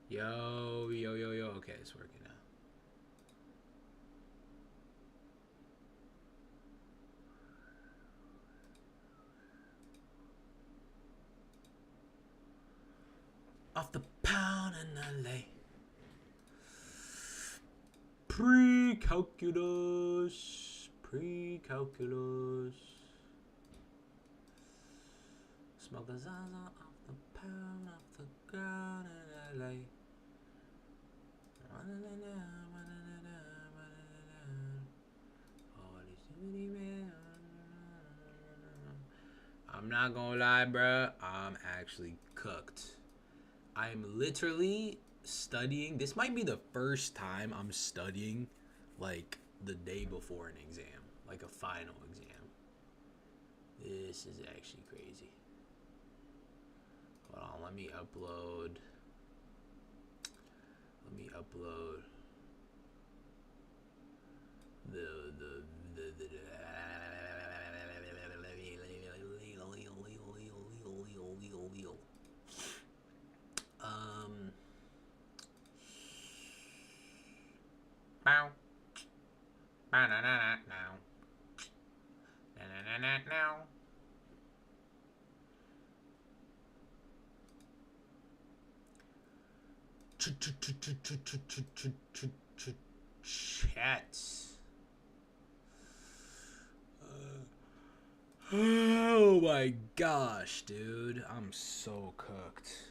Yo, yo, yo, yo. Okay, it's working now. Off the pound and I lay. Precalculus. Precalculus. Smoke a Zaza off the pound, off the ground and I lay. I'm not gonna lie, bruh. I'm actually cooked. I'm literally studying. This might be the first time I'm studying like the day before an exam, like a final exam. This is actually crazy. Hold on, let me upload. Let me upload the bow bow na na na now na na na now. Chats. Oh my gosh, dude. I'm so cooked.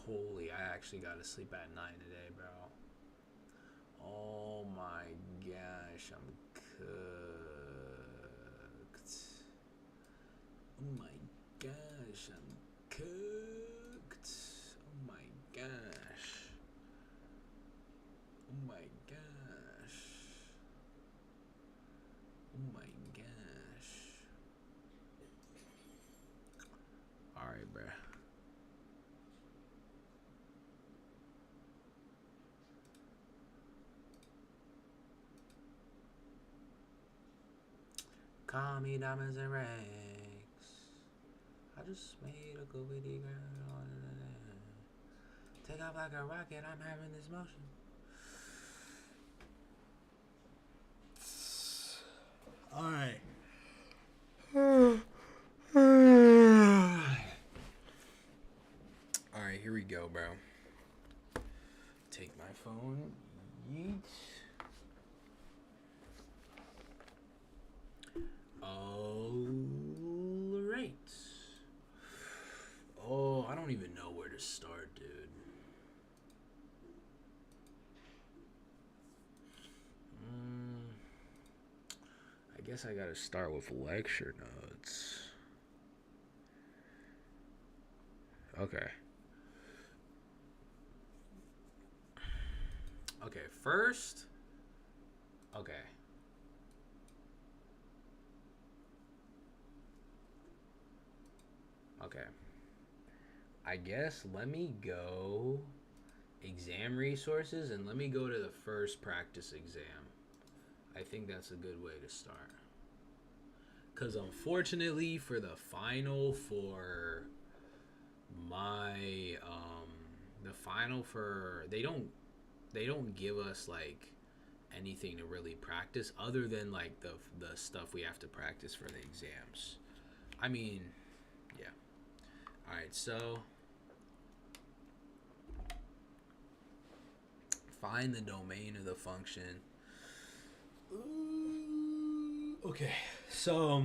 Holy, I actually got to sleep at 9 today, bro. Oh my gosh, I'm cooked. Oh my gosh, I'm cooked. Oh my gosh. Oh my gosh. Oh my gosh. Alright, bruh. Call me diamonds and rings. I just made a good video girl. Take off like a rocket, I'm having this motion. Alright. Alright, here we go, bro. Take my phone. Yeet. Alright. Oh, I don't even know where to start, dude. I guess I gotta start with lecture notes. Okay. Okay, first. Okay. Okay. I guess let me go exam resources and let me go to the first practice exam. I think that's a good way to start. Because unfortunately, for the final for my the final for they don't give us like anything to really practice other than like the stuff we have to practice for the exams. I mean, yeah. All right, so find the domain of the function. Okay, so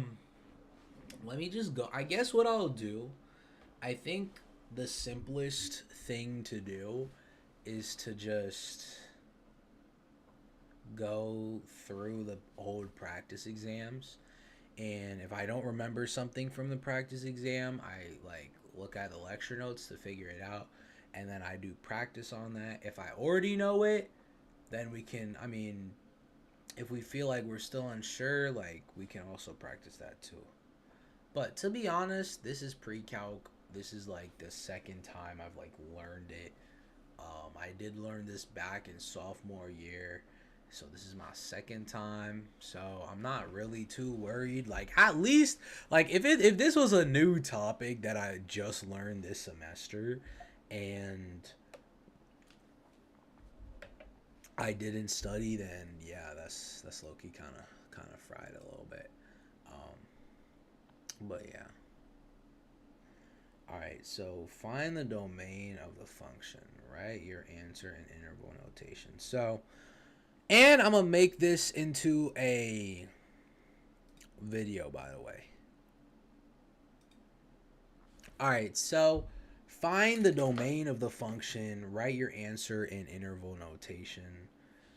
let me just go. I guess what I'll do, I think the simplest thing to do is to just go through the old practice exams, and if I don't remember something from the practice exam, I like look at the lecture notes to figure it out, and then I do practice on that. If I already know it, then we can, I mean, if we feel like we're still unsure, like we can also practice that too. But to be honest, this is pre-calc. This is like the second time I've like learned it. I did learn this back in sophomore year, so this is my second time. So I'm not really too worried. Like at least like if this was a new topic that I just learned this semester, and I didn't study, then yeah, that's low-key kind of fried a little bit. Um, but yeah. All right, so find the domain of the function. Write your answer in interval notation. So, and I'm gonna make this into a video, by the way. All right, so find the domain of the function. Write your answer in interval notation.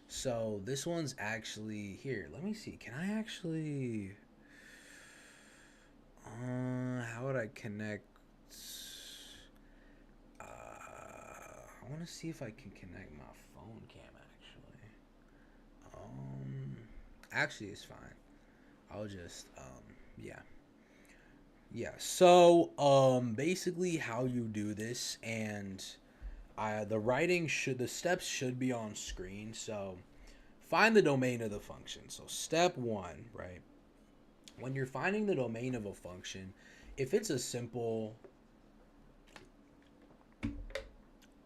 So this one's actually here. Let me see. Can I actually? How would I connect? I want to see if I can connect my phone cam. Actually, it's fine. I'll just yeah. Yeah. So basically, how you do this, and the steps should be on screen. So find the domain of the function. So step one, right? When you're finding the domain of a function, if it's a simple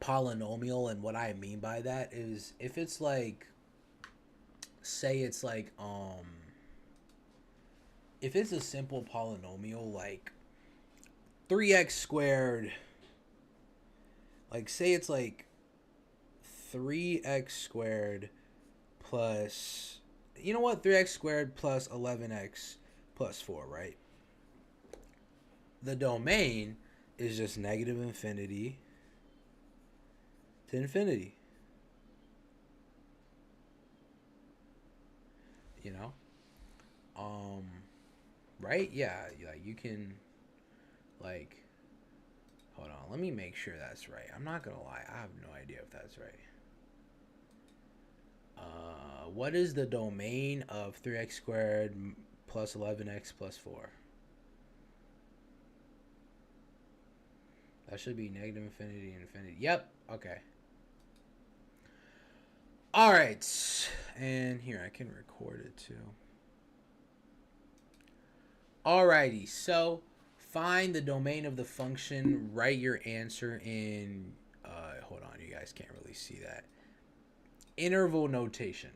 polynomial, and what I mean by that is if it's like, say it's like if it's a simple polynomial like 3x squared, like say it's like 3x squared plus, you know what, 3x squared plus 11x plus 4, right? The domain is just negative infinity to infinity. You know? Um right? Yeah, like you can like, hold on, let me make sure that's right. I'm not gonna lie, I have no idea if that's right. What is the domain of 3x squared plus 11x plus 4? That should be negative infinity and infinity. Yep. Okay. All right. And here, I can record it too. Alrighty. So find the domain of the function. Write your answer in, hold on. You guys can't really see that. Interval notation.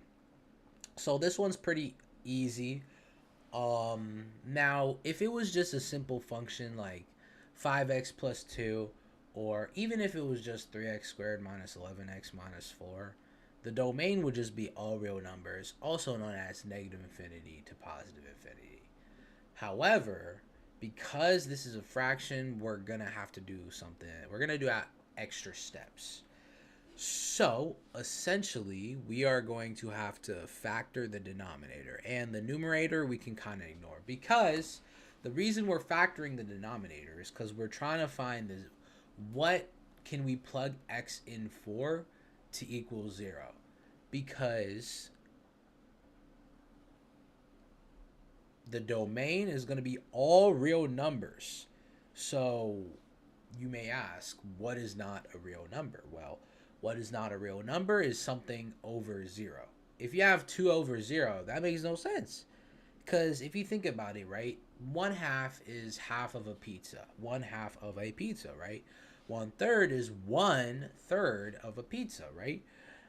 So this one's pretty easy. Now, if it was just a simple function like 5x plus 2, or even if it was just 3x squared minus 11x minus 4, the domain would just be all real numbers, also known as negative infinity to positive infinity. However, because this is a fraction, we're going to have to do something. We're going to do extra steps. So, essentially, we are going to have to factor the denominator. And the numerator we can kind of ignore. Because the reason we're factoring the denominator is because we're trying to find what can we plug x in for to equal 0. Because the domain is going to be all real numbers. So, you may ask, what is not a real number? Well, what is not a real number is something over 0. If you have 2 over 0, that makes no sense. Because if you think about it, right, 1/2 is half of a pizza. 1/2 of a pizza, right? 1/3 is 1/3 of a pizza, right?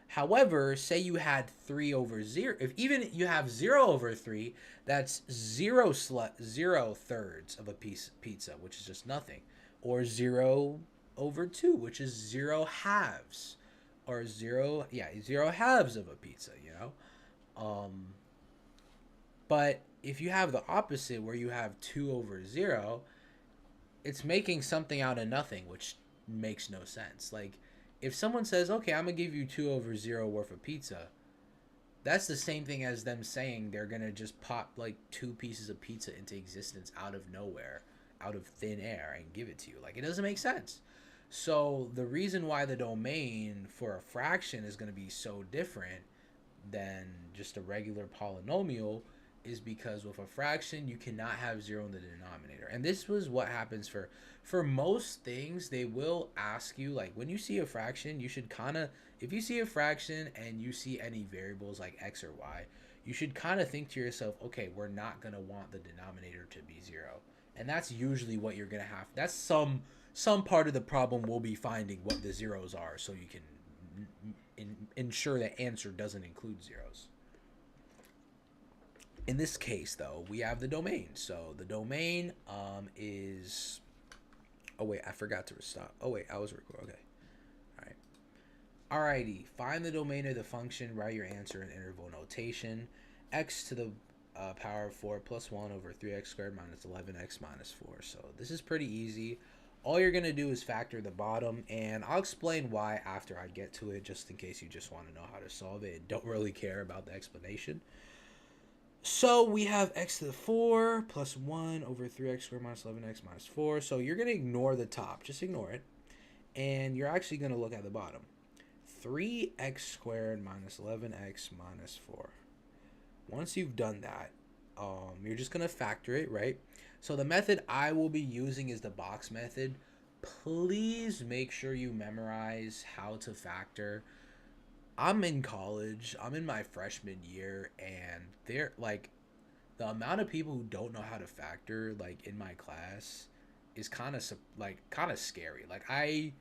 However, say you had 3 over 0. If even you have 0 over 3, that's 0 thirds of a pizza, which is just nothing. Or 0 over 2, which is 0 halves. Or 0 halves of a pizza, you know? But if you have the opposite where you have 2 over 0, it's making something out of nothing, which makes no sense. Like, if someone says, okay, I'm going to give you 2 over 0 worth of pizza, that's the same thing as them saying they're going to just pop like 2 pieces of pizza into existence out of nowhere, out of thin air, and give it to you. Like, it doesn't make sense. So the reason why the domain for a fraction is going to be so different than just a regular polynomial is because with a fraction you cannot have 0 in the denominator. And this was what happens for most things. They will ask you, like, when you see a fraction, you should kind of, if you see a fraction and you see any variables like x or y, you should kind of think to yourself, okay, we're not going to want the denominator to be 0. And that's usually what you're going to have. That's some part of the problem will be finding what the zeros are, so you can ensure the answer doesn't include zeros. In this case, though, we have the domain. So the domain is. Oh wait, I forgot to stop. Oh wait, I was recording. Okay, all right. Alrighty, find the domain of the function. Write your answer in interval notation. X to the power of 4 plus 1 over 3x squared minus 11x minus 4. So this is pretty easy. All you're going to do is factor the bottom, and I'll explain why after I get to it, just in case you just want to know how to solve it. Don't really care about the explanation. So we have x to the 4 plus 1 over 3x squared minus 11x minus 4. So you're going to ignore the top. Just ignore it. And you're actually going to look at the bottom. 3x squared minus 11x minus 4. Once you've done that, you're just going to factor it, right? So the method I will be using is the box method. Please make sure you memorize how to factor. I'm in college. I'm in my freshman year, and they're like, the amount of people who don't know how to factor, like in my class, is kind of scary. Like I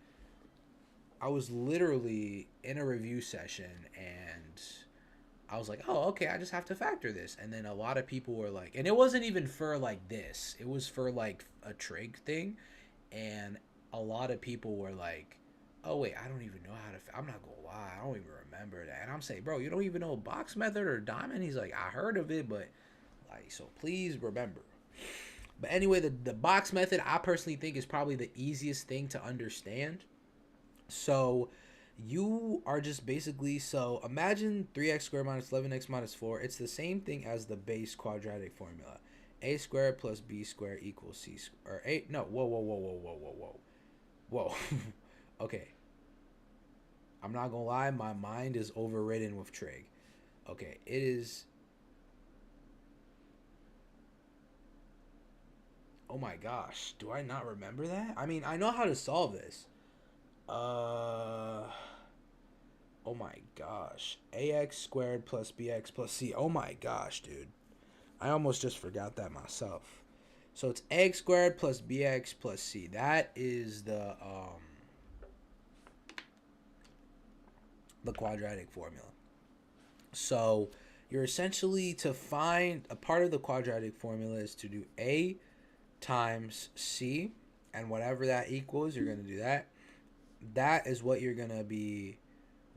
was literally in a review session, and I was like, oh, okay, I just have to factor this. And then a lot of people were like, and it wasn't even for like this, it was for like a trig thing. And a lot of people were like, oh, wait, I don't even know how to, I'm not gonna lie, I don't even remember that. And I'm saying, bro, you don't even know box method or diamond? He's like, I heard of it, but like, so please remember. But anyway, the box method, I personally think, is probably the easiest thing to understand. So you are just basically, so imagine 3x squared minus 11x minus 4. It's the same thing as the base quadratic formula. A squared plus b squared equals c squared. Or a, no, whoa. Okay. I'm not gonna lie, my mind is overridden with trig. Okay, it is. Oh my gosh, do I not remember that? I mean, I know how to solve this. Oh my gosh. AX squared plus BX plus C. Oh my gosh, dude. I almost just forgot that myself. So it's AX squared plus BX plus C. That is the quadratic formula. So you're essentially, to find a part of the quadratic formula is to do A times C, and whatever that equals, you're going to do that. That is what you're going to be,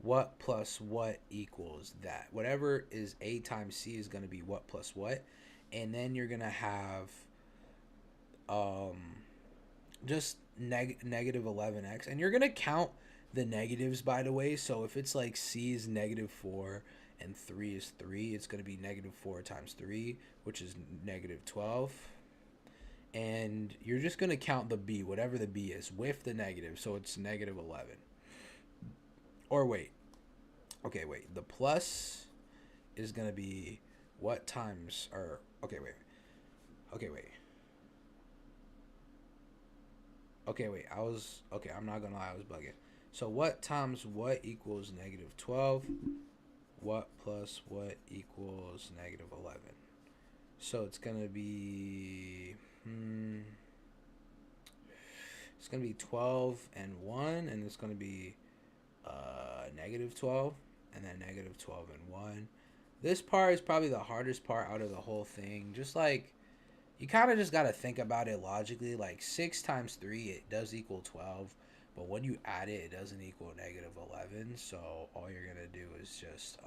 what plus what equals that. Whatever is A times C is going to be what plus what. And then you're going to have just negative 11x. And you're going to count the negatives, by the way. So if it's like C is negative 4 and 3 is 3, it's going to be negative 4 times 3, which is negative 12. And you're just going to count the b, whatever the b is, with the negative. So it's negative 11. Or wait. Okay, wait. The plus is going to be what times, or, okay, wait. Okay, wait. Okay, wait. I'm not going to lie, I was bugging. So what times what equals negative 12? What plus what equals negative 11? So it's going to be... it's going to be 12 and 1, and it's going to be negative 12, and then negative 12 and 1. This part is probably the hardest part out of the whole thing. Just like, you kind of just got to think about it logically. Like 6 times 3, it does equal 12, but when you add it, it doesn't equal negative 11. So all you're going to do is just...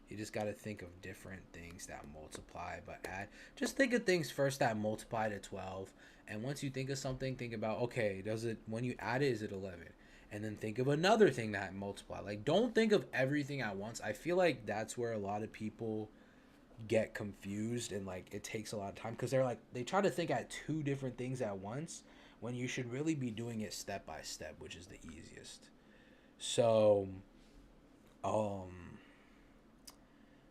you just got to think of different things that multiply but add. Just think of things first that multiply to 12. And once you think of something, think about, okay, does it, when you add it, is it 11? And then think of another thing that multiply. Like, don't think of everything at once. I feel like that's where a lot of people get confused, and like it takes a lot of time because they're like, they try to think at 2 different things at once when you should really be doing it step by step, which is the easiest. So, all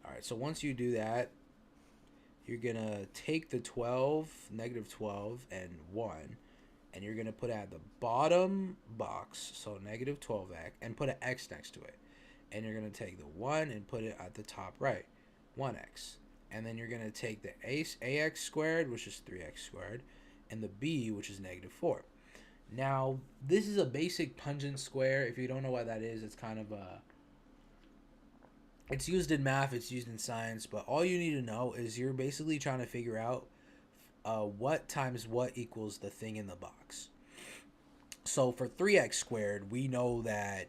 right, so once you do that, you're going to take the 12, negative 12, and 1, and you're going to put it at the bottom box, so negative 12x, and put an x next to it. And you're going to take the 1 and put it at the top right, 1x. And then you're going to take the ax squared, which is 3x squared, and the b, which is negative 4. Now, this is a basic pungent square. If you don't know what that is, it's kind of a... It's used in math, it's used in science, but all you need to know is you're basically trying to figure out what times what equals the thing in the box. So for 3x squared, we know that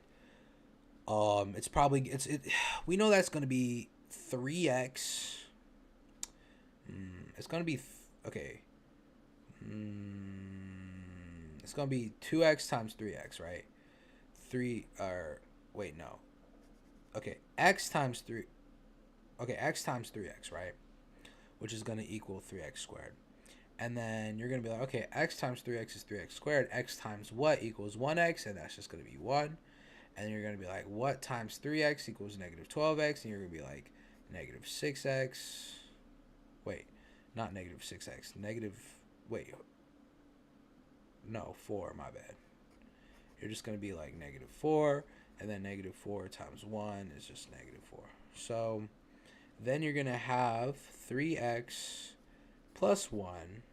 it's probably we know that's going to be 3x. It's going to be okay. It's going to be 2x times 3x, right? 3 or wait, no. Okay, x times 3. Okay, x times 3x, right? Which is going to equal 3x squared. And then you're going to be like, okay, x times 3x is 3x squared. X times what equals 1x, and that's just going to be 1. And then you're going to be like, what times 3x equals negative 12x? And you're going to be like, negative 6x. Wait, not negative 6x. Wait. No, 4, my bad. You're just going to be like negative 4. And then negative 4 times 1 is just negative 4. So then you're going to have 3x plus 1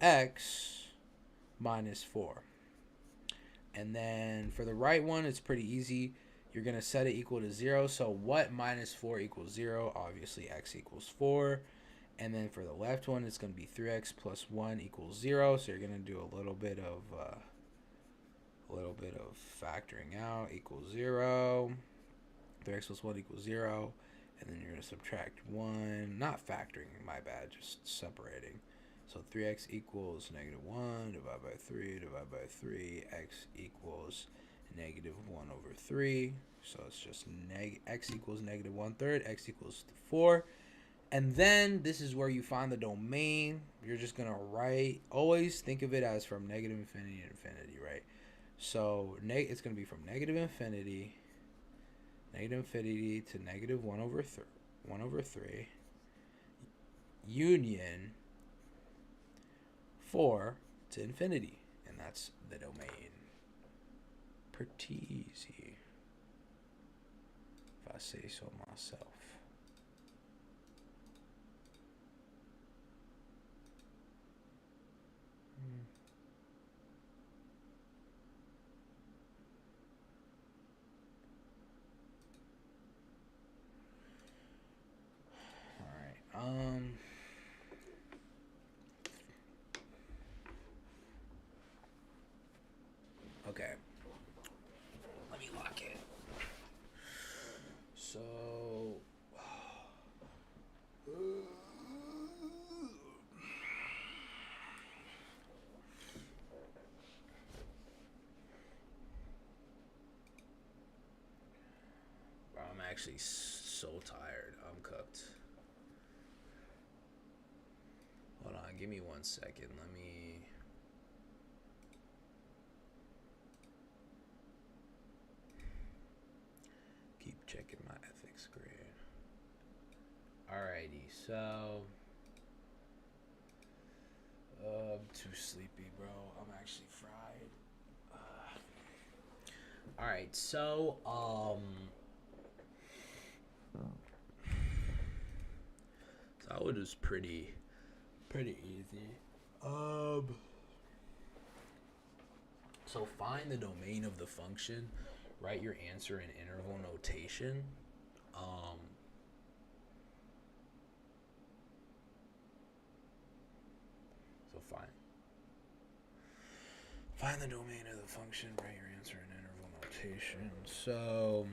x minus 4. And then for the right one, it's pretty easy. You're going to set it equal to 0. So what minus 4 equals 0? Obviously, x equals 4. And then for the left one, it's going to be 3x plus 1 equals 0. So you're going to do a little bit of factoring out equals 0. 3x plus 1 equals 0. And then you're going to subtract 1. Not factoring, my bad, just separating. So 3x equals negative 1 divided by 3 divided by 3. X equals negative 1 over 3. So it's just x equals negative 1/3. X equals 4. And then this is where you find the domain. You're just going to write. Always think of it as from negative infinity to infinity, right? So it's going to be from negative infinity to negative 1 over 3 union 4 to infinity, and that's the domain. Pretty easy, if I say so myself. All right. Okay. Let me lock it. So. I'm actually so tired. I'm cooked. Hold on. Give me 1 second. Let me. Keep checking my ethics grade. Alrighty, so I'm too sleepy, bro. I'm actually fried. Alright, so that one was pretty easy. So find the domain of the function. Write your answer in interval notation. So find the domain of the function. Write your answer in interval notation. So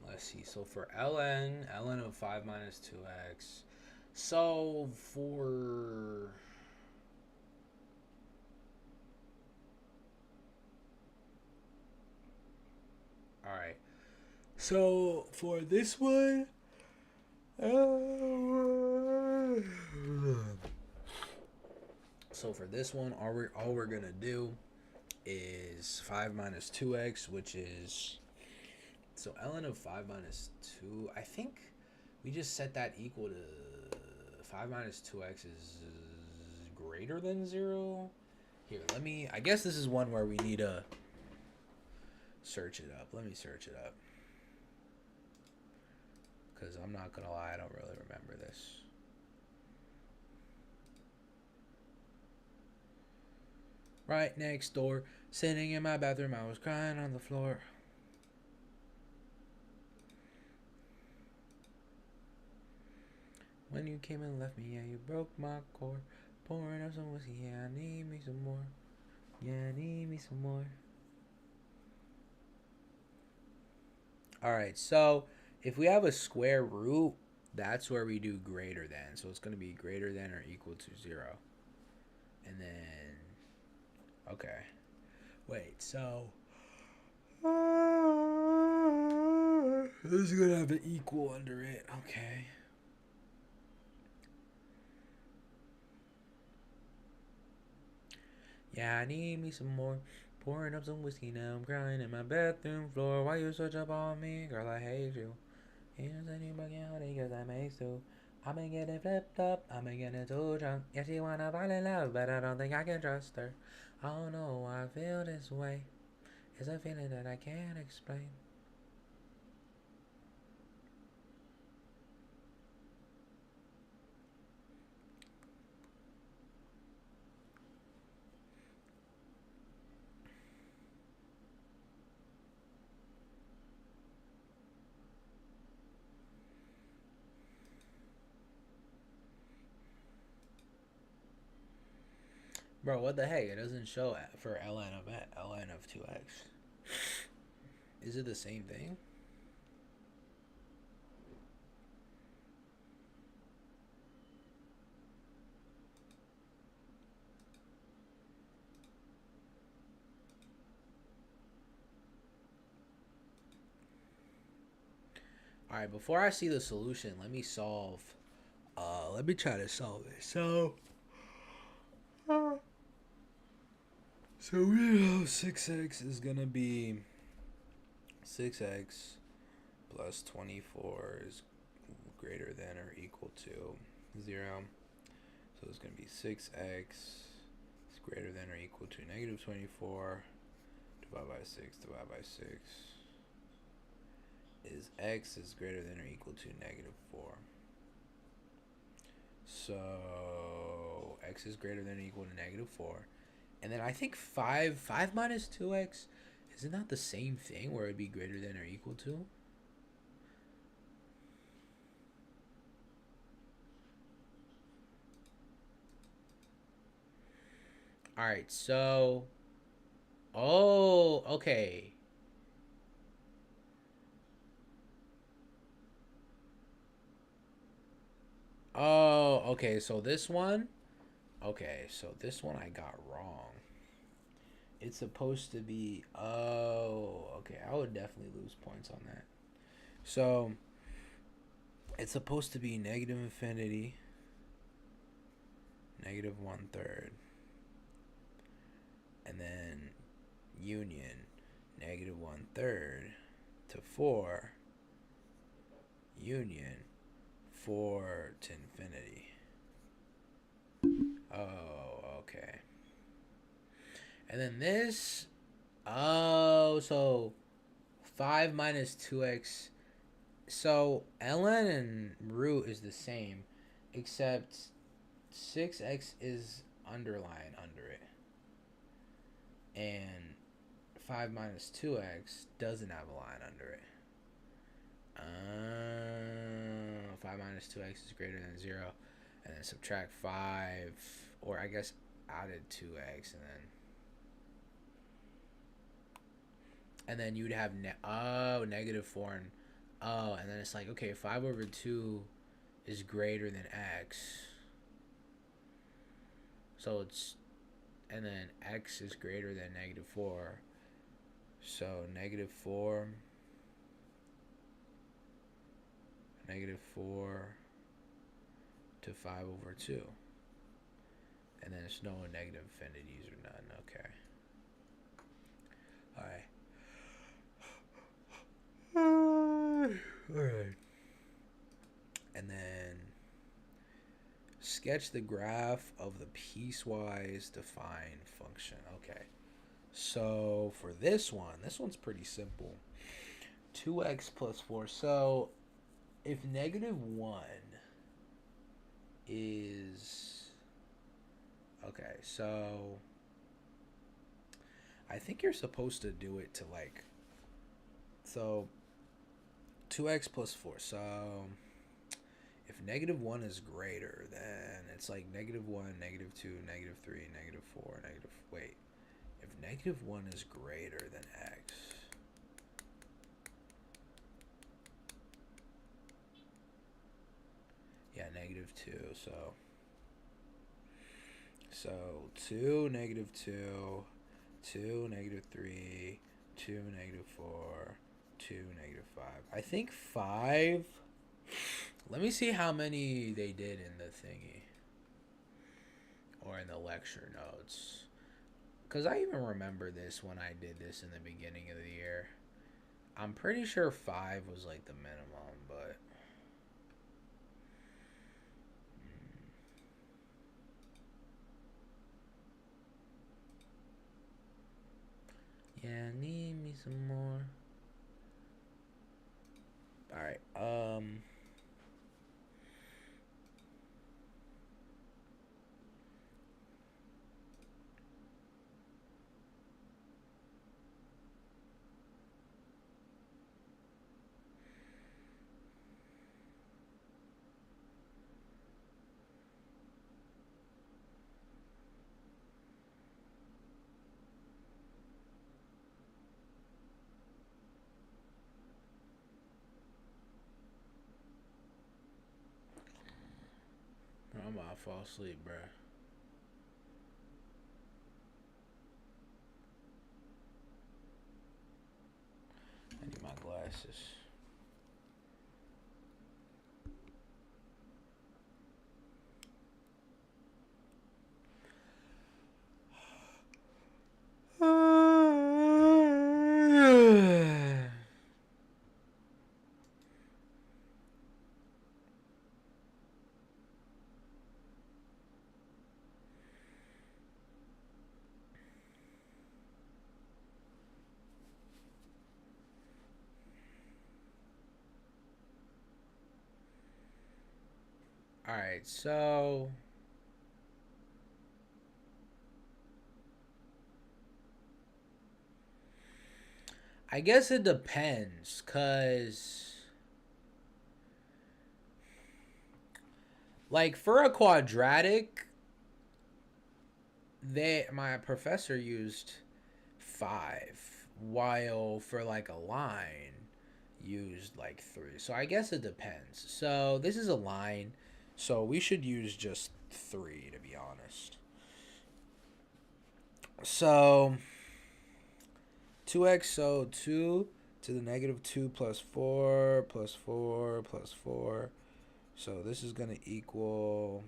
let's see. So for ln of 5 minus 2x. So for all right. So for this one, all we're gonna do is 5 minus 2x, which is so ln of 5 minus 2. I think we just set that equal to 5 minus 2x is greater than 0. Here, I guess this is one where we need to search it up. Let me search it up. Because I'm not going to lie, I don't really remember this. Right next door, sitting in my bathroom, I was crying on the floor. When you came and left me, yeah, you broke my core. Pouring up some whiskey, yeah, I need me some more. Yeah, I need me some more. Alright, so if we have a square root, that's where we do greater than. So it's going to be greater than or equal to 0. And then, okay. Wait, so this is going to have an equal under it. Okay. Yeah, I need me some more. Pouring up some whiskey now. I'm crying in my bathroom floor. Why you switch up on me? Girl, I hate you. You said you bugging honey cause I makes too. I've been getting flipped up. I've been getting too drunk. Yeah, she wanna fall in love, but I don't think I can trust her. I don't know why I feel this way. It's a feeling that I can't explain. Bro, what the heck? It doesn't show for ln of 2x. Is it the same thing? Alright, before I see the solution, let me solve. Let me try to solve it. So we know 6x is gonna be 6x plus 24 is greater than or equal to 0. So it's going to be 6x is greater than or equal to negative 24 divided by 6 divided by 6 is x is greater than or equal to negative 4. So x is greater than or equal to negative 4. And then I think 5 minus 2x, isn't that the same thing where it'd be greater than or equal to? Alright, so... Oh, okay. Oh, okay, so this one... Okay, so this one I got wrong. It's supposed to be... Oh, okay, I would definitely lose points on that. So, it's supposed to be negative infinity, negative 1/3, and then union, negative 1/3 to 4, union, 4 to infinity. Oh, okay. And then this, oh, so 5 minus 2x. So ln and root is the same, except 6x is underlined under it. And 5 minus 2x doesn't have a line under it. 5 minus 2x is greater than 0. And then subtract 5, or I guess added 2x, and then you'd have negative 4, and then it's like, okay, 5 over 2 is greater than x, so it's, and then x is greater than negative 4, so negative 4 to 5 over 2, and then it's no negative infinities or none. Okay, alright, and then sketch the graph of the piecewise defined function. Okay, so for this one's pretty simple. 2x plus 4. So if negative 1 is... Okay, so I think you're supposed to do it to like... So 2x plus 4. So If negative 1 is greater, then it's like negative 1, negative 2, negative 3, negative 4, negative. Wait. If negative 1 is greater than x. Yeah, negative 2. So 2, negative 2, 2, negative 3, 2, negative 4, 2, negative 5. I think 5. Let me see how many they did in the thingy. Or in the lecture notes. Because I even remember this when I did this in the beginning of the year. I'm pretty sure 5 was like the minimum, but... Yeah, need me some more. Alright, I'm about to fall asleep, bruh. I need my glasses. Alright, so... I guess it depends, because... Like, for a quadratic, my professor used 5, while for, like, a line, used, like, 3. So I guess it depends. So this is a line, so we should use just 3, to be honest. So 2x, so 2 to the negative 2 plus 4 plus 4 plus 4. So this is going to equal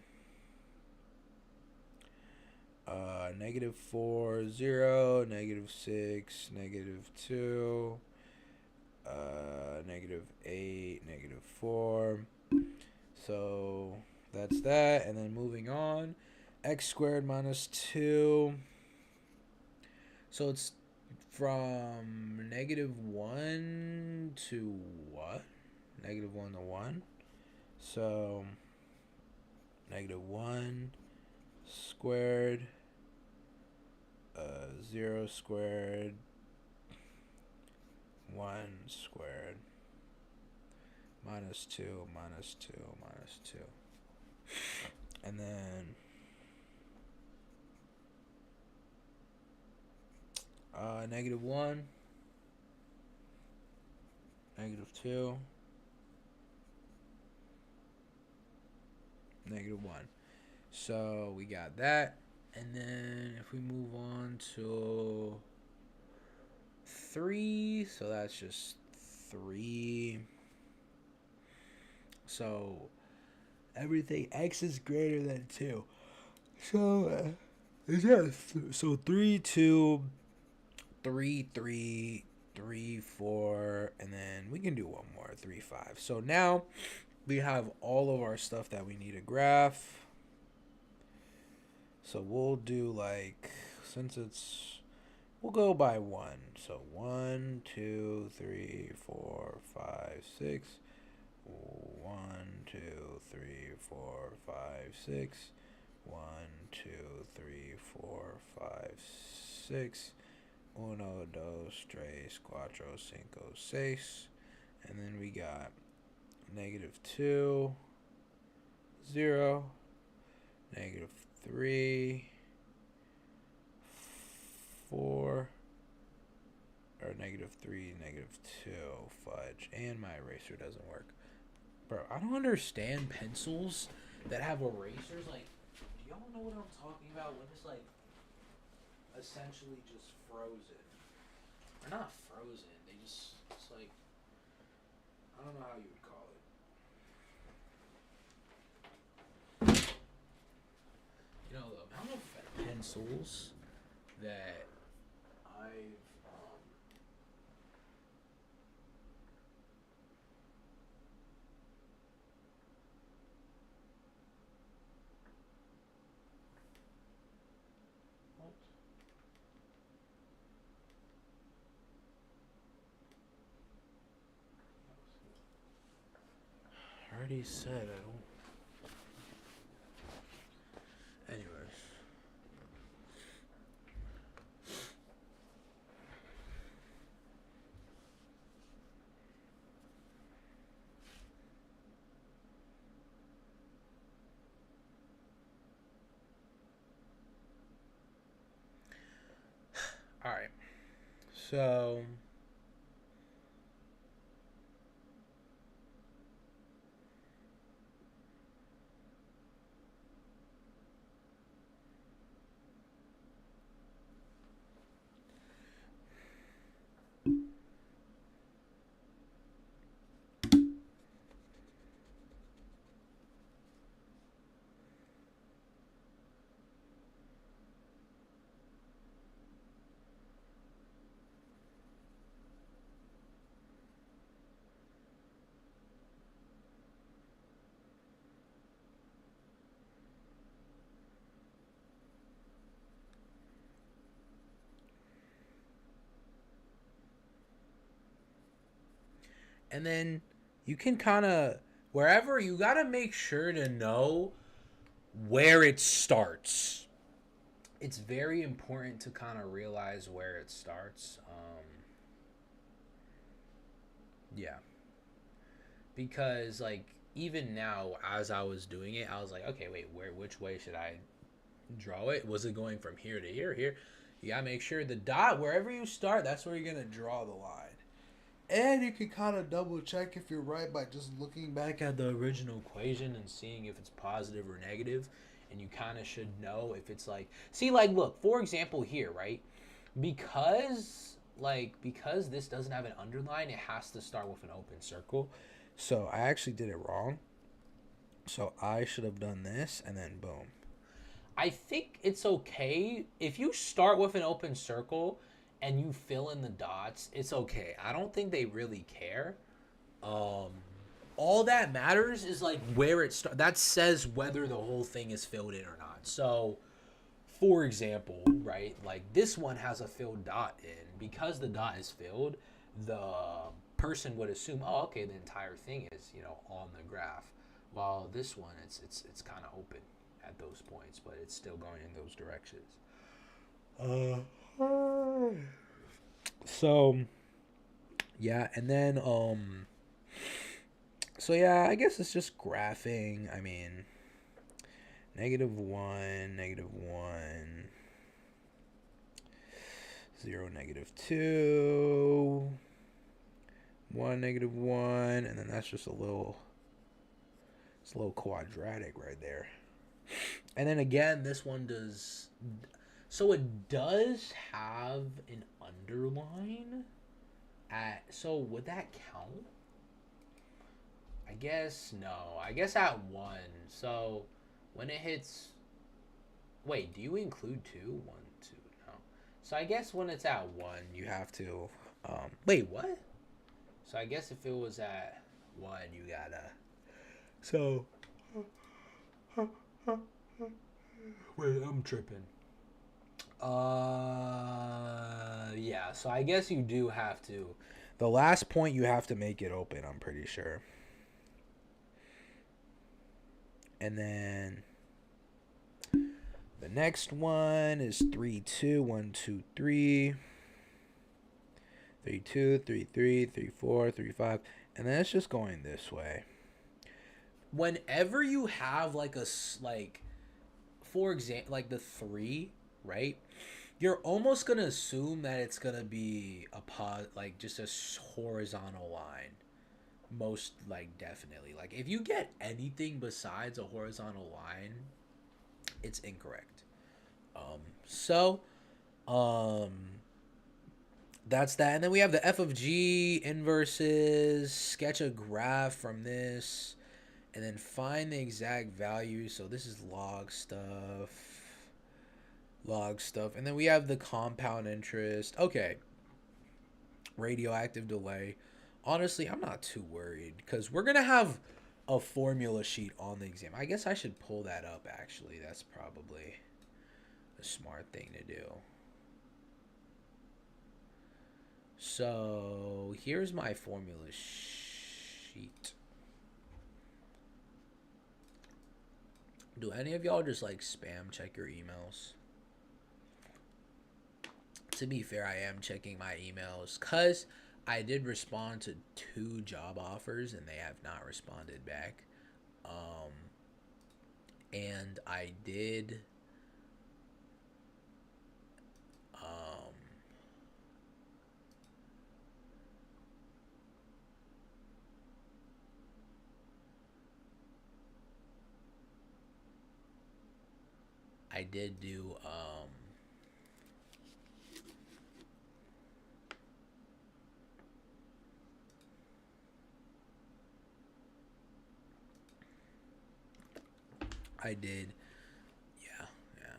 negative 4, 0, negative 6, negative 2, negative 8, negative 4. So that's that. And then moving on, x squared minus 2. So it's from negative 1 to what? Negative 1 to 1. So negative 1 squared, 0 squared, 1 squared, minus 2, minus 2, minus 2. And then negative 1, negative 2, negative 1. So we got that. And then if we move on to 3, so that's just 3. So everything x is greater than 2. So so 3, 2, 3, 3, 3, 4, and then we can do one more, 3, 5. So now we have all of our stuff that we need to graph. So we'll do like, we'll go by 1. So 1, 2, 3, 4, 5, 6. 1, 2, 3, 4, 5, 6. 1, 2, 3, 4, 5, 6. Uno, dos, tres, cuatro, cinco, seis. And then we got negative 2, 0, negative 3, 4, or negative 3, negative 2, fudge, and my eraser doesn't work. Bro, I don't understand pencils that have erasers. Like, do y'all know what I'm talking about when it's like essentially just frozen? They're not frozen, they just, it's like, I don't know how you would call it. You know, the amount of pencils that I've what? I already said I don't. Anyways. Alright. So and then you can kind of wherever you got to make sure to know where it starts. It's very important to kind of realize where it starts. Yeah, because like even now, as I was doing it, I was like, okay, wait, which way should I draw it? Was it going from here to here? Here, you gotta make sure the dot wherever you start, that's where you're gonna draw the line. And you can kind of double check if you're right by just looking back at the original equation and seeing if it's positive or negative. And you kind of should know if it's like, see, like, look, for example, here, right? Because this doesn't have an underline, it has to start with an open circle. So I actually did it wrong. So I should have done this and then boom. I think it's okay if you start with an open circle and you fill in the dots. It's okay. I don't think they really care. Um, all that matters is like where it starts. That says whether the whole thing is filled in or not. So, for example, right, like this one has a filled dot in. Because the dot is filled, the person would assume, oh, okay, the entire thing is on the graph. While this one, it's kind of open at those points, but it's still going in those directions. So yeah, and then so yeah, I guess it's just graphing. I mean, -1, -1, 0, -2, 1, -1, and then that's just it's a little quadratic right there. And then again, this one does, so it does have an underline so would that count? I guess no. I guess at 1. So when it hits, wait, do you include 2? 1, 2, no. So I guess when it's at 1, you have to, wait, what? So I guess if it was at 1, you gotta, so, wait, I'm tripping. Yeah, so I guess you do have to. The last point you have to make it open, I'm pretty sure. And then the next one is 3, 2, 1, 2, 3. 3, 2, 3, 3, 3, 4, 3, 5. And then it's just going this way. whenever you have like like, for example, like the 3, right? You're almost gonna assume that it's gonna be a like just a horizontal line. Most like definitely. Like if you get anything besides a horizontal line, it's incorrect. So um that's that. And then we have the f of g inverses, sketch a graph from this, and then find the exact value. So this is log stuff. Log stuff. And then we have the compound interest. Okay. Radioactive delay. Honestly, I'm not too worried because we're going to have a formula sheet on the exam. I guess I should pull that up actually. That's probably a smart thing to do. So here's my formula sheet. Do any of y'all just like spam check your emails? To be fair, I am checking my emails because I did respond to 2 job offers and they have not responded back. And I did um, I did do I did yeah, yeah.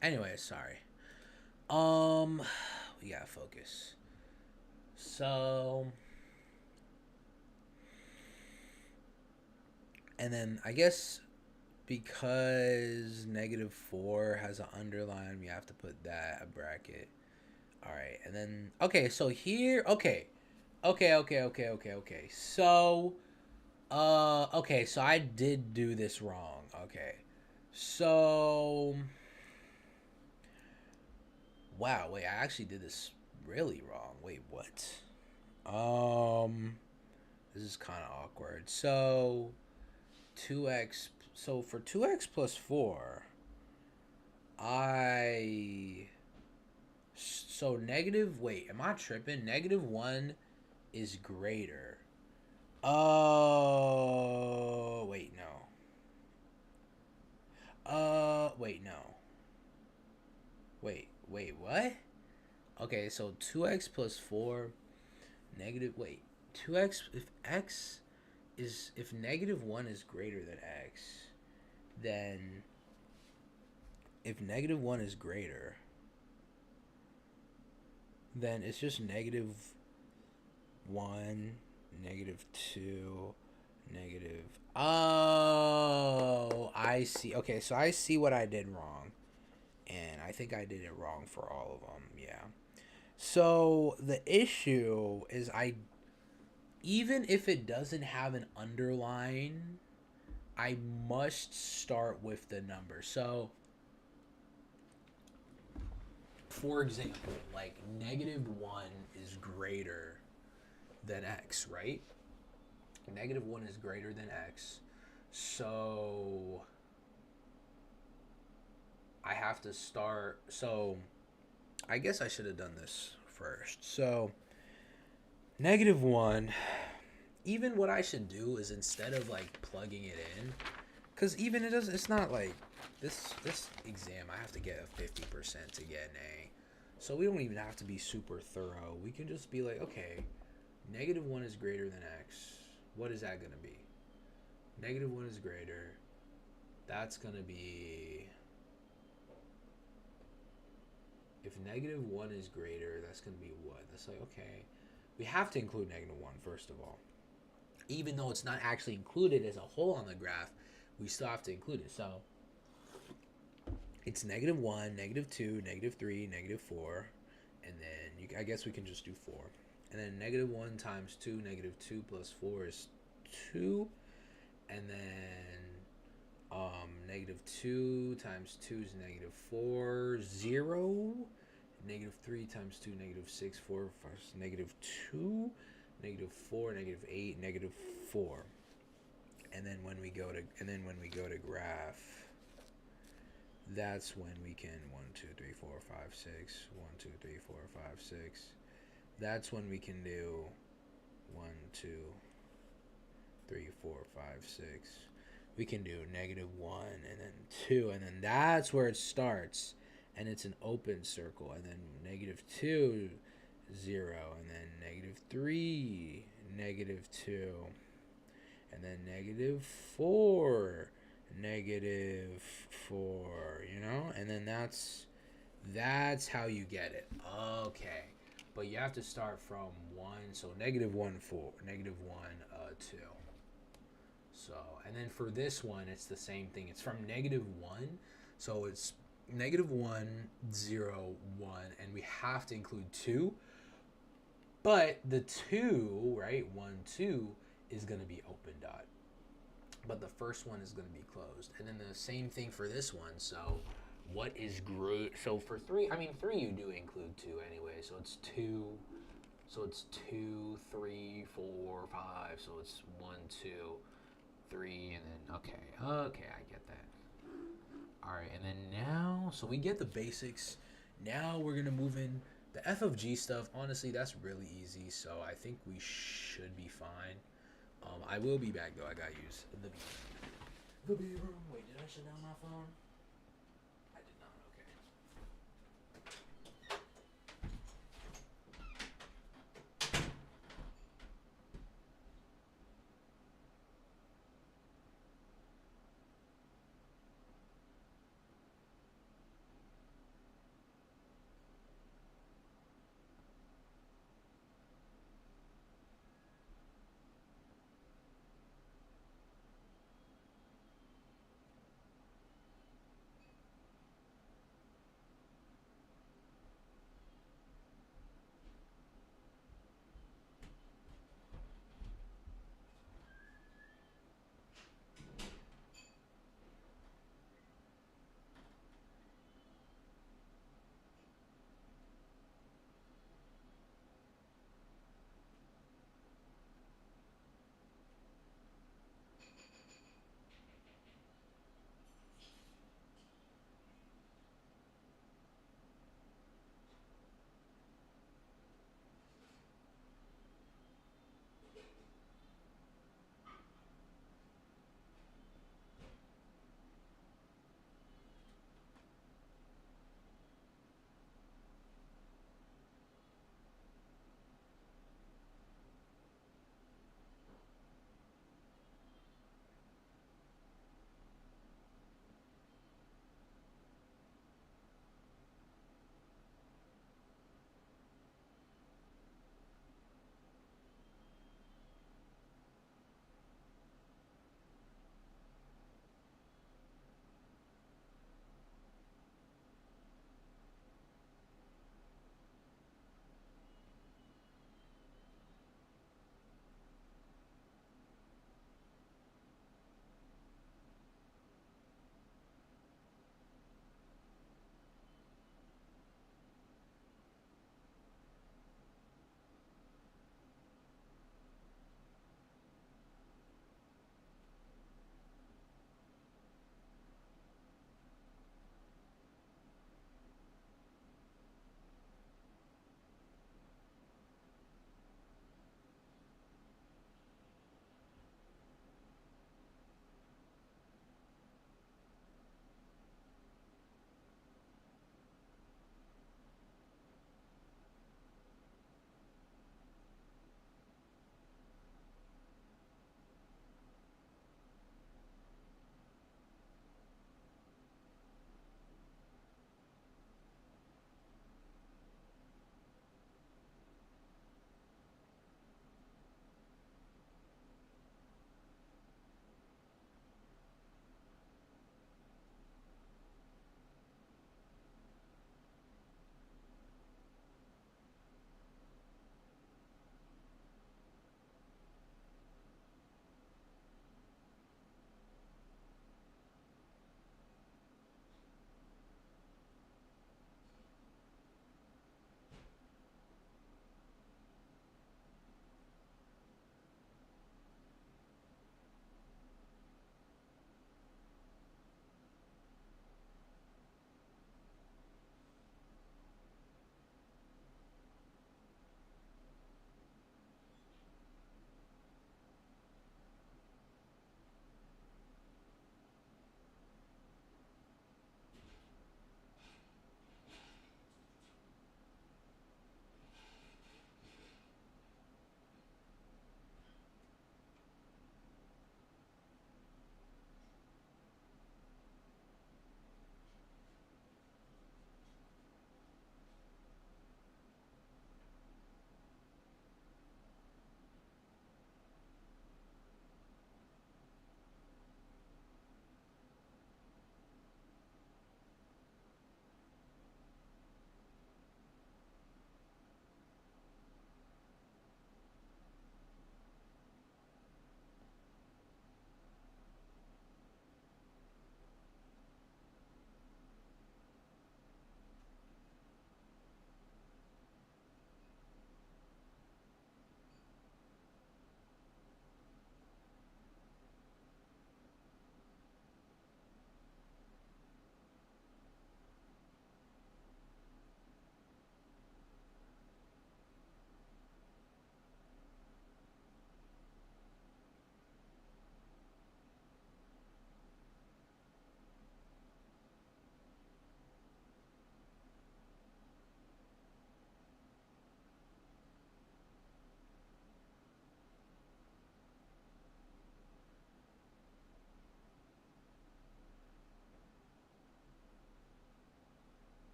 Anyway, sorry. We gotta focus. So and then I guess because -4 has an underline, we have to put that a bracket. All right, and then okay, so here, okay. So, okay, so I did do this wrong. Okay, so, wow, wait, I actually did this really wrong. Wait, what? This is kind of awkward. So, 2x. So for 2x plus 4, I. So negative. Wait, am I tripping? -1 is greater. Oh, wait, no. Wait, no. Wait, what? Okay, so 2x plus 4, negative, wait. 2x, if -1 is greater than x, then if -1 is greater, then it's just -1, -2, negative. Oh, I see. Okay, so I see what I did wrong. And I think I did it wrong for all of them. Yeah. So the issue is even if it doesn't have an underline, I must start with the number. So for example, like -1 is greater than x, right? -1 is greater than x. So I have to start. So I guess I should have done this first. So -1. Even what I should do is instead of like plugging it in, because even it does, it's not like this exam. I have to get a 50% to get an A. So we don't even have to be super thorough. We can just be like, okay, -1 is greater than x. What is that gonna be? -1 is greater. That's gonna be, if -1 is greater, that's gonna be what? That's like, okay, we have to include -1 first of all. Even though it's not actually included as a whole on the graph, we still have to include it. So it's -1, -2, -3, -4, and then I guess we can just do 4. And then -1 times 2, -2 plus 4 is 2. And then -2 times 2 is -4, 0. -3 times 2, -6, 4, -2, -4, -8, -4. and then when we go to graph, that's when we can 1, 2, 3, 4, 5, 6. 1, 2, 3, 4, 5, 6. That's when we can do 1, 2, 3, 4, 5, 6. We can do -1 and then 2, and then that's where it starts, and it's an open circle, and then -2, 0, and then -3, -2, and then -4, -4, and then that's how you get it. Okay, but you have to start from 1, so -1, 4, -1, 2. So, and then for this one, it's the same thing. It's from -1, so it's -1, 0, 1, and we have to include 2. But the 2, right, 1, 2, is going to be open dot. But the first one is going to be closed. And then the same thing for this one. So what is great? So for 3, 3 you do include 2 anyway. So it's 2. So it's 2, 3, 4, 5. So it's 1, 2, 3, and then okay, I get that. All right, and then now, so we get the basics. Now we're gonna move in the F of G stuff. Honestly, that's really easy. So I think we should be fine. I will be back though. I gotta use the B room. Wait, did I shut down my phone? I did not. Okay.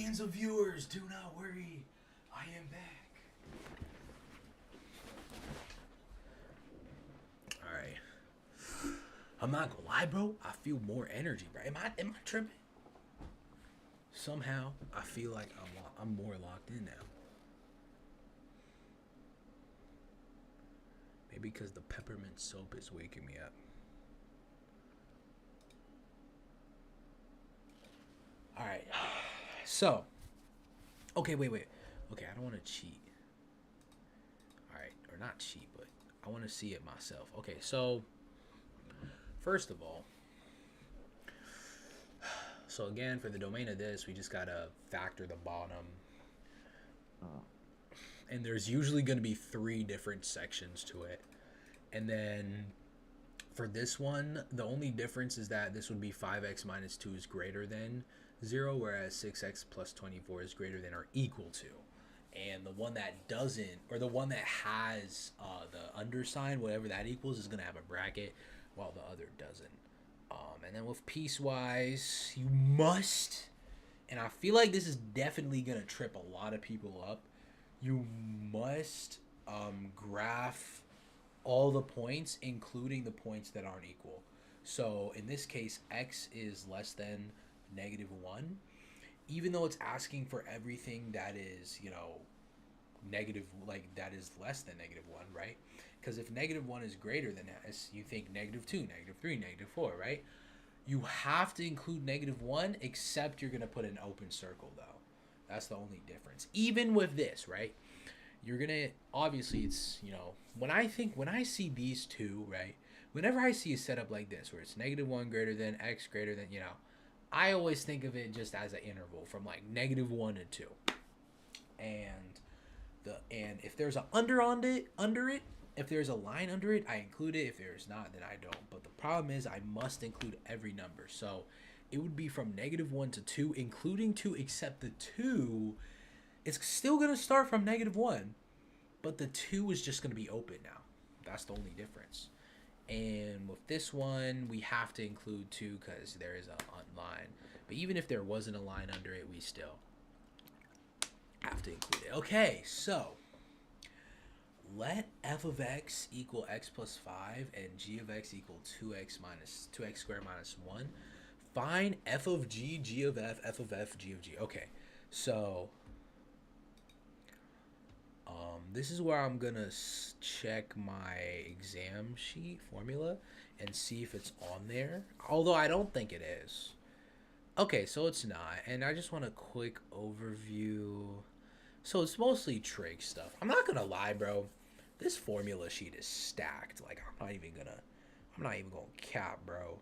millions of viewers, do not worry. I am back. Alright. I'm not gonna lie, bro. I feel more energy, bro. Am I tripping? Somehow, I feel like I'm more locked in now. Maybe because the peppermint soap is waking me up. Alright. So. Okay, wait. Okay, I don't want to cheat. Alright, or not cheat, but I want to see it myself. Okay, so. First of all. So again, for the domain of this, we just gotta factor the bottom. And there's usually going to be 3 different sections to it. And then for this one, the only difference is that this would be 5x minus 2 is greater than 0, whereas 6x plus 24 is greater than or equal to. And the one that doesn't, or the one that has the undersign, whatever that equals, is going to have a bracket, while the other doesn't. And then with piecewise, you must, and I feel like this is definitely going to trip a lot of people up, you must graph all the points, including the points that aren't equal. So in this case, x is less than -1. Even though it's asking for everything that is, negative, like that is less than -1, right? Because if -1 is greater than s, you think -2, -3, -4, right? You have to include -1, except you're going to put an open circle, though. That's the only difference. Even with this, right? You're going to, obviously, it's, when I see these two, right? Whenever I see a setup like this, where it's -1 greater than x greater than, I always think of it just as an interval from like -1 to 2. And if there's a under it, if there's a line under it, I include it. If there's not, then I don't. But the problem is I must include every number. So it would be from -1 to 2, including 2, except the 2, it's still going to start from -1, but the 2 is just going to be open now. That's the only difference. And with this one, we have to include 2 because there is a line. But even if there wasn't a line under it, we still have to include it. Okay, so let f of x equal x plus 5 and g of x equal 2x squared minus 1. Find f of g, g of f of f, g of g. Okay, so this is where I'm gonna check my exam sheet formula and see if it's on there. Although I don't think it is. Okay, so it's not. And I just want a quick overview. So it's mostly trig stuff. I'm not gonna lie, bro. This formula sheet is stacked. Like, I'm not even gonna cap, bro.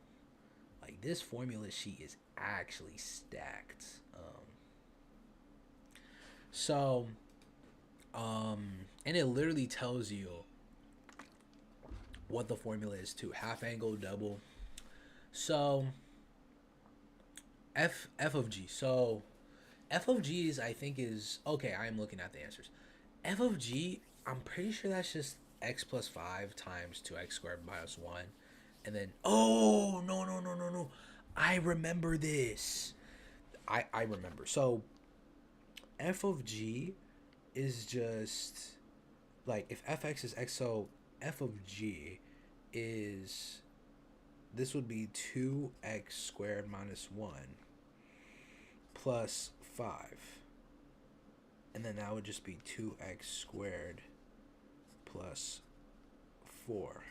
Like, this formula sheet is actually stacked. And it literally tells you what the formula is too. Half angle, double. So f of g. So f of g is, I think, is okay. I'm looking at the answers. F of g, I'm pretty sure that's just x plus 5 times 2x squared minus 1. And then, oh, no. I remember this. I remember. So f of g is just, like, if fx is x, so f of g is, this would be 2x squared minus 1 plus 5. And then that would just be 2x squared plus 4.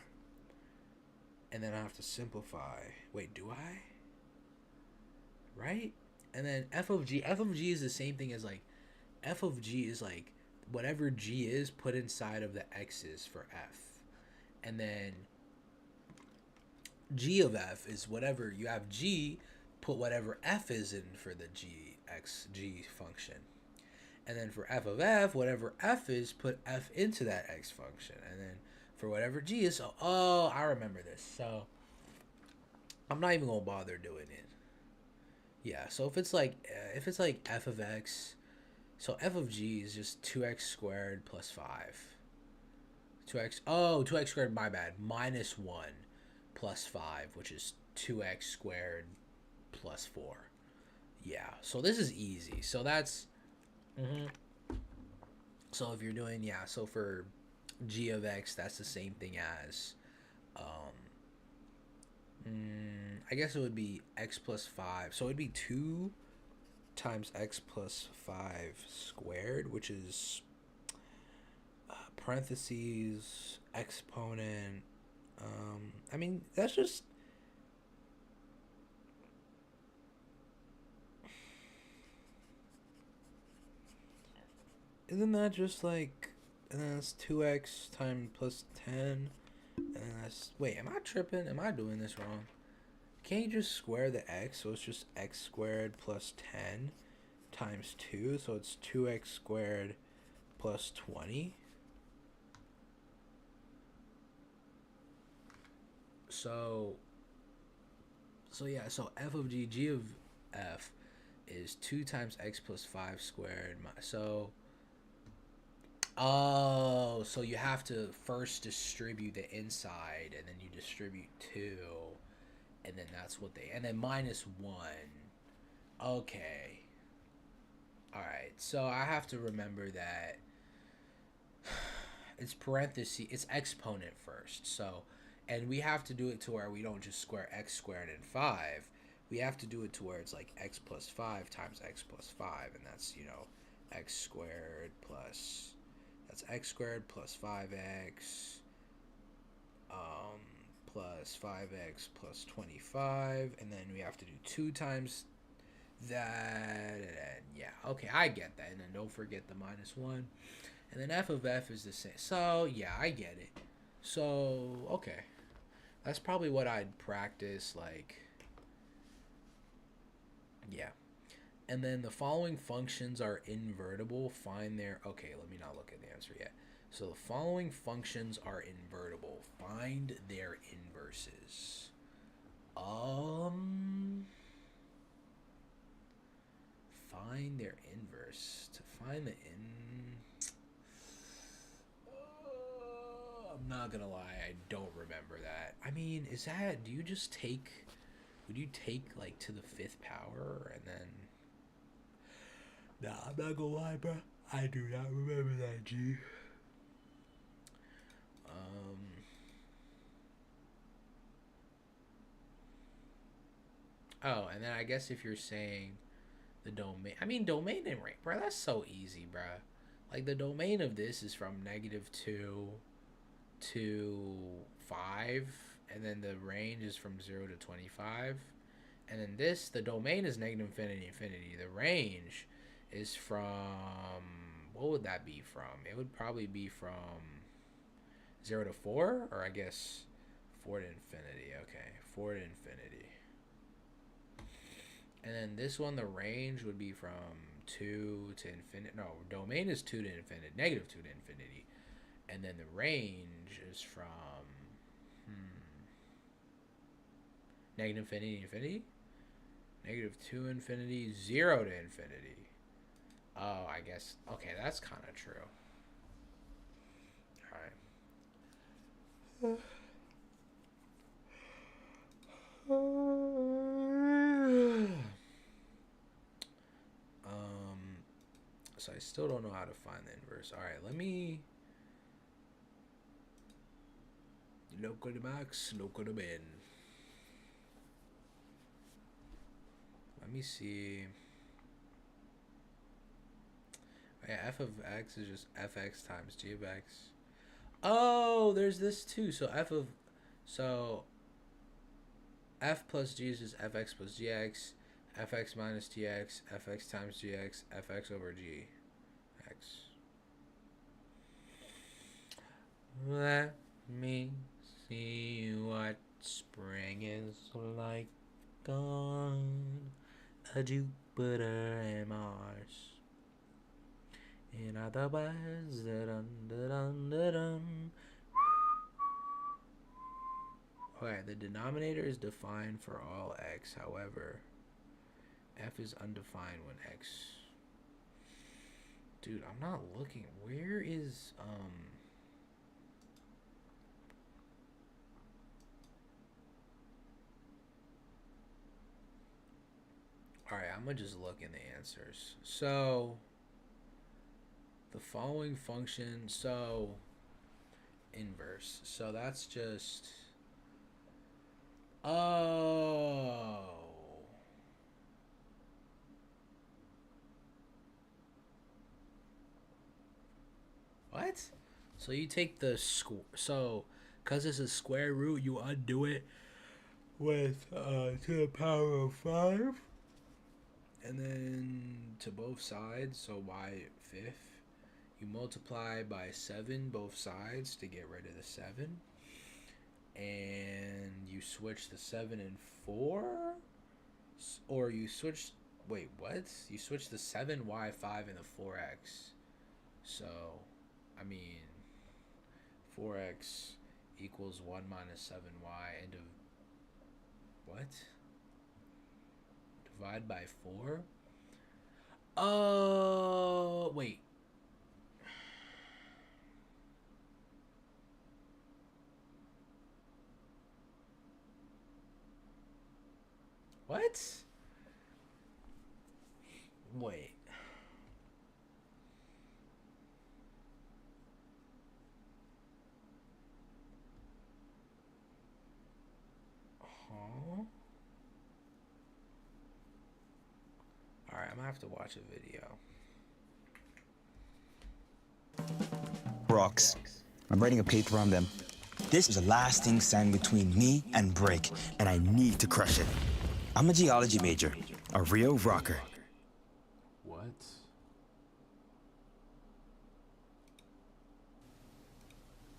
And then I have to simplify. Wait, do I? Right? And then f of g is the same thing as, like, f of g is like whatever g is put inside of the x's for f. And then g of f is whatever you have g, put whatever f is in for the g function. And then for f of f, whatever f is, put f into that x function. And then for whatever g is, so, oh, I remember this. So I'm not even gonna bother doing it. Yeah, so if it's like f of x, so f of g is just 2x squared plus 5. 2x squared, my bad, minus 1 plus 5, which is 2x squared plus 4. Yeah, so this is easy. So that's hmm so if you're doing, yeah, so for g of x, that's the same thing as um I guess it would be x plus 5. So it'd be 2 times x plus 5 squared, which is parentheses exponent. I mean, that's just, isn't that just like, and then that's 2x times plus 10, and then that's, wait, am I tripping? Am I doing this wrong? Can't you just square the x? So it's just x squared plus 10 times 2, so it's 2x squared plus 20. So, so yeah, so f of g of f is 2 times x plus 5 squared. So, oh, so you have to first distribute the inside, and then you distribute 2, and then that's what they, and then minus 1. Okay. Alright, so I have to remember that it's parenthesis, it's exponent first. So, and we have to do it to where we don't just square x squared and 5. We have to do it to where it's like x plus 5 times x plus 5, and that's, x squared plus, that's x squared plus 5x um, plus 5x plus 25, and then we have to do 2 times that, and yeah, okay, I get that. And then don't forget the minus 1. And then f of f is the same. So, yeah, I get it. So, okay. That's probably what I'd practice, like, yeah. And then the following functions are invertible. Find their, okay, let me not look at the answer yet. So the following functions are invertible. Find their inverses. Find their inverse. To find the I'm not gonna lie, I don't remember that. I mean, is that, do you just take, would you take like to the 5th power and then, nah, I'm not gonna lie, bro, I do not remember that, G. um oh, and then I guess if you're saying the domain, I mean, domain and range, bro, that's so easy, bro. Like, the domain of this is from -2 to 5, and then the range is from 0 to 25. And then this, the domain is negative infinity, infinity. The range is from, what would that be from? It would probably be from 0 to 4, or I guess 4 to infinity. Okay, 4 to infinity. And then this one, the range would be from 2 to infinity. No, domain is 2 to infinity, -2 to infinity. And then the range is from negative infinity, infinity? -2 infinity, 0 to infinity. Oh, I guess. Okay, that's kind of true. All right. So I still don't know how to find the inverse. All right, let me. Loco de max, loco de min. Let me see. Yeah, f of x is just fx times g of x. Oh, there's this too. So f plus g is just fx plus gx, fx minus tx, fx times gx, fx over g x. Let me see what spring is like on a Jupiter and Mars. In other words, okay, the denominator is defined for all x. However, f is undefined when x. Dude, I'm not looking. Where is All right, I'm gonna just look in the answers. So the following function, so inverse. So that's just, oh, what? So you take the so because it's a square root, you undo it with to the power of 5, and then to both sides, so y fifth. You multiply by 7 both sides to get rid of the 7. And you switch the 7 and 4? Or you switch. Wait, what? You switch the 7y5 and the 4x. So, I mean, 4x equals 1 minus 7y into. What? Divide by 4? Oh, wait. What? Wait. Huh? Alright, I'm gonna have to watch a video. Rocks. I'm writing a paper on them. This is the last thing signed between me and Break, and I need to crush it. I'm a geology major, a real rocker. What?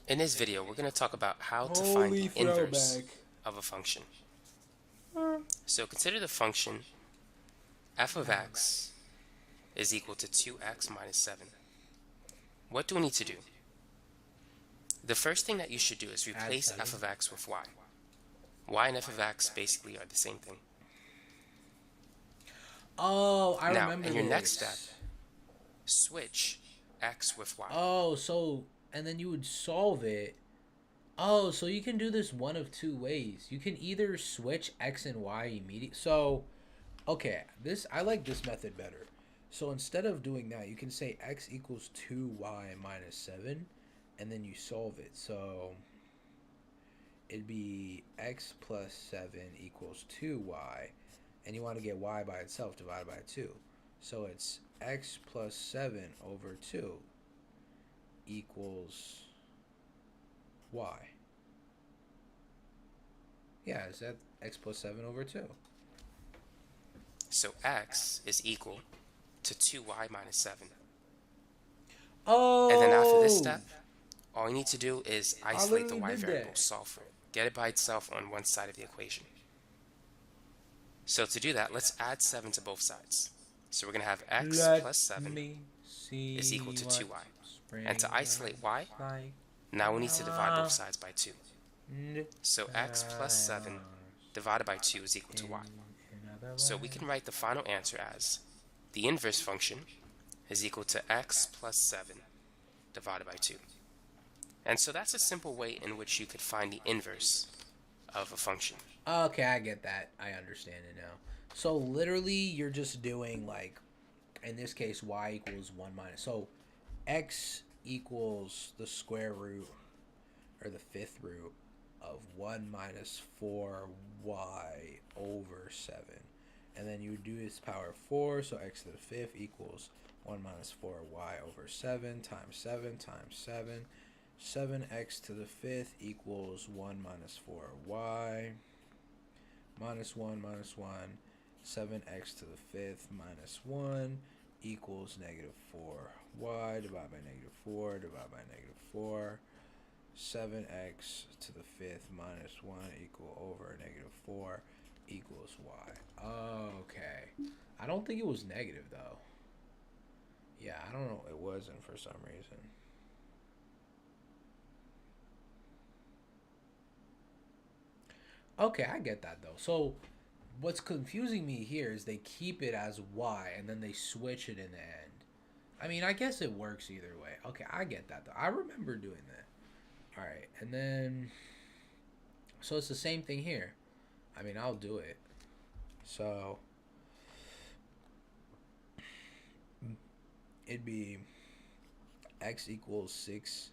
In this video, we're going to talk about how to find Holy the inverse throwback. of a function. So consider the function f of x is equal to 2x minus 7. What do we need to do? The first thing that you should do is replace f of x with y. Y and f of x basically are the same thing. Oh, I Now, remember in your this. next step, switch x with y. Oh, so, and then you would solve it. Oh, so you can do this one of two ways. You can either switch x and y immediately. So, okay, I like this method better. So instead of doing that, you can say x equals 2y minus 7, and then you solve it. So it'd be x plus 7 equals 2y, and you want to get y by itself divided by 2. So it's x plus 7 over 2 equals y. Yeah, is that x plus 7 over 2? So x is equal to 2y minus 7. Oh! And then after this step, all you need to do is isolate the literally y did variable, that. solve for it. Get it by itself on one side of the equation. So to do that, let's add 7 to both sides. So we're going to have x plus 7 is equal to 2y. And to isolate y, now we need to divide both sides by 2. So x plus 7 divided by 2 is equal to y. So we can write the final answer as the inverse function is equal to x plus 7 divided by 2. And so that's a simple way in which you could find the inverse of a function. Okay, I get that. I understand it now. So literally, you're just doing, like, in this case, y equals 1 minus. So x equals the square root, or the fifth root, of 1 minus 4y over 7. And then you do this power of 4, so x to the fifth equals 1 minus 4y over 7 times 7 times 7. 7x to the fifth equals 1 minus 4y minus 1 minus 1. 7x to the fifth minus 1 equals negative 4y divided by negative 4 divided by negative 4. 7x to the fifth minus 1 equal over negative 4 equals y. Okay. I don't think it was negative, though. Yeah, I don't know. It wasn't for some reason. Okay, I get that, though. So what's confusing me here is they keep it as y and then they switch it in the end. I mean, I guess it works either way. Okay, I get that, though. I remember doing that. All right, and then, so it's the same thing here. I mean, I'll do it. So it'd be x equals 6.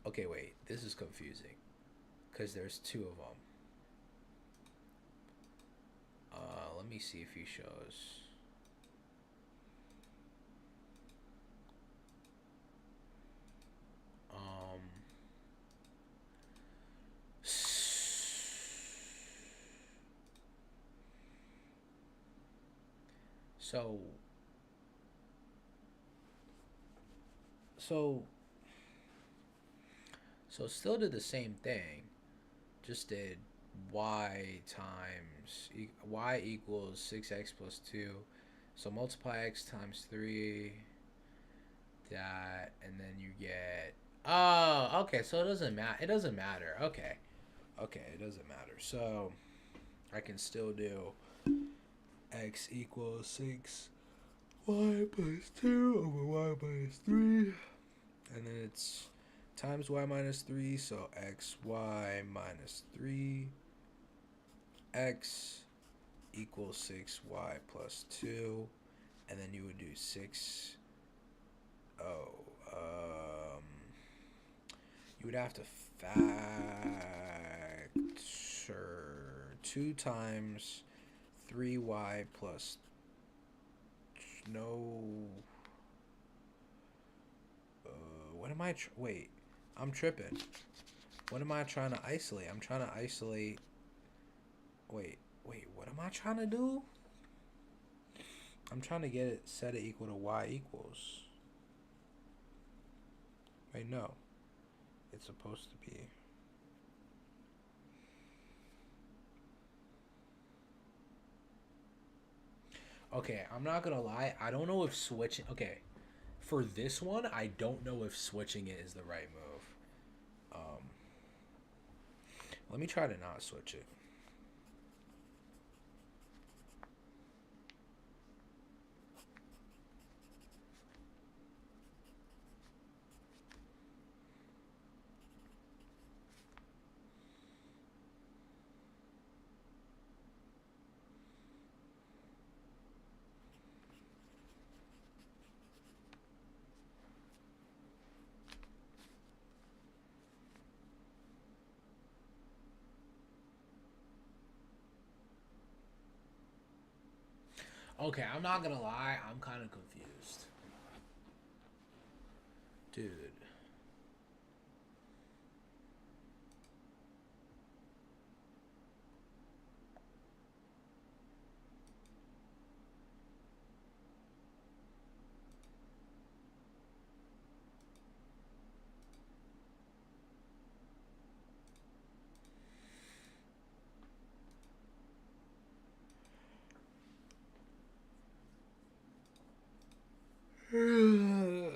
Okay, wait, this is confusing because there's two of them. Let me see if he shows. So so so still did the same thing, just did y times y equals 6x plus 2. So multiply x times 3, that, and then you get, oh, okay, so it doesn't matter. It doesn't matter. Okay. Okay, it doesn't matter. So I can still do x equals 6 y plus 2 over y minus 3. And then it's times y minus 3, so xy minus 3 x equals 6y plus 2. And then you would do 6. You would have to factor 2 times 3y plus, no, what am I, wait, I'm tripping. What am I trying to isolate? I'm trying to isolate, wait, what am I trying to do? I'm trying to get it, set it equal to y equals, wait, no, it's supposed to be, okay, I'm not gonna lie, I don't know if switching, okay, for this one, I don't know if switching it is the right move. Let me try to not switch it. Okay, I'm not gonna lie, I'm kind of confused. Dude. I'm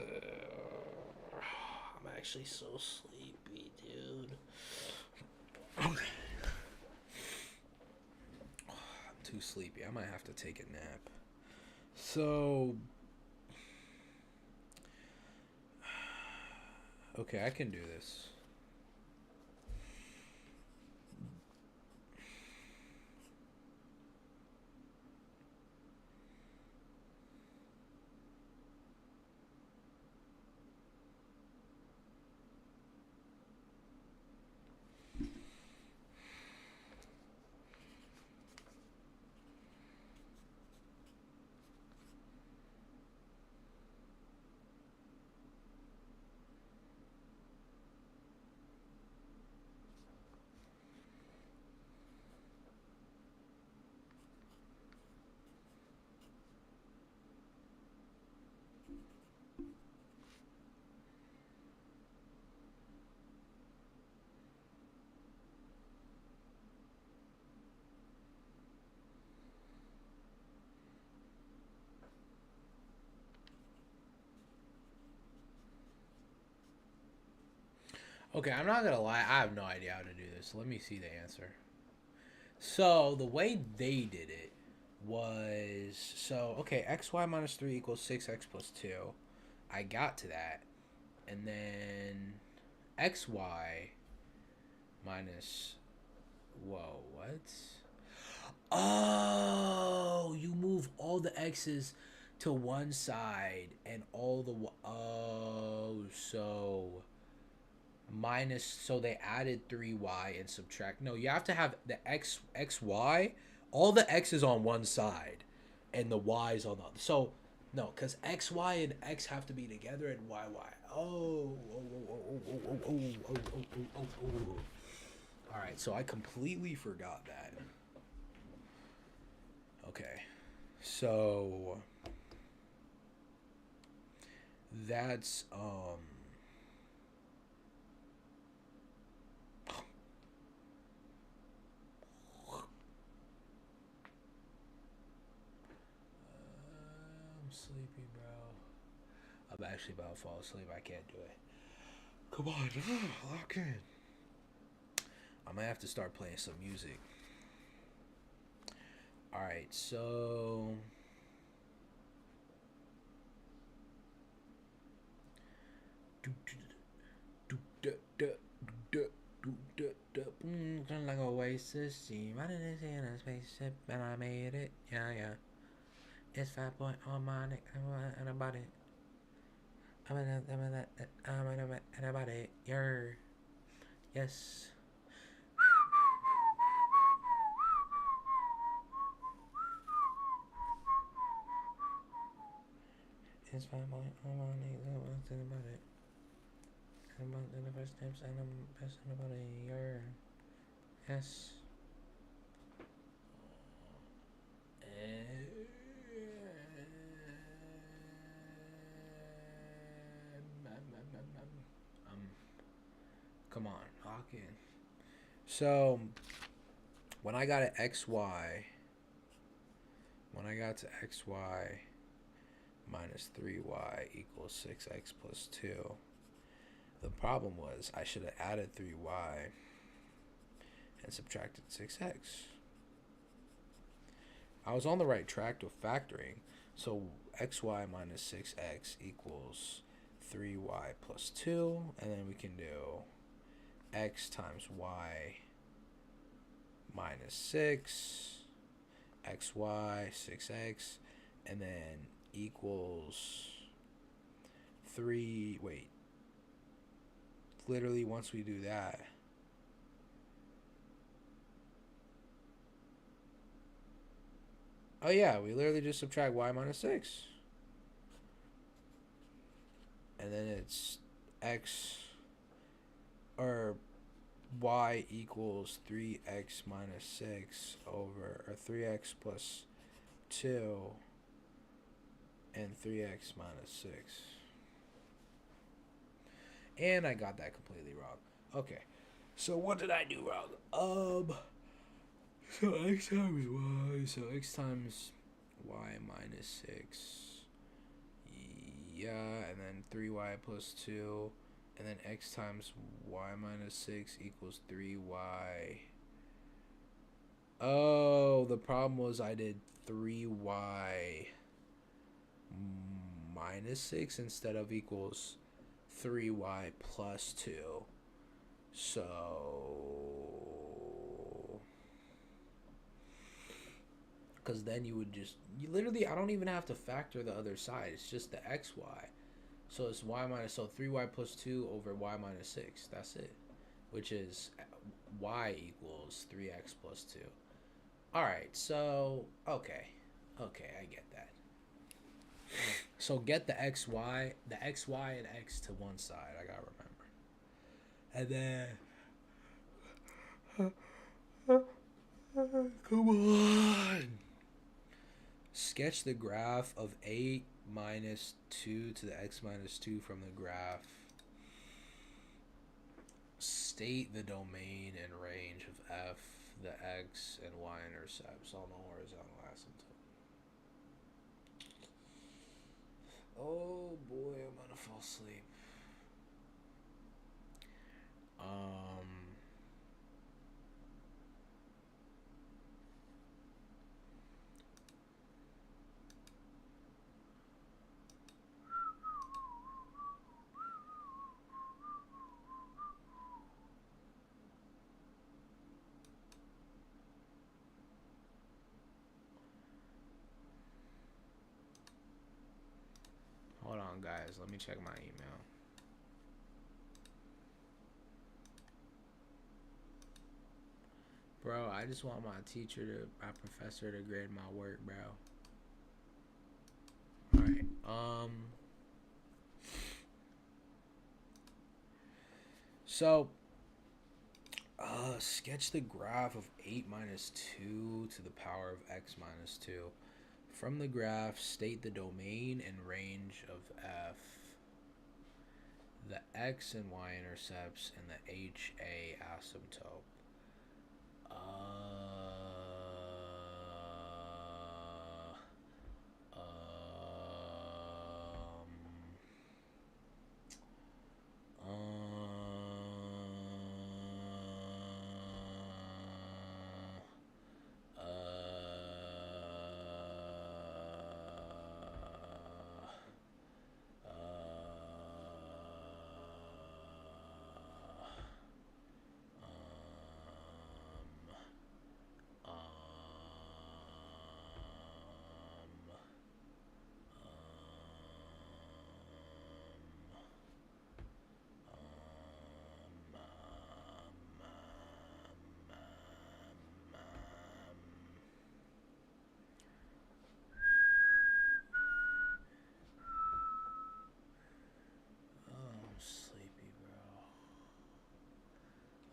actually so sleepy, dude. I'm too sleepy. I might have to take a nap. So, okay, I can do this. Okay, I'm not gonna lie, I have no idea how to do this. Let me see the answer. So, the way they did it was, so, okay, xy minus 3 equals 6x plus 2. I got to that. And then xy minus, whoa, what? Oh, you move all the x's to one side and all the so minus, so they added 3y and subtract. No, you have to have the xy, all the x's on one side and the y's on the other. So no, because xy and x have to be together and yy. All right, so I completely forgot that. Okay, so that's I'm sleepy, bro. I'm actually about to fall asleep. I can't do it. Come on, lock in. I might have to start playing some music. All right, so like Oasis, see, running this in a spaceship, and I made it. Yeah, yeah. It's 5 point harmonic, and about it. I'm about it. Yes. It's 5 point harmonic, and about it. I'm about the first steps, and I'm passing about it. Yes. Come on, lock in. So when I got to xy minus 3y equals 6x plus 2, the problem was I should have added 3y and subtracted 6x. I was on the right track with factoring. So xy minus 6x equals 3y plus 2. And then we can do x times y minus 6, xy, 6x, and then equals 3. Wait. Literally, once we do that, oh yeah, we literally just subtract y minus 6. And then it's x, or y equals 3x minus 6 over, or 3x plus 2 and 3x minus 6. And I got that completely wrong. Okay, so what did I do wrong? So x times y, so x times y minus 6. Yeah, and then 3y plus 2. And then x times y minus 6 equals 3y. Oh, the problem was I did 3y minus 6 instead of equals 3y plus 2. So because then you would just, you literally, I don't even have to factor the other side. It's just the xy. So it's y minus, so 3y plus 2 over y minus 6. That's it. Which is y equals 3x plus 2. Alright, so, okay. Okay, I get that. So get the xy and x to one side. I gotta remember. And then, come on. Sketch the graph of 8 minus 2 to the x minus 2 from the graph. State the domain and range of f, the x and y intercepts on the horizontal asymptote. Oh boy, I'm gonna fall asleep. on, guys. Let me check my email. Bro, I just want my professor to grade my work, bro. Alright, so, sketch the graph of 8 minus 2 to the power of x minus 2. From the graph, state the domain and range of f, the x and y intercepts, and the HA asymptote.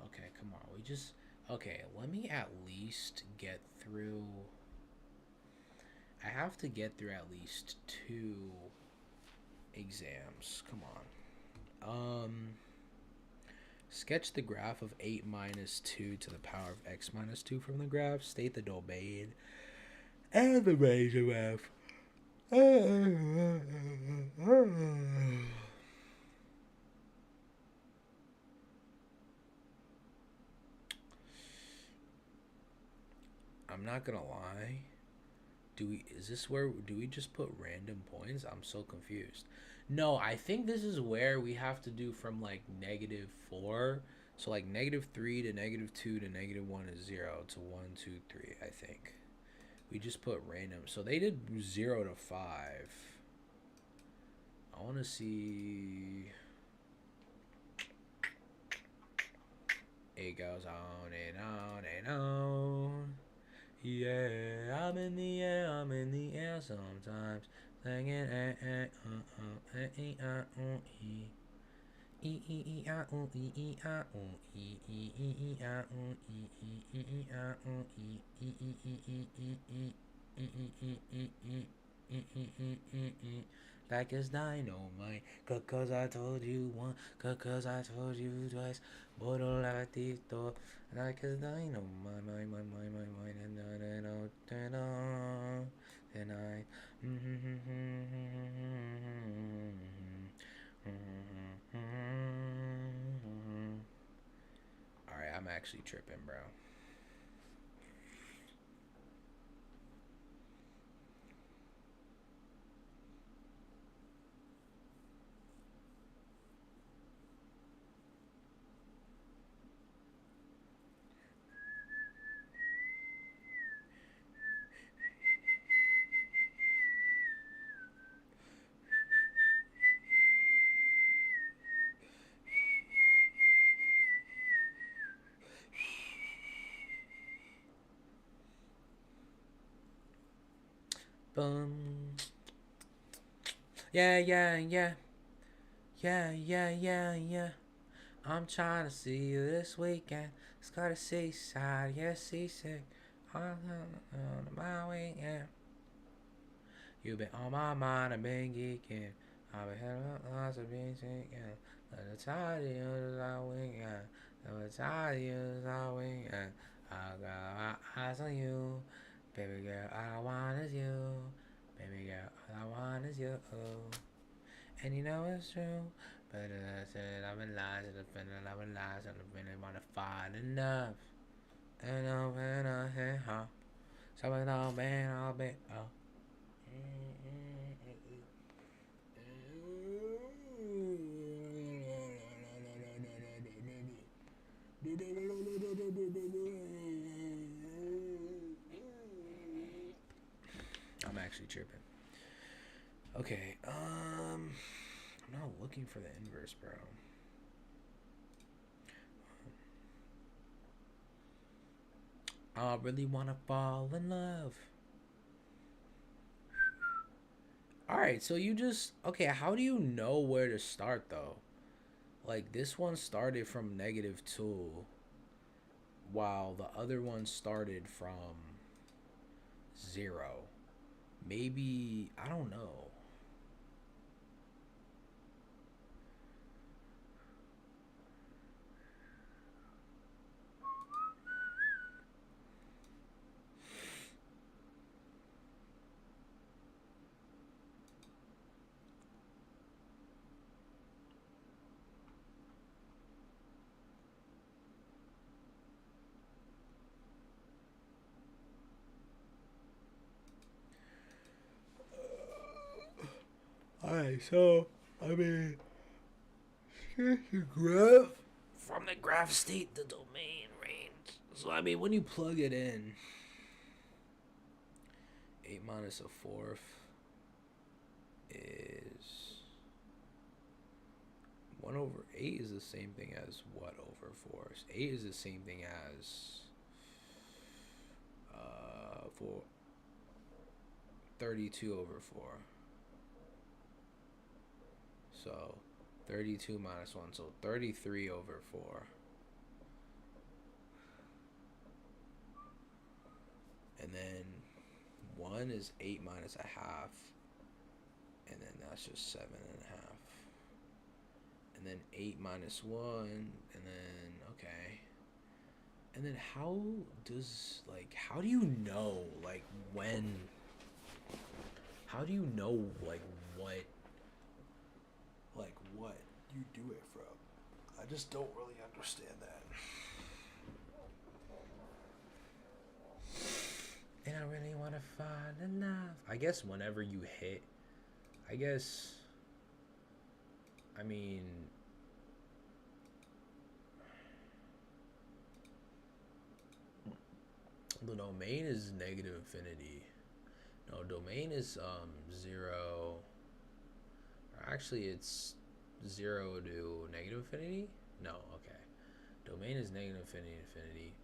Okay, come on. Okay, let me at least get through. I have to get through at least 2 exams. Come on. Sketch the graph of 8 minus 2 to the power of x minus 2 from the graph. State the domain and the range of f. I'm not gonna lie. Do we just put random points? I'm so confused. No, I think this is where we have to do from like -4. So like -3 to -2 to -1 is 0 to 1, 2, 3, I think. We just put random. So they did 0 to 5. I want to see. It goes on and on and on. Yeah, I'm in the air sometimes. Singing like it's dynamite. Cause I told you once, cause I told you twice. Bottle like this door, like it's dynamite. My, and turn on tonight. Alright, I'm actually tripping, bro. Boom. Yeah. I'm trying to see you this weekend. It's got a seaside, yeah, seasick. On my weekend. You've been on my mind, I've been geeking. I've been having lots of being thinking. The tired of you is our weekend. The tired of you is our weekend. I got my eyes on you. Baby girl, all I want is you. Baby girl, all I want is you. And you know it's true. But I said I've been lies and I've been lies and I've been want to find enough. And I'm in a head, huh? So it's all been, oh. I'm actually tripping. Okay, looking for the inverse, bro. I really want to fall in love. Alright, so you just... Okay, how do you know where to start, though? Like, this one started from -2, while the other one started from 0. Maybe... I don't know. Alright, so, I mean, the graph from the graph state, the domain range. So, I mean, when you plug it in, 8 minus a fourth is 1 over 8 is the same thing as what over 4? 8 is the same thing as 32 over 4. So 32 minus 1, so 33 over 4. And then 1 is 8 minus a half. And then that's just 7 and a half. And then 8 minus 1. And then, okay. And then how does, like, how do you know, like, when... How do you know, like, what you do it from? I just don't really understand that. And I really want to find enough. I guess whenever you hit, I mean, the domain is negative infinity. No, domain is 0. Or actually, it's 0 to negative infinity? No, okay. Domain is negative infinity, infinity.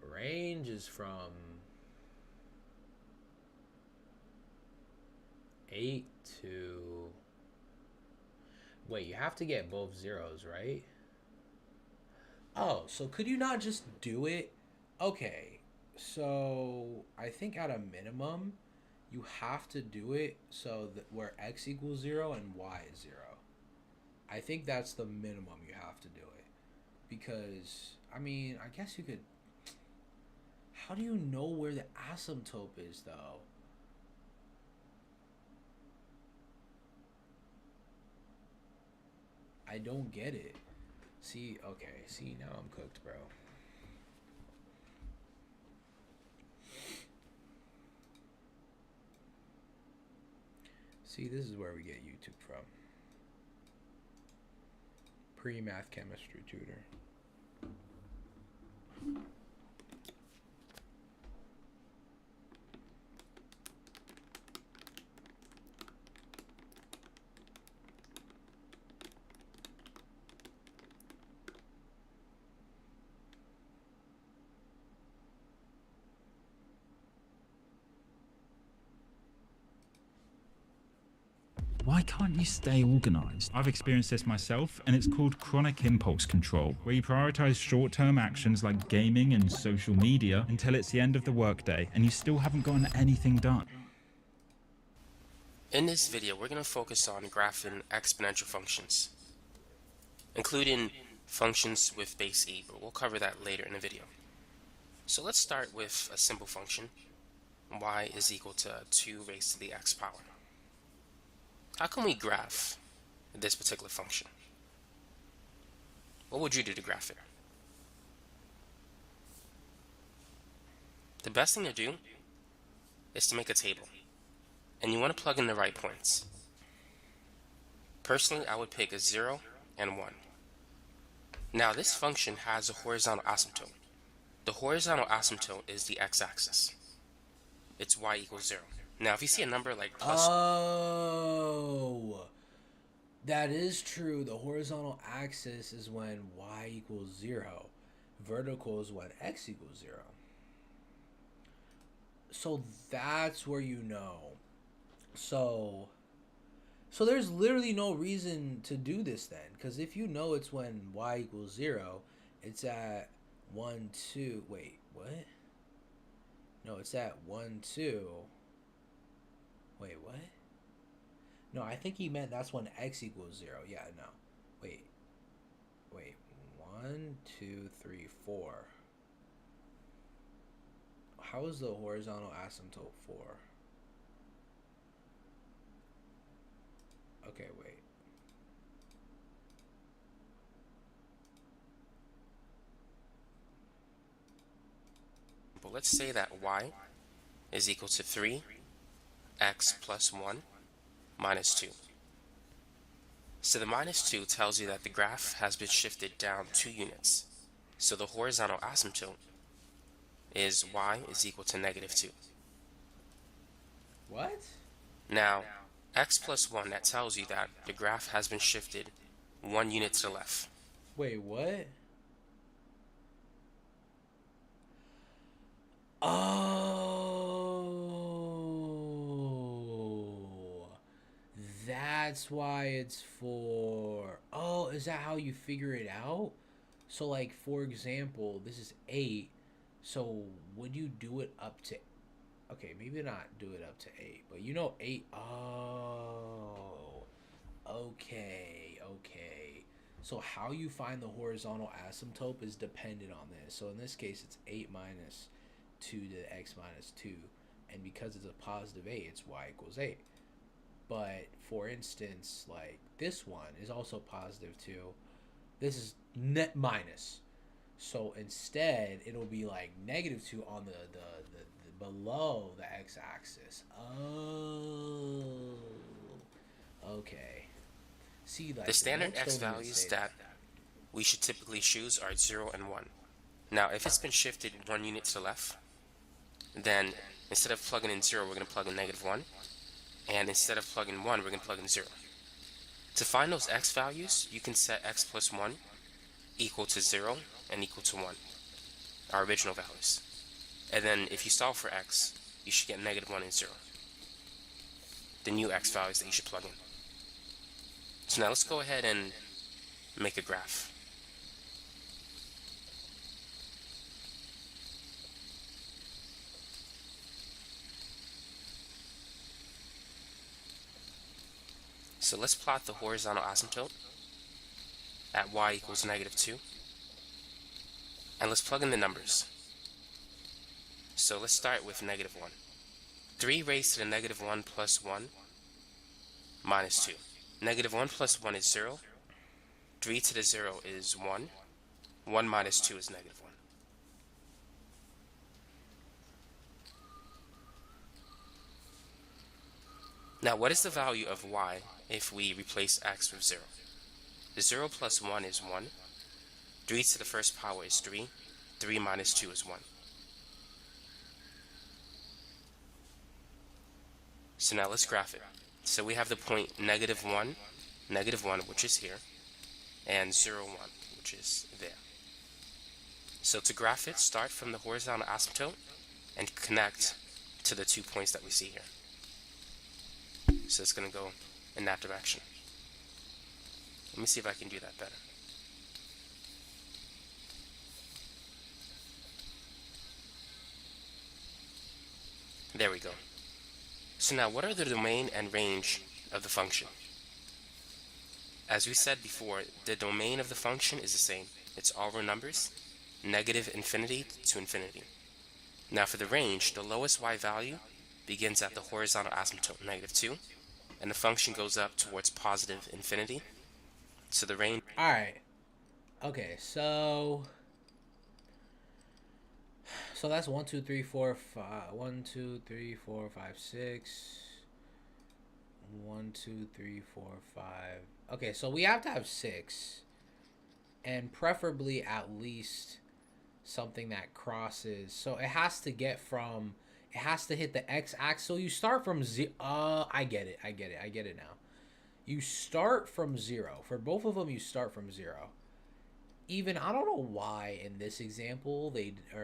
Range is from 8 to... Wait, you have to get both zeros, right? Oh, so could you not just do it? Okay, so I think at a minimum, you have to do it so that where x equals 0 and y is 0. I think that's the minimum you have to do it. Because, I mean, I guess you could... How do you know where the asymptote is, though? I don't get it. See, okay. See, now I'm cooked, bro. See, this is where we get YouTube from. Pre-math chemistry tutor. Why can't you stay organized? I've experienced this myself, and it's called chronic impulse control, where you prioritize short-term actions like gaming and social media until it's the end of the workday, and you still haven't gotten anything done. In this video, we're going to focus on graphing exponential functions, including functions with base e, but we'll cover that later in the video. So let's start with a simple function, y is equal to 2 raised to the x power. How can we graph this particular function? What would you do to graph it? The best thing to do is to make a table, and you want to plug in the right points. Personally, I would pick a 0 and 1. Now this function has a horizontal asymptote. The horizontal asymptote is the x-axis. It's y equals 0. Now, if you see a number like plus... Oh. That is true. The horizontal axis is when y equals 0. Vertical is when x equals 0. So that's where you know. So there's literally no reason to do this then, because if you know it's when y equals 0, it's at 1 2. Wait, what? No, it's at 1 2. Wait, what? No, I think he meant that's when x equals 0. Yeah, no. Wait. 1 2 3 4. How is the horizontal asymptote 4? Okay, wait. But let's say that y is equal to 3x plus 1 minus 2. So the minus 2 tells you that the graph has been shifted down 2 units. So the horizontal asymptote is y is equal to negative 2. What? Now, x plus 1, that tells you that the graph has been shifted 1 unit to the left. Wait, what? Oh, that's why it's 4. Oh, is that how you figure it out? So, like, for example, this is 8. So, would you do it up to... Okay, maybe not do it up to 8, but you know 8... Oh, okay. So, how you find the horizontal asymptote is dependent on this. So, in this case, it's 8 minus 2 to the x minus 2, and because it's a positive 8, it's y equals 8. But for instance, like this one is also positive 2. This is net minus, so instead it'll be like negative 2 on the below the x-axis. Oh, okay. See, like The standard notes x don't even values say that we should typically choose are 0 and 1. Now, if it's been shifted 1 unit to the left, then instead of plugging in 0, we're going to plug in negative 1. And instead of plugging 1, we're going to plug in 0. To find those x values, you can set x plus 1 equal to 0 and equal to 1, our original values. And then if you solve for x, you should get negative 1 and 0, the new x values that you should plug in. So now let's go ahead and make a graph. So let's plot the horizontal asymptote at y equals negative 2. And let's plug in the numbers. So let's start with negative 1. 3 raised to the negative 1 plus 1 minus 2. Negative 1 plus 1 is 0. 3 to the 0 is 1. 1 minus 2 is negative 1. Now, what is the value of y if we replace x with 0? The 0 plus 1 is 1. 3 to the first power is 3. 3 minus 2 is 1. So now let's graph it. So we have the point negative 1, which is here, and 0, 1, which is there. So to graph it, start from the horizontal asymptote and connect to the 2 points that we see here. So it's going to go in that direction. Let me see if I can do that better. There we go. So now what are the domain and range of the function? As we said before, the domain of the function is the same. It's all real numbers, negative infinity to infinity. Now for the range, the lowest y value begins at the horizontal asymptote, negative 2, and the function goes up towards positive infinity. So the range... Alright. Okay, so that's 1 2 3 4 5 1 2 3 4 5 6 1 2 3 4 5. Okay, so we have to have 6, and preferably at least something that crosses. So it has to get from, it has to hit the x-axis. So you start from I get it now. you start from 0. For both of them, you start from 0. Even I don't know why in this example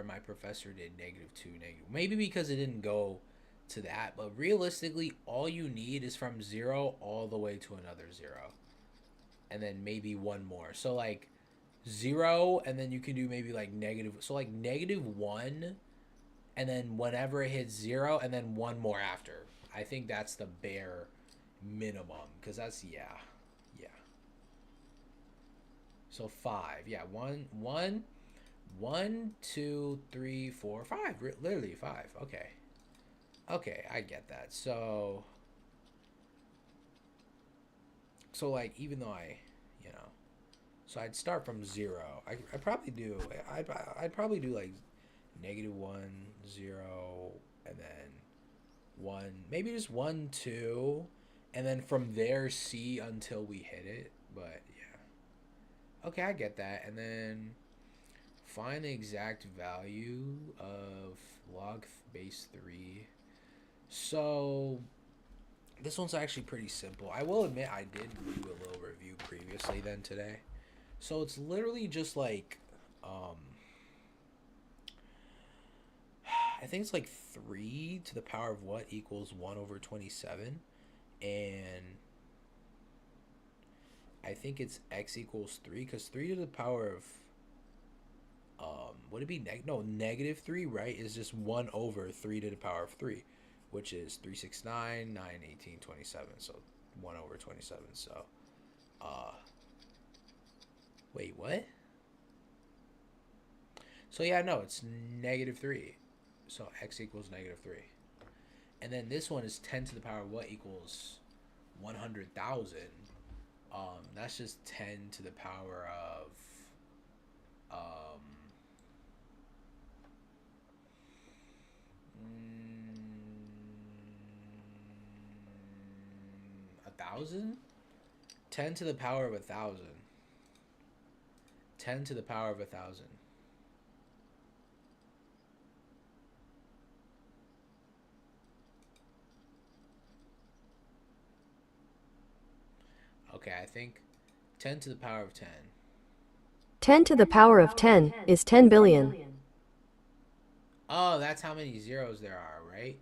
my professor did -2 negative. Maybe because it didn't go to that, but realistically, all you need is from 0 all the way to another 0, and then maybe one more. So like 0, and then you can do maybe like negative. So like -1, and then whenever it hits 0, and then one more after. I think that's the bare minimum, because that's yeah. So 5, yeah, 1, 2, 3, 4, 5. Literally 5. Okay, I get that. So like, even though so I'd start from 0. I probably do. I'd probably do like -1, 0, and then 1, maybe just 1, 2, and then from there C until we hit it. But yeah, okay, I get that. And then find the exact value of log base 3. So this one's actually pretty simple. I will admit I did do a little review previously then today. So it's literally just like I think it's like 3 to the power of what equals 1 over 27, and I think it's x equals 3, because 3 to the power of would it be -3, right? Is just 1 over 3 to the power of 3, which is 3, 6, 9, 9, 18, 27. So 1 over 27. So wait, what? So yeah, no, it's -3. So x equals -3. And then this one is 10 to the power of what equals 100,000. That's just 10 to the power of 1,000. 10 to the power of 1,000. 10 to the power of 1,000. Okay, I think 10 to the power of 10. 10 to the power of 10 is 10 billion. Oh, that's how many zeros there are, right?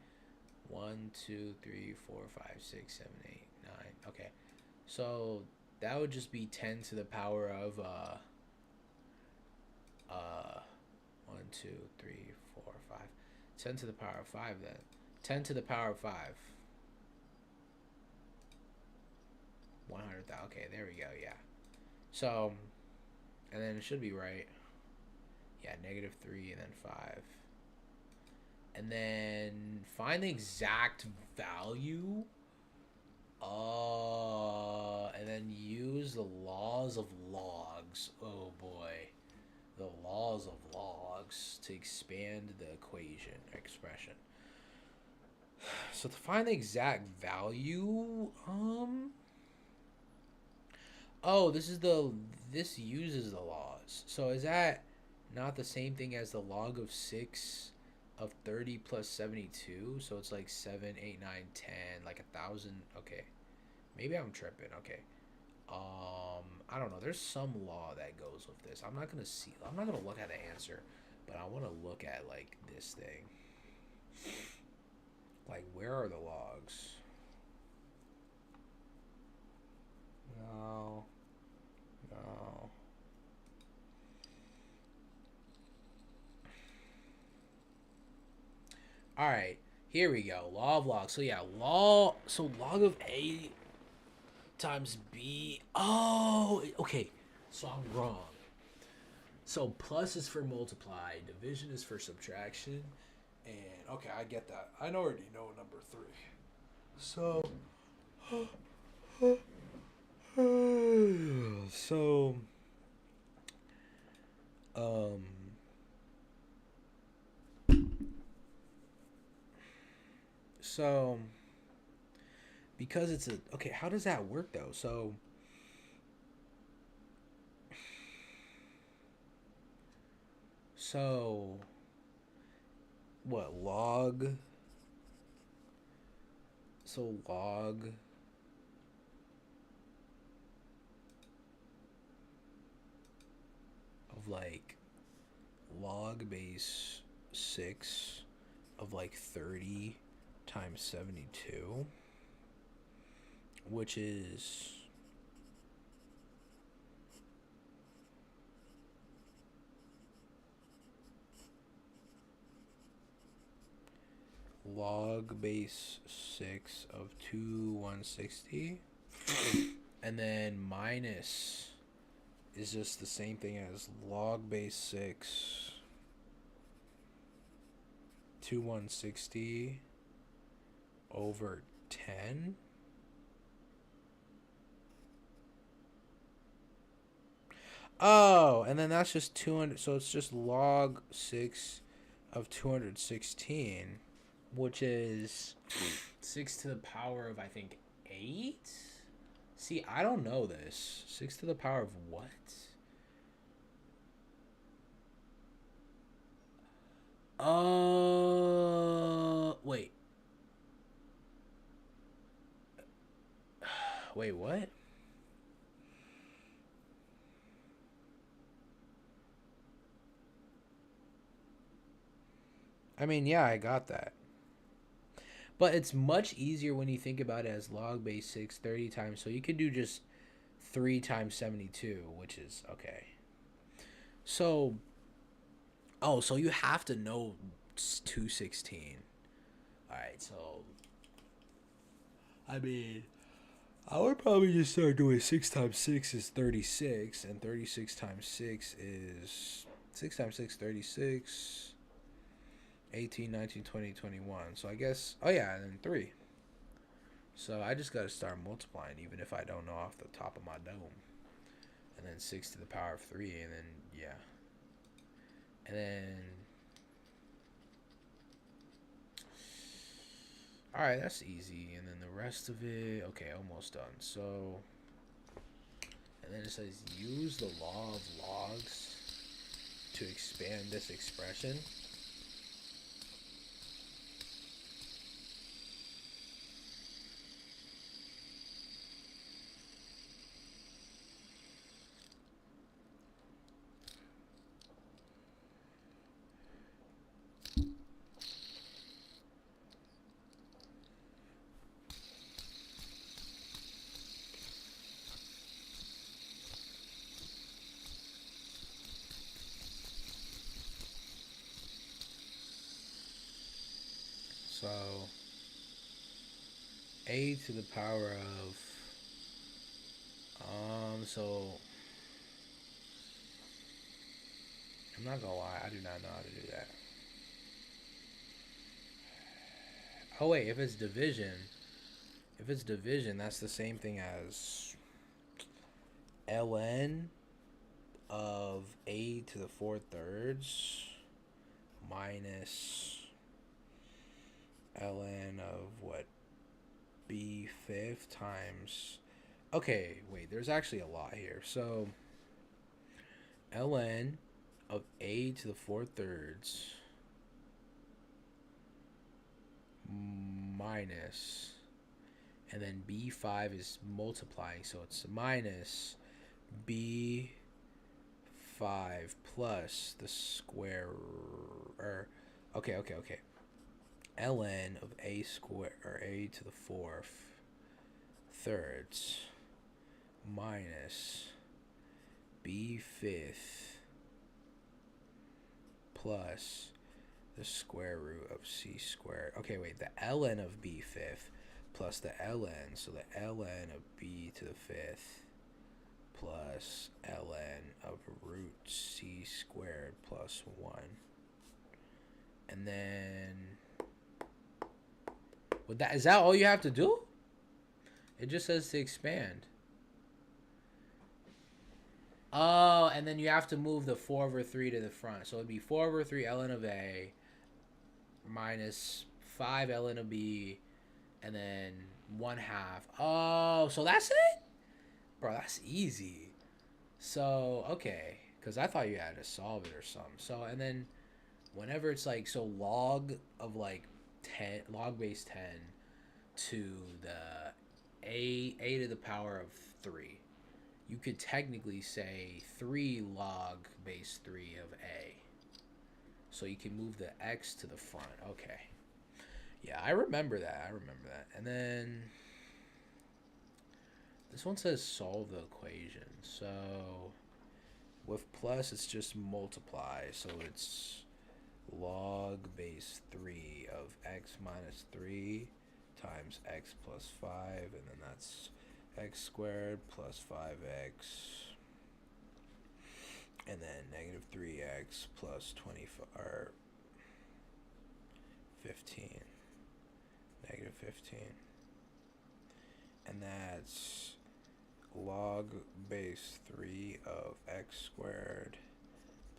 1, 2, 3, 4, 5, 6, 7, 8, 9. Okay. So that would just be 10 to the power of 1, 2, 3, 4, 5. 10 to the power of 5 then. 10 to the power of 5. 100,000. Okay, there we go. Yeah. So, and then it should be right. Yeah, -3 and then 5. And then find the exact value. And then use the laws of logs. Oh boy. The laws of logs to expand the expression. So to find the exact value, oh, this uses the laws. So is that not the same thing as the log of 6 of 30 plus 72? So it's like 7, 8, 9, 10, like 1,000. Okay. Maybe I'm tripping. Okay. I don't know. There's some law that goes with this. I'm not going to look at the answer, but I want to look at like this thing. Like, where are the logs? No. All right, here we go. Law of logs. So yeah, log of A times B. Oh, okay. So I'm wrong. So plus is for multiply, division is for subtraction, and okay, I get that. I already know number 3. So so because it's okay, how does that work though? So what, log? So log like log base 6 of like 30 times 72, which is log base 6 of 160, and then minus is just the same thing as log base 6 160 over 10. Oh, and then that's just 200, so it's just log 6 of 216, which is 6 to the power of, I think, 8? See, I don't know this. 6 to the power of what? Wait. Wait, what? I mean, yeah, I got that. But it's much easier when you think about it as log base 6 30 times. So you could do just 3 times 72, which is okay. So, oh, so you have to know 216. All right, so I mean, I would probably just start doing 6 times 6 is 36, and 36 times 6 is 6 times 6 36. 18, 19, 20, 21. So I guess, oh yeah, and then 3. So I just got to start multiplying, even if I don't know off the top of my dome. And then 6 to the power of 3, and then, yeah. And then, alright, that's easy. And then the rest of it, okay, almost done. So, and then it says use the law of logs to expand this expression. So a to the power of so I'm not gonna lie, I do not know how to do that. Oh wait, if it's division, that's the same thing as ln of a to the 4/3 minus ln of what, b5 times, okay, wait, there's actually a lot here. So ln of a to the 4/3 minus, and then b5 is multiplying, so it's minus b5 plus the square, or okay, ln of a square, or a to the 4/3 minus b5 plus the square root of c squared. Okay, wait, the ln of b5 plus the ln, so the ln of b to the 5th plus ln of root c squared plus 1. And then, with that, is that all you have to do? It just says to expand. Oh, and then you have to move the 4/3 to the front. So it'd be 4/3 ln of a minus 5 ln of b, and then 1/2. Oh, so that's it? Bro, that's easy. So, okay. Because I thought you had to solve it or something. So, and then whenever it's like, so log of like 10, log base 10 to the a to the power of 3. You you could technically say 3 log base 3 of a. So you can move the x to the front. Okay. Yeah, I remember that. And then this one says solve the equation. So with plus, it's just multiply. So it's log base 3 of x minus 3 times x plus 5. And then that's x squared plus 5x. And then negative 3x plus 25, or 15. Negative 15. And that's log base 3 of x squared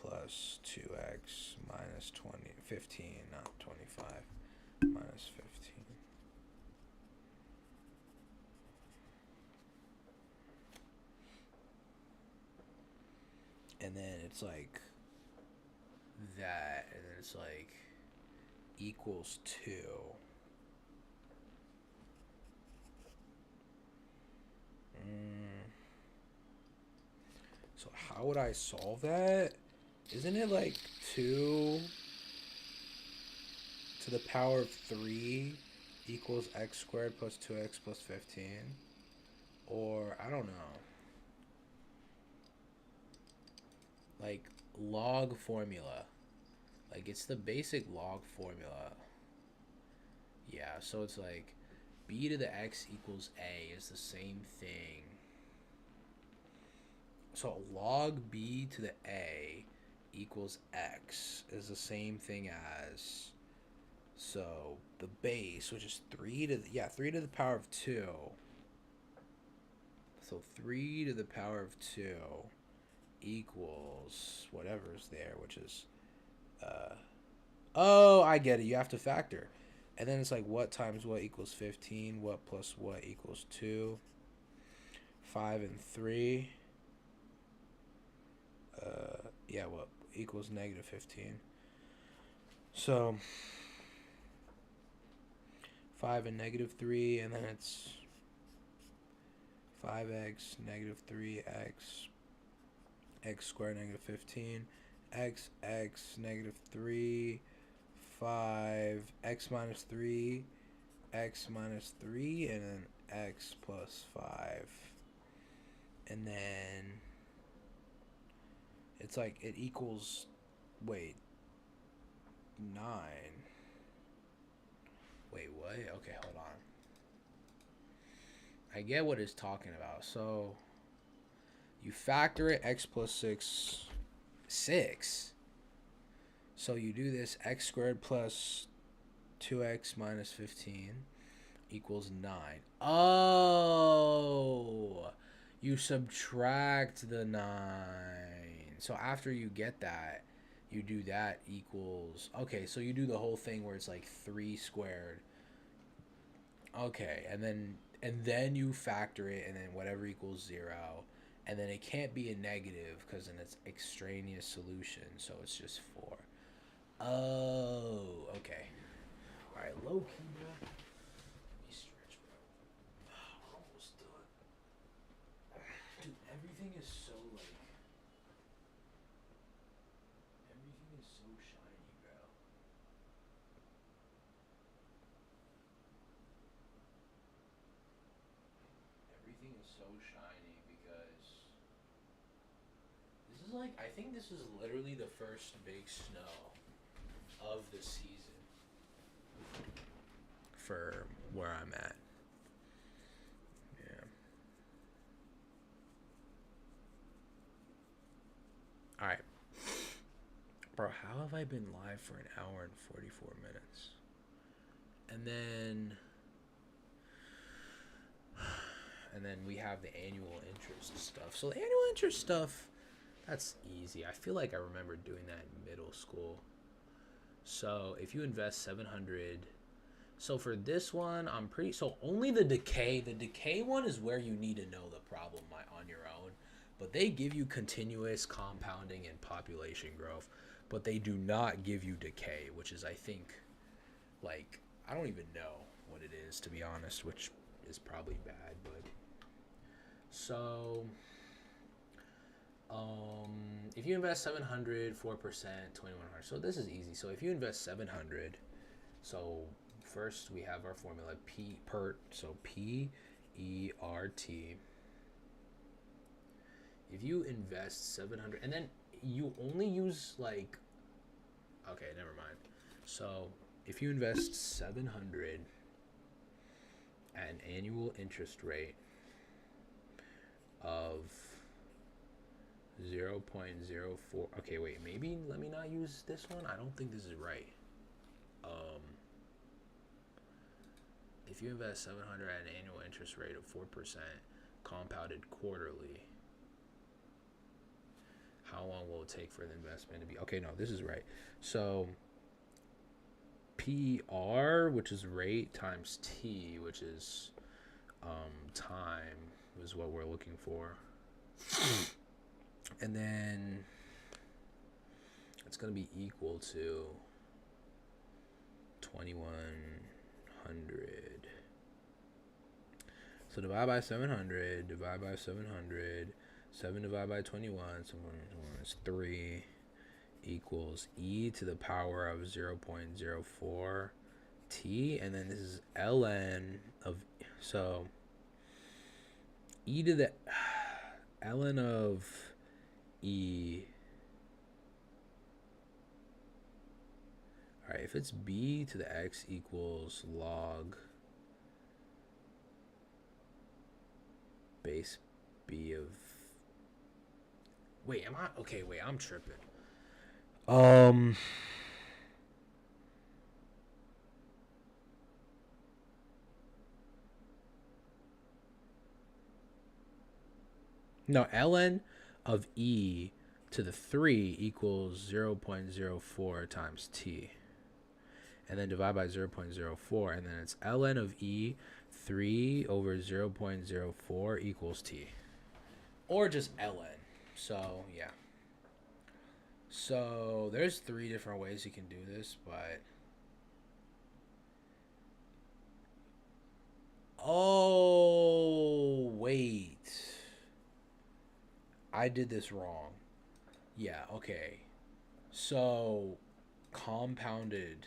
plus 2x minus 15, not 25, minus 15. And then it's like that, and then it's like equals 2. So how would I solve that? Isn't it like 2 to the power of 3 equals x squared plus 2x plus 15? Or, I don't know. Like, log formula. Like, it's the basic log formula. Yeah, so it's like b to the x equals a is the same thing. So log b to the a equals x is the same thing as, so the base, which is 3 to the power of 2. So 3 to the power of 2 equals whatever's there, which is oh, I get it, you have to factor. And then it's like what times what equals 15, what plus what equals 2, 5 and 3, yeah, what equals negative 15. So 5 and negative 3, and then it's 5x negative 3x x squared negative 15, x negative 3, 5 x minus 3, x minus 3, and then x plus 5. And then it's like it equals, wait, 9. Wait, what? Okay, hold on. I get what it's talking about. So you factor it, x plus 6. So you do this, x squared plus 2x minus 15 equals 9. Oh, you subtract the 9. So after you get that, you do that equals, okay, so you do the whole thing where it's like 3 squared. Okay, and then you factor it, and then whatever equals 0. And then it can't be a negative because then it's extraneous solution, so it's just 4. Oh, okay. All right, low key, bro. Let me stretch, bro. We're almost done. Dude, everything is so like. Everything is so shiny, bro. Everything is so shiny because this is like, I think this is literally the first big snow of the season for where I'm at. Yeah. Alright. Bro, how have I been live for an hour and 44 minutes? And then we have the annual interest stuff. So the annual interest stuff, that's easy. I feel like I remember doing that in middle school. So if you invest 700, so for this one, so only the decay one is where you need to know the problem on your own. But they give you continuous compounding and population growth, but they do not give you decay, which is, I think, like, I don't even know what it is, to be honest, which is probably bad, but so you invest 700, 4%, 2100. So this is easy. So if you invest 700, so first we have our formula PERT. So PERT. If you invest 700, and then you only use like, okay, never mind. So if you invest 700 at an annual interest rate of 0.04. Okay, wait, maybe let me not use this one. I don't think this is right. If you invest 700 at an annual interest rate of 4% compounded quarterly, how long will it take for the investment to be? Okay, no, this is right. So PR, which is rate, times T, which is time, is what we're looking for. And then it's going to be equal to 2100. So divide by 700, divide by 700, 7 divided by 21, so is 3, equals e to the power of 0.04 t, and then this is ln of, so e to the ln of e. All right, if it's b to the x equals log base b of, wait, am I okay? Wait, I'm tripping. No, ln of e to the 3 equals 0.04 times t. And then divide by 0.04, and then it's ln of e 3 over 0.04 equals t. Or just ln. So, yeah. So, there's 3 different ways you can do this, but... Oh, wait. I did this wrong. Yeah, okay. So, compounded.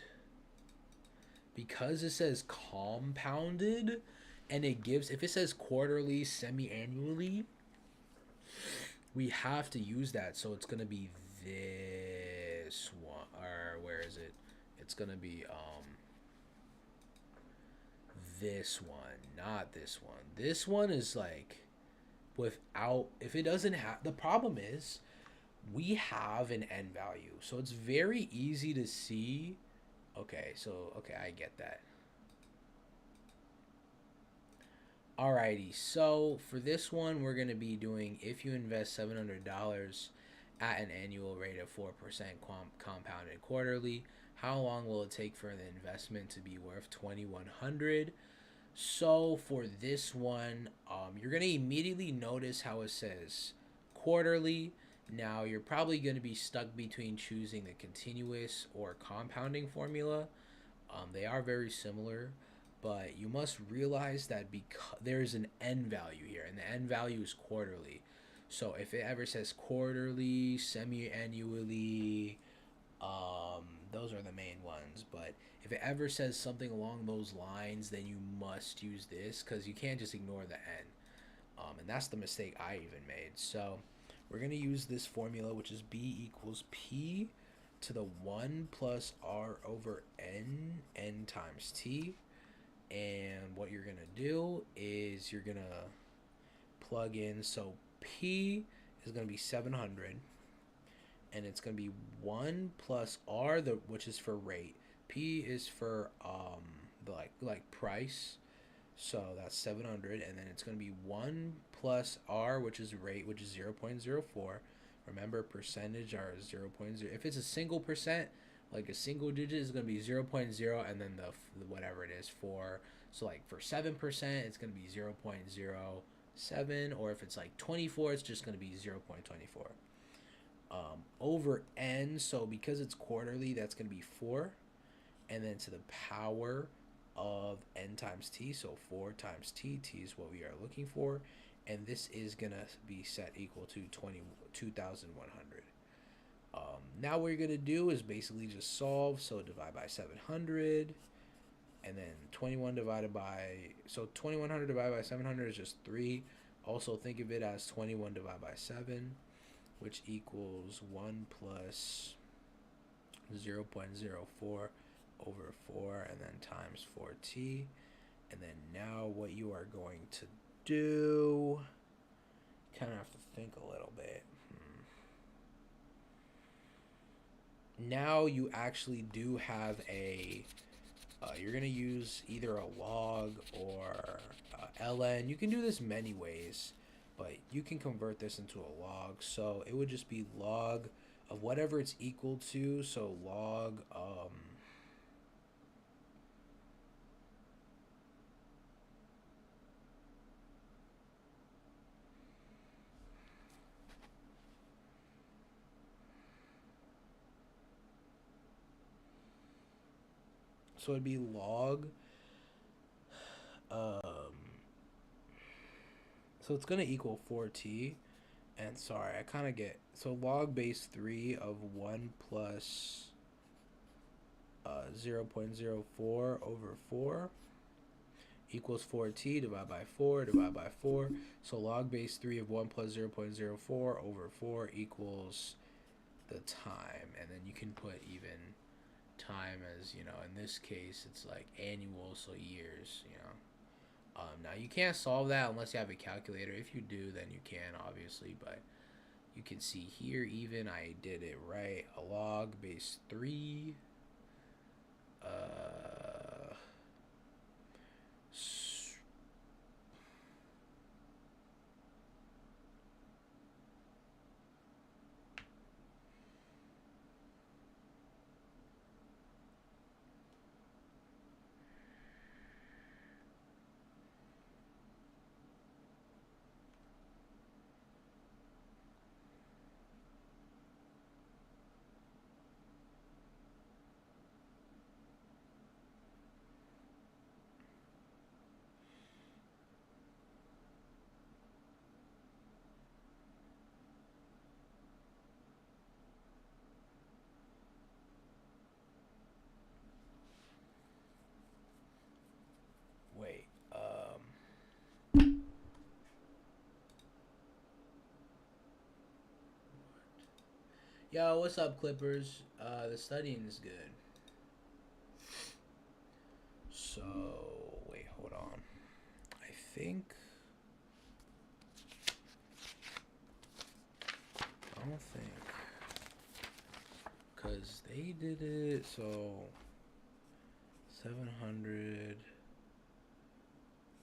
Because it says compounded, and it gives, if it says quarterly, semi-annually, we have to use that. So it's going to be this one, or where is it? It's going to be this one, not this one. This one is like without, if it doesn't have, the problem is we have an n value. So it's very easy to see. Okay, so, okay, I get that. Alrighty, so for this one, we're going to be doing, if you invest $700 at an annual rate of 4% compounded quarterly, how long will it take for the investment to be worth $2,100? So for this one, you're going to immediately notice how it says quarterly. Now, you're probably going to be stuck between choosing the continuous or compounding formula. They are very similar, but you must realize that because there's an n value here, and the n value is quarterly. So if it ever says quarterly, semi-annually, those are the main ones. But if it ever says something along those lines, then you must use this, because you can't just ignore the n. And that's the mistake I even made. So we're going to use this formula, which is b equals p to the 1 plus r over n times t. And what you're going to do is you're going to plug in. So p is going to be 700. And it's going to be 1 plus r, which is for rate. P is for like price. So that's 700, and then it's going to be 1 plus r, which is rate, which is 0.04. Remember, percentage are 0.0. If it's a single percent, like a single digit, is going to be 0.0, and then the whatever it is for. So like for 7%, it's going to be 0.07, or if it's like 24, it's just going to be 0.24. Over n, so because it's quarterly, that's going to be 4, and then to the power of n times t, so 4 times t is what we are looking for, and this is gonna be set equal to 22,100. Now what you're going to do is basically just solve. So divide by 700. And then 21 divided by... So 2100 divided by 700 is just 3. Also think of it as 21 divided by 7, which equals 1 plus 0.04 over 4, and then times 4t. And then now what you are going to do, kind of have to think a little bit. Now you actually do have a, you're going to use either a log or ln. You can do this many ways, but you can convert this into a log. So it would just be log of whatever it's equal to. So log, so it'd be log, so it's going to equal 4t. And sorry, I kind of get... So log base 3 of 1 plus 0.04 over 4 equals 4t divided by 4 divided by 4. So log base 3 of 1 plus 0.04 over 4 equals the time. And then you can put even time as, you know, in this case, it's like annual, so years, you know. Now you can't solve that unless you have a calculator. If you do, then you can, obviously, but you can see here, even I did it right. A log base 3, wait, yo, what's up, Clippers? The studying is good. So, wait, hold on. I think... I don't think... Because they did it, so... 700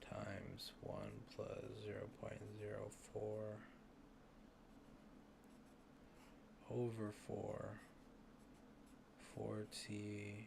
times 1 plus 0.04 over 4, 4t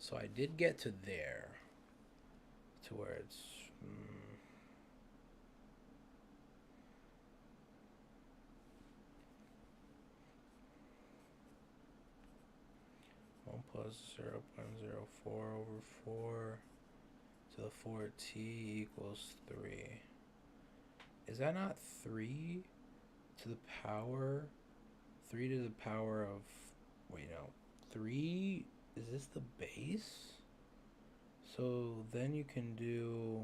So I did get to there, to where it's... 1 plus 0.04 over 4 to the 4t equals 3. Is that not 3 to the power? 3 to the power of... Wait, no. 3... Is this the base? So then you can do...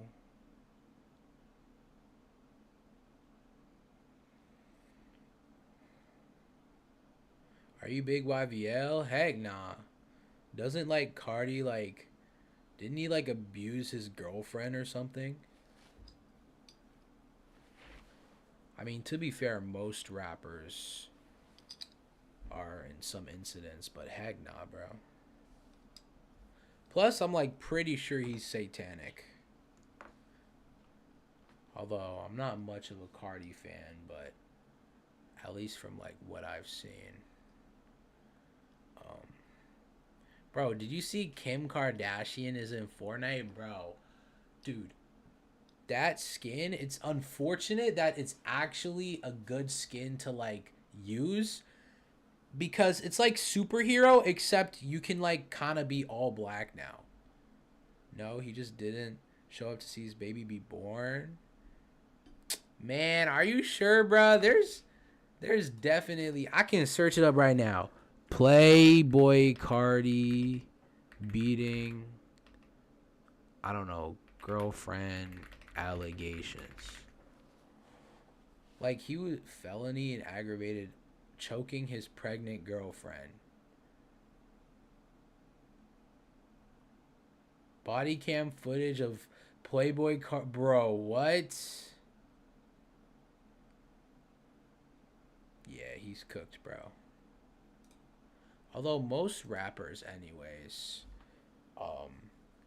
Are you big YVL? Heck nah. Doesn't like Cardi like... Didn't he like abuse his girlfriend or something? I mean, to be fair, most rappers are in some incidents, but heck nah, bro. Plus, I'm like pretty sure he's satanic. Although I'm not much of a Cardi fan, but at least from like what I've seen. Bro, did you see Kim Kardashian is in Fortnite? Bro, dude, that skin, it's unfortunate that it's actually a good skin to like use because it's like superhero except you can like kind of be all black now. No, he just didn't show up to see his baby be born. Man, are you sure, bro? There's definitely, I can search it up right now. Playboy Cardi beating, I don't know, girlfriend allegations. Like he was felony and aggravated choking his pregnant girlfriend. Body cam footage of Playboy bro, what? Yeah, he's cooked, bro. Although most rappers anyways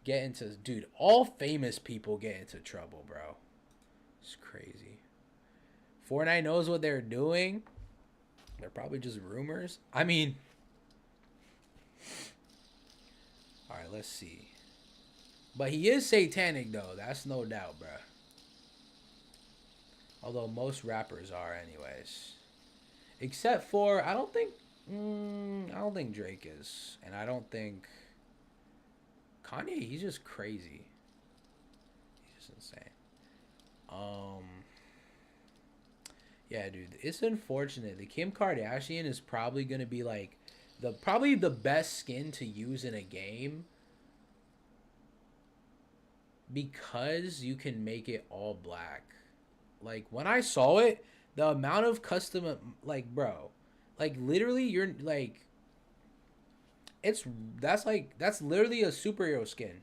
get into, dude, all famous people get into trouble, bro. It's crazy. Fortnite knows what they're doing. They're probably just rumors. I mean, all right, let's see. But he is satanic though. That's no doubt, bro. Although most rappers are anyways. Except for, I don't think Drake is. And I don't think Kanye, he's just crazy. He's just insane. Yeah, dude, it's unfortunate. The Kim Kardashian is probably gonna be like probably the best skin to use in a game because you can make it all black. Like when I saw it, the amount of custom, like, bro, like literally you're like, that's literally a superhero skin,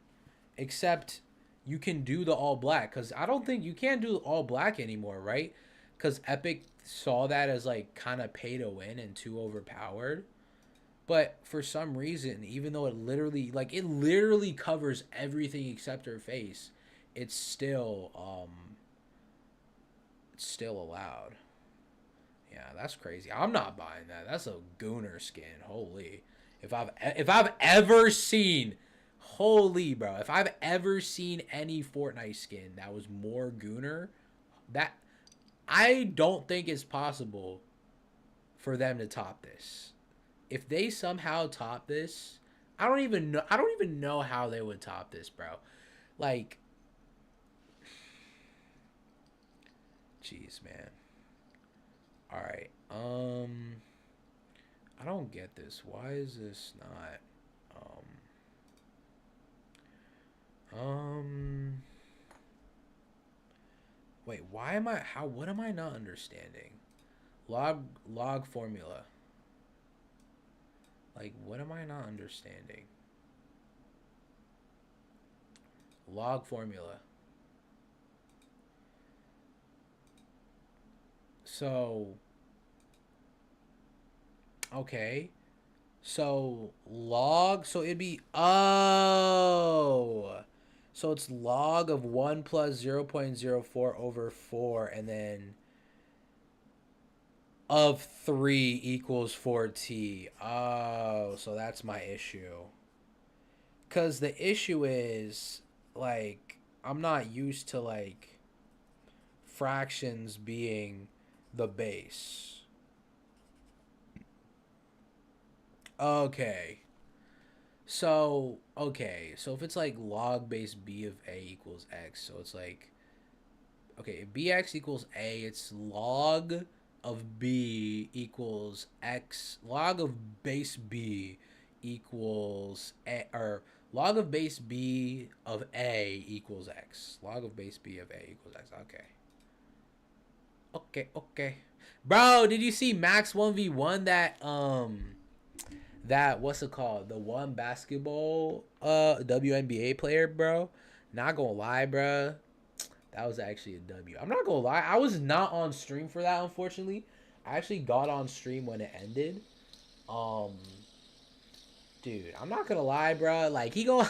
except you can do the all black, because I don't think you can't do all black anymore, right? Because Epic saw that as like kind of pay to win and too overpowered. But for some reason, even though it literally covers everything except her face, it's still allowed. Yeah, that's crazy. I'm not buying that. That's a gooner skin. Holy. If I've ever seen, holy, bro, if I've ever seen any Fortnite skin that was more gooner, that I don't think it's possible for them to top this. If they somehow top this, I don't even know how they would top this, bro. Like, jeez, man. All right. I don't get this. Why is this not wait, what am I not understanding? Log formula. Like, what am I not understanding? Log formula. So, okay. So, log, so it'd be, oh. So it's log of 1 plus 0.04 over 4, and then of 3 equals 4t. Oh, so that's my issue. Because the issue is, like, I'm not used to, like, fractions being the base. Okay. So if it's like log base b of a equals x, so it's like, okay, if bx equals a, it's log of b equals x, log of base b equals a, or log of base b of a equals x. Log of base b of a equals x. Okay. Bro, did you see Max 1v1 that what's it called? The one basketball WNBA player, bro? Not gonna lie, bro. That was actually a W. I'm not gonna lie. I was not on stream for that, unfortunately. I actually got on stream when it ended. Dude, I'm not gonna lie, bro. Like, he gonna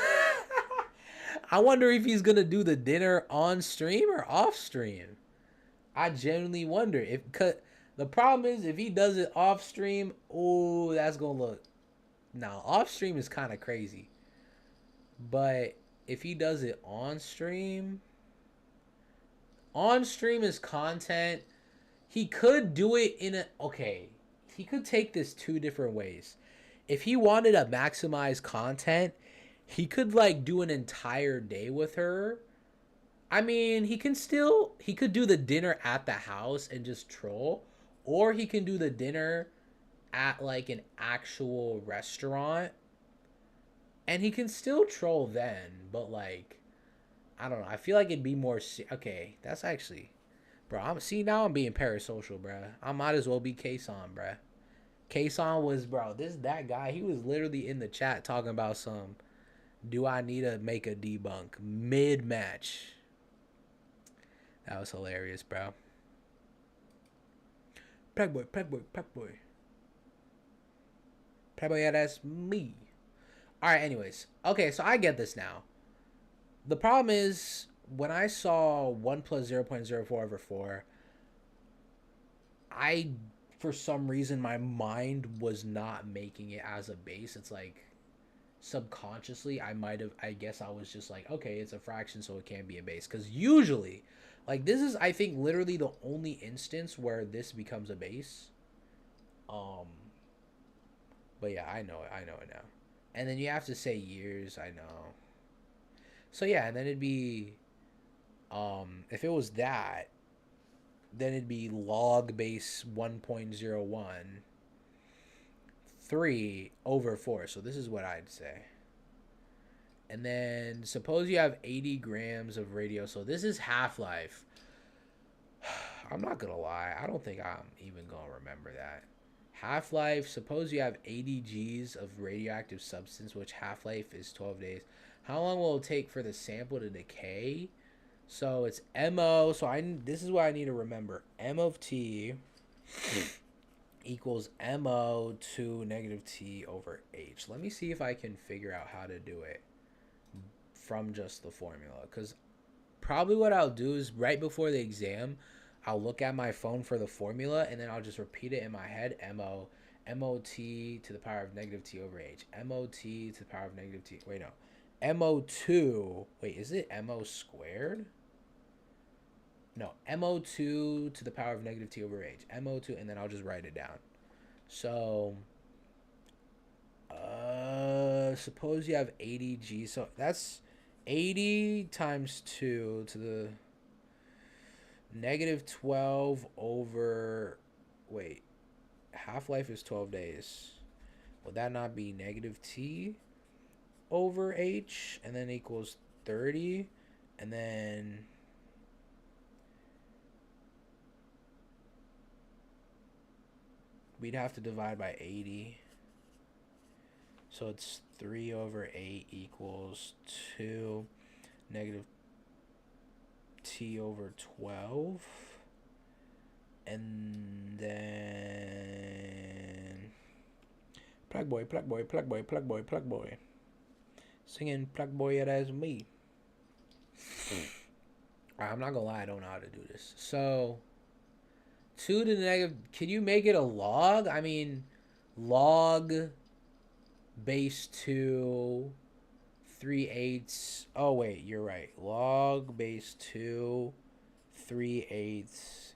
I wonder if he's gonna do the dinner on stream or off stream. I genuinely wonder if, cause the problem is if he does it off stream, oh, that's gonna look Now, off stream is kind of crazy. But if he does it on stream is content. He could do it in a... Okay, he could take this two different ways. If he wanted to maximize content, he could, like, do an entire day with her. I mean, he could do the dinner at the house and just troll. Or he can do the dinner at, like, an actual restaurant. And he can still troll then. But, like, I don't know. I feel like it'd be more... Okay, that's actually... Bro, now I'm being parasocial, bro. I might as well be Kason, bro. Kason was, bro, that guy, he was literally in the chat talking about some, do I need to make a debunk mid-match? That was hilarious, bro. Playboy. Yeah, that's me. Alright, anyways. Okay, so I get this now. The problem is, when I saw 1 plus 0.04 over 4, for some reason, my mind was not making it as a base. It's like, subconsciously, I guess I was just like, okay, it's a fraction, so it can't be a base. Because usually, like, this is, I think, literally the only instance where this becomes a base. But yeah, I know it now. And then you have to say years, I know. So yeah, and then it'd be, if it was that, then it'd be log base 1.01 3 over 4. So this is what I'd say. And then suppose you have 80 grams of radio. So this is half-life. I'm not going to lie. I don't think I'm even going to remember that. Half-life, suppose you have 80 Gs of radioactive substance, which half-life is 12 days. How long will it take for the sample to decay? So it's MO. So this is what I need to remember. M of T equals MO to negative T over H. Let me see if I can figure out how to do it from just the formula. Because probably what I'll do is right before the exam, I'll look at my phone for the formula, and then I'll just repeat it in my head. MOT to the power of negative T over H. MOT to the power of negative T. Wait, no. MO2. Wait, is it MO squared? No, MO2 to the power of negative T over H. MO2, and then I'll just write it down. So, suppose you have 80 G. So that's 80 times 2 to the negative 12 over... Wait, half-life is 12 days. Would that not be negative T over H? And then equals 30. And then... we'd have to divide by 80. So it's 3 over 8 equals 2 negative T over 12. And then... Plug boy. Singing plug boy, it as me. I'm not gonna lie, I don't know how to do this. So... 2 to the negative... Can you make it a log? I mean, log base 2, 3/8. Oh, wait, you're right. Log base 2, 3/8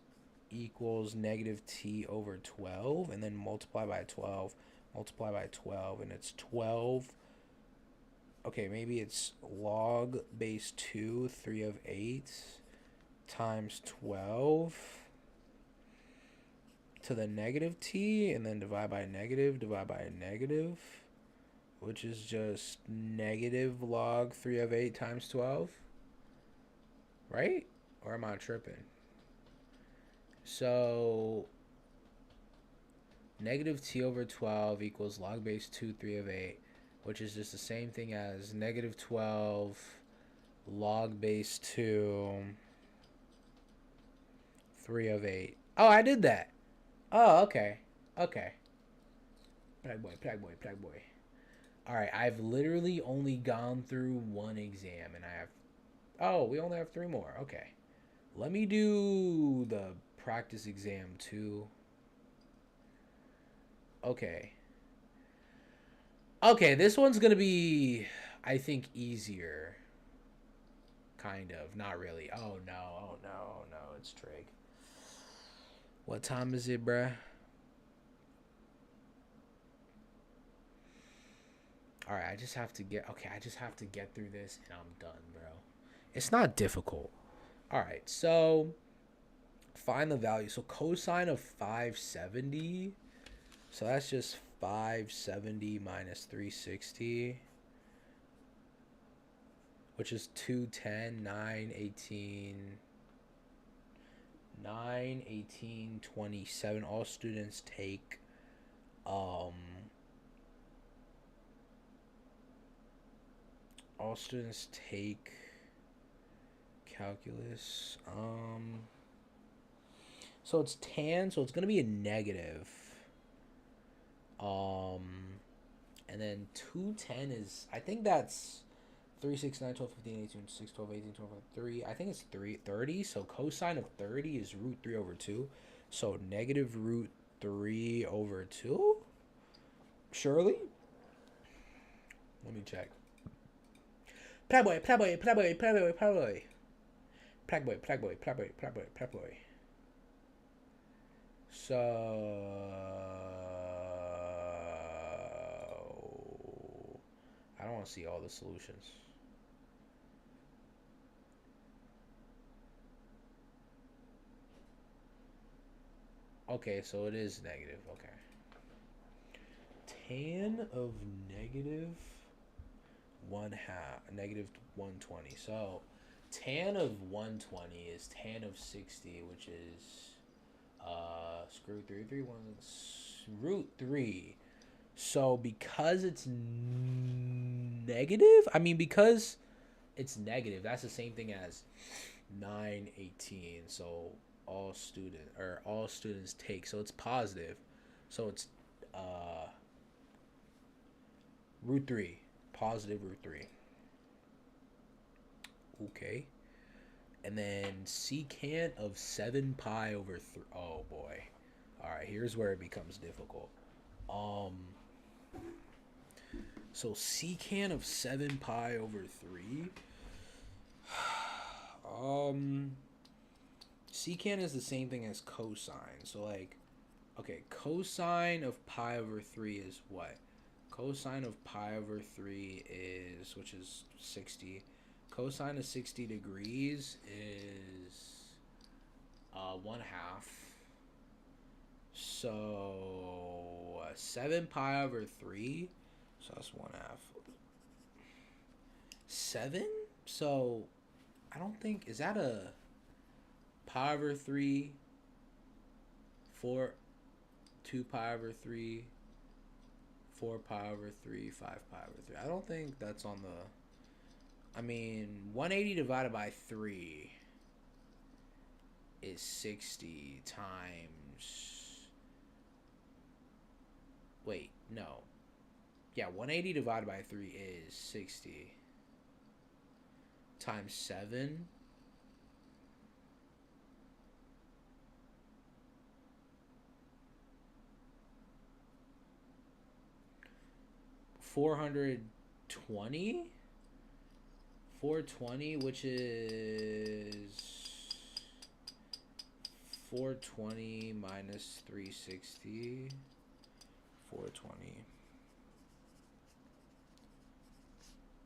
equals negative T over 12. And then multiply by 12. Multiply by 12. And it's 12. Okay, maybe it's log base 2, 3/8 times 12. To the negative T, and then divide by a negative, which is just negative log 3/8 times 12, right? Or am I tripping? So negative T over 12 equals log base 2 3/8, which is just the same thing as negative 12 log base 2 3/8. Oh, I did that. Oh, okay. Okay. Plug boy. Alright, I've literally only gone through one exam, and I have... Oh, we only have 3 more. Okay. Let me do the practice exam, too. Okay. Okay, this one's gonna be, I think, easier. Kind of. Not really. Oh no. Oh no. Oh no. It's trig. What time is it, bruh? Alright, I just have to get... Okay, I just have to get through this and I'm done, bro. It's not difficult. Alright, so... Find the value. So cosine of 570. So that's just 570 minus 360. Which is 210, 9, 18... 9, 18, 27. All students take... All students take... Calculus. So it's tan, so it's gonna be a negative. And then 210 is, I think that's 3, 6, 9, 12, 15, 18, 6, 12, 18, 12, 3. I think it's 30. So cosine of 30 is root 3 over 2. So negative root 3 over 2? Surely? Let me check. Playboy. So I don't want to see all the solutions. Okay, so it is negative. Okay. Tan of negative 1/2, negative 120. So tan of 120 is tan of 60, which is screw 3, 1 root 3. So because it's negative, I mean because it's negative, that's the same thing as 918. So all students take. So it's positive. So it's root 3, positive root 3. Okay. And then secant of 7 pi over 3. Oh boy. All right, here's where it becomes difficult. So secant of 7 pi over 3. Secant is the same thing as cosine. So like, okay, cosine of pi over 3 is what? Cosine of pi over 3 is, which is 60. Cosine of 60 degrees is 1/2. So 7 pi over 3. So that's 1/2. 7? So I don't think, is that a pi over 3, 4, 2 pi over 3, 4 pi over 3, 5 pi over 3. I don't think that's on the... I mean, 180 divided by 3 is 60 times... Wait, no. Yeah, 180 divided by 3 is 60 times 7. $420, which is 420 minus 360. 420.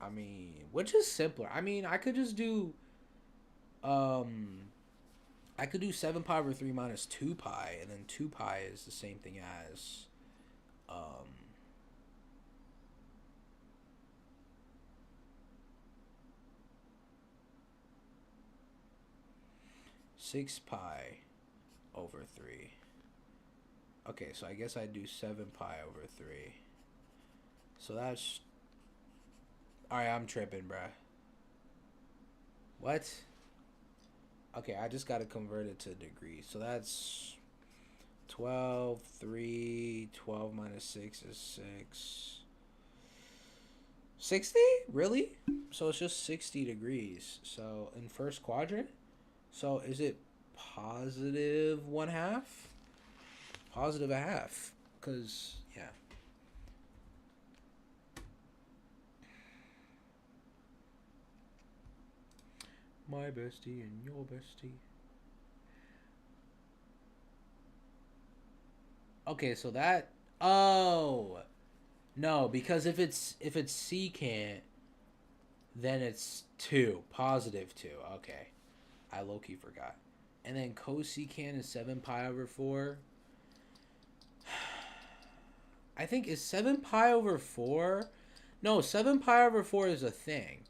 I mean, which is simpler? I mean, I could just do I could do 7 pi over 3 minus 2 pi, and then 2 pi is the same thing as 6 pi over 3. Okay, so I guess I'd do 7 pi over 3. So that's... Alright, I'm tripping, bruh. What? Okay, I just gotta convert it to degrees. So that's 12, 3, 12 minus 6 is 6. 60? Really? So it's just 60 degrees. So in first quadrant? So is it positive 1/2? Positive 1/2. Because, yeah. My bestie and your bestie. Okay, so that. Oh no, because if it's secant, then it's 2, positive 2. Okay, I low key forgot. And then cosecant is 7 pi over 4. I think is 7 pi over 4. No, 7 pi over 4 is a thing.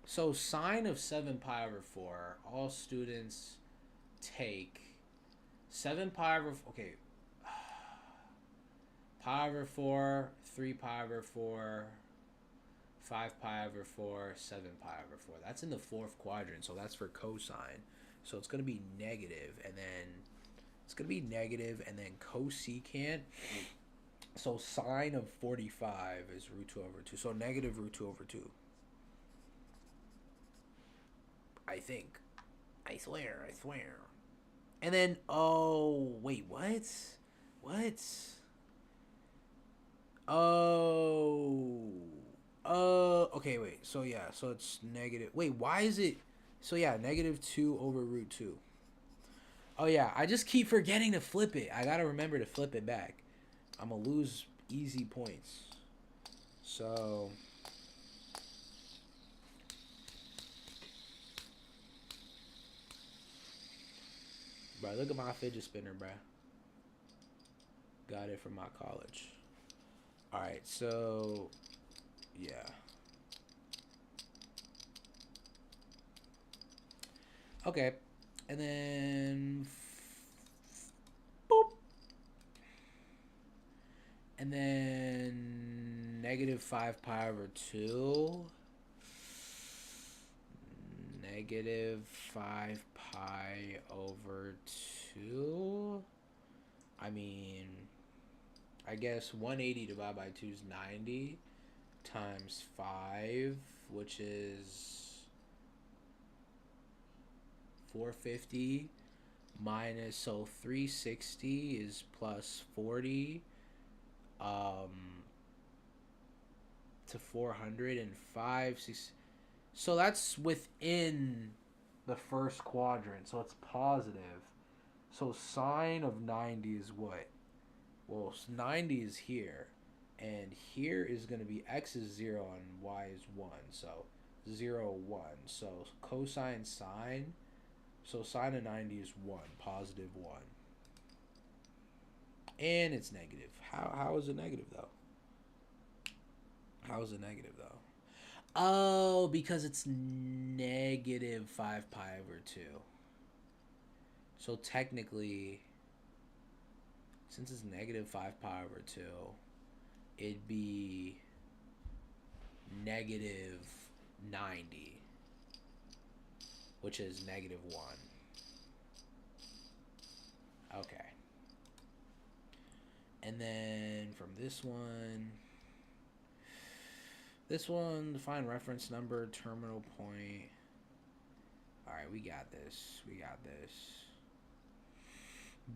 So sine of 7 pi over 4, all students take 7 pi over, okay, pi over 4, 3 pi over 4, 5 pi over 4, 7 pi over 4. That's in the 4th quadrant, so that's for cosine. So it's going to be negative, and then cosecant. So sine of 45 is root 2 over 2. So negative root 2 over 2. I think. I swear. And then, oh, wait, what? What? Oh. Okay, wait. So, yeah, so it's negative. Wait, why is it? So, yeah, negative 2 over root 2. Oh, yeah, I just keep forgetting to flip it. I got to remember to flip it back. I'm going to lose easy points. So... Bro, look at my fidget spinner, bro. Got it from my college. Alright, so... Yeah. Okay. And then... Boop. And then... Negative 5 pi over 2. Negative 5 pi over 2. I mean, I guess 180 divided by 2 is 90 times 5, which is 450 minus, so 360 is plus 40 to 405. So that's within the first quadrant, so it's positive. So sine of 90 is what? Well, 90 is here, and here is going to be x is 0 and y is 1, so 0, 1. So cosine sine, so sine of 90 is 1, positive 1. And it's negative. How is it negative, though? How is it negative, though? Oh, because it's negative 5 pi over 2. So technically, since it's negative 5 pi over 2, it'd be negative 90, which is negative 1. Okay. And then from this one, find reference number, terminal point. Alright, we got this.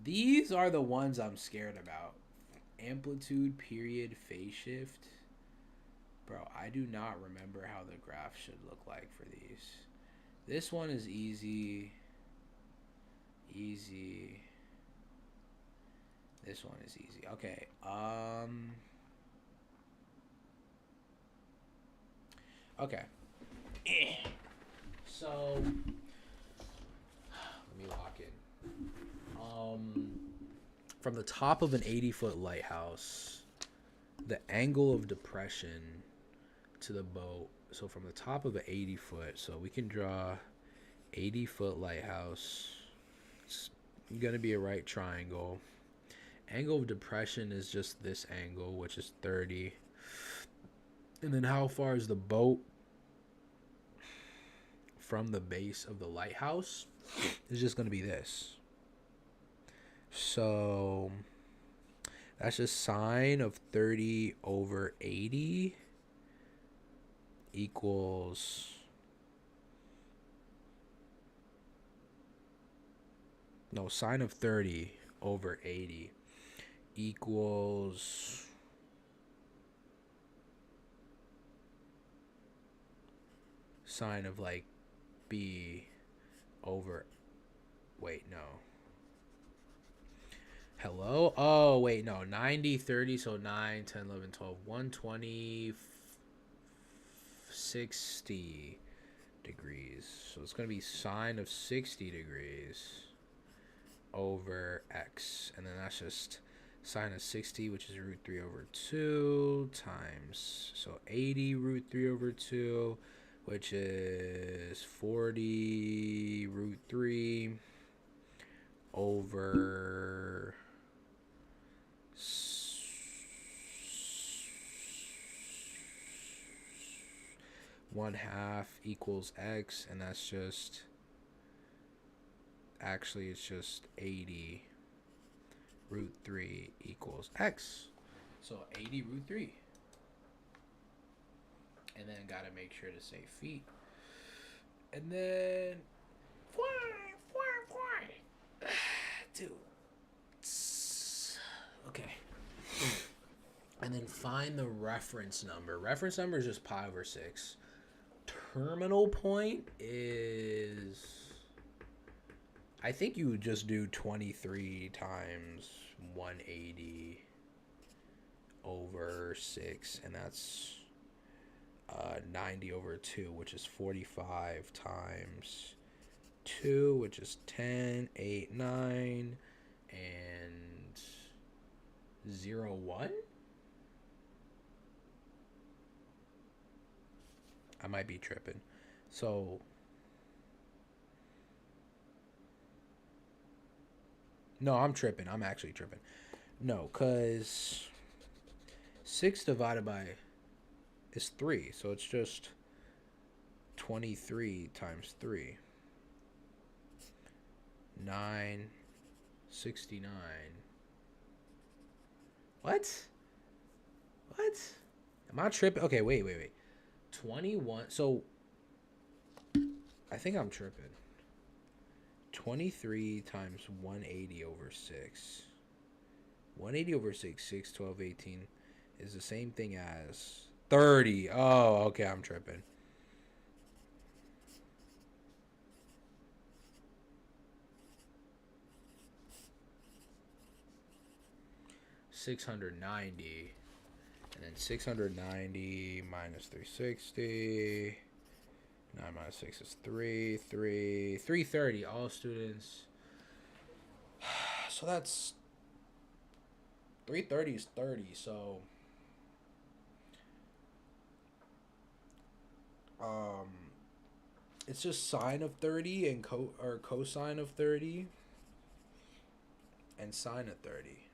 These are the ones I'm scared about. Amplitude, period, phase shift. Bro, I do not remember how the graph should look like for these. This one is easy. This one is easy. Okay. Okay. So let me lock in. From the top of an 80-foot lighthouse, the angle of depression to the boat. So from the top of an 80-foot, so we can draw 80-foot lighthouse. It's gonna be a right triangle. Angle of depression is just this angle, which is 30. And then how far is the boat from the base of the lighthouse? Is just going to be this. So that's just sine of 30 over 80 equals... No, sine of 30 over 80 equals... sine of like B over, wait, no. Hello? Oh, wait, no. 90, 30, so 9, 10, 11, 12, 120, 60 degrees. So it's going to be sine of 60 degrees over x. And then that's just sine of 60, which is root 3 over 2 times, so 80 root 3 over 2, which is 40 root 3 over 1/2 equals x, and that's just, actually it's just 80 root 3 equals x. So 80 root 3. And then gotta make sure to say feet. And then dude. Okay. And then find the reference number. Reference number is just pi over 6. Terminal point is, I think you would just do 23 times 180 over 6, and that's 90 over 2, which is 45 times 2, which is 10, 8, 9, and 0, 1? I might be tripping. So, no, I'm tripping. I'm actually tripping. No, because 6 divided by is 3. So it's just 23 times 3. 9, 69. What? Am I tripping? Okay, wait. 21. So, I think I'm tripping. 23 times 180 over 6. 180 over 6, 6, 12, 18 is the same thing as 30. Oh, okay, I'm tripping. $690, and then 690 minus 360. 9 minus 6 is 330. All students. So that's 330 is 30. So it's just sine of 30 and cosine of 30 and sine of 30.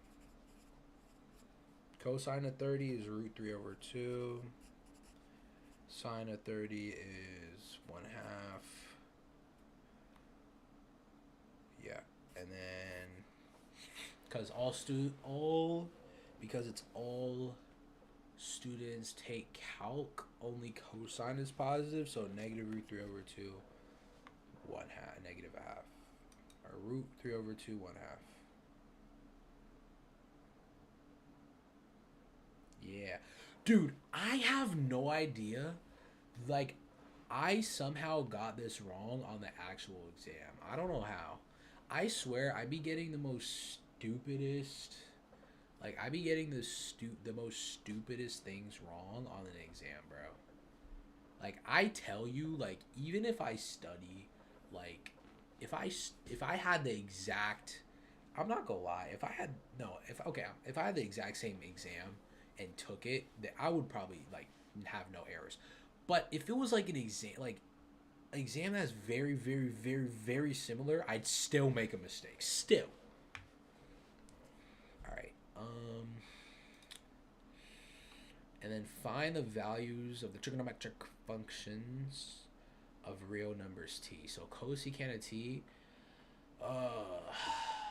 Cosine of 30 is root 3 over 2. Sine of 30 is 1/2. Yeah, and then because because it's all students take calc, only cosine is positive, so negative root 3 over 2, 1/2, negative 1/2, or root 3 over 2, 1/2. Yeah. Dude, I have no idea. Like, I somehow got this wrong on the actual exam. I don't know how. I swear I be getting the most stupidest, like, I be getting the most stupidest things wrong on an exam, bro. Like, I tell you, like, even if I study, like, if I had the exact, I'm not gonna lie, if I had the exact same exam and took it, that I would probably, like, have no errors. But if it was like an exam that's very, very, very, very similar, I'd still make a mistake. Still. All right. And then find the values of the trigonometric functions of real numbers t. So cosecant of t.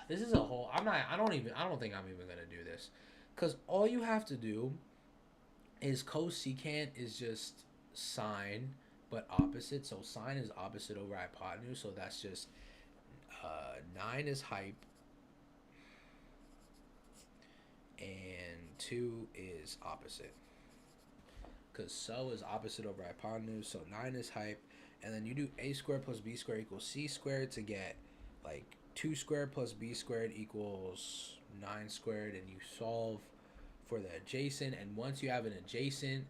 This is a whole. I don't think I'm even gonna do this, because all you have to do is cosecant is just sine, but opposite. So sine is opposite over hypotenuse. So that's just 9 is hype, and 2 is opposite. because so is opposite over hypotenuse, so 9 is hype. And then you do a squared plus b squared equals c squared to get like 2 squared plus b squared equals 9 squared, and you solve for the adjacent. And once you have an adjacent,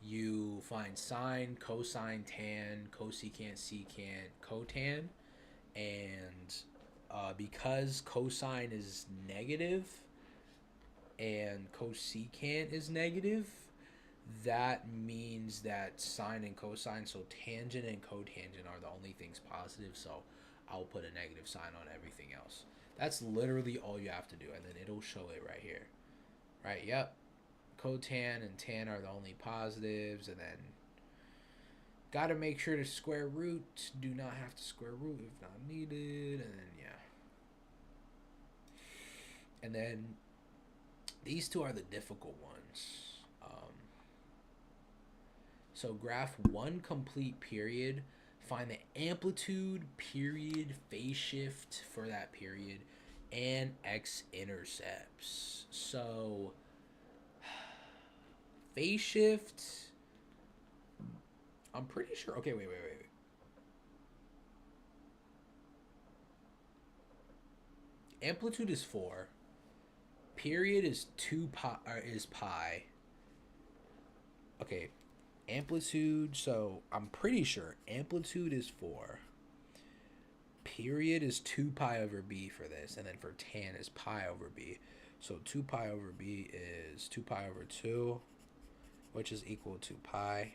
you find sine, cosine, tan, cosecant, secant, cotan. And because cosine is negative and cosecant is negative, that means that sine and cosine, so tangent and cotangent, are the only things positive, so I'll put a negative sign on everything else. That's literally all you have to do, and then it'll show it right here. Right, yep. Cotan and tan are the only positives, and then gotta make sure to square root. Do not have to square root if not needed, and then, yeah. And then these two are the difficult ones. So graph one complete period, find the amplitude, period, phase shift for that period, and x-intercepts. So phase shift, I'm pretty sure. Okay, wait. Amplitude is 4. Period is 2 pi, is pi. Okay. Amplitude, so I'm pretty sure amplitude is 4. Period is 2 pi over b for this, and then for tan is pi over b. So 2 pi over b is 2 pi over 2, which is equal to pi.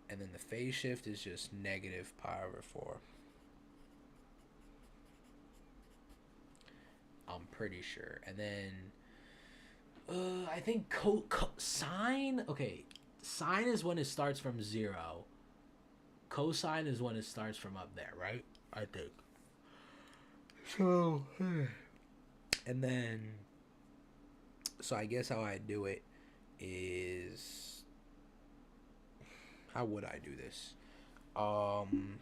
And then the phase shift is just negative pi over 4. I'm pretty sure. And then I think sine, okay. Sine is when it starts from 0. Cosine is when it starts from up there, right? I think. So, and then, so I guess how I do it is, how would I do this? I'm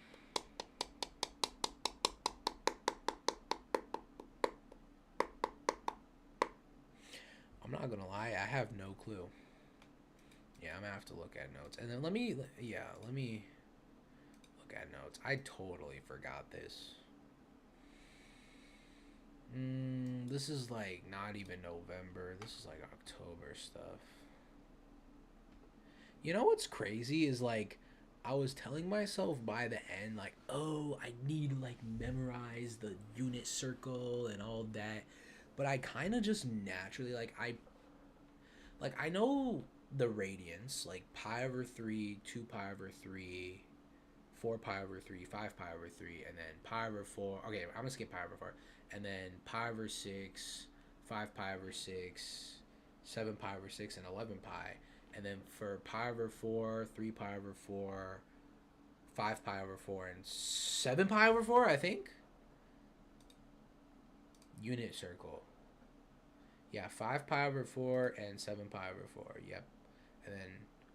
not gonna lie, I have no clue. Yeah, I'm gonna have to look at notes. And then let me look at notes. I totally forgot this. This is like not even November. This is like October stuff. You know what's crazy is like I was telling myself by the end, like, oh, I need to like memorize the unit circle and all that. But I kind of just naturally I know the radians, like pi over 3, 2 pi over 3, 4 pi over 3, 5 pi over 3, and then pi over 4. Okay, I'm gonna skip pi over 4. And then pi over 6, 5 pi over 6, 7 pi over 6, and 11 pi. And then for pi over 4, 3 pi over 4, 5 pi over 4, and 7 pi over 4, I think. Unit circle. Yeah, 5 pi over 4 and 7 pi over 4. Yep. And then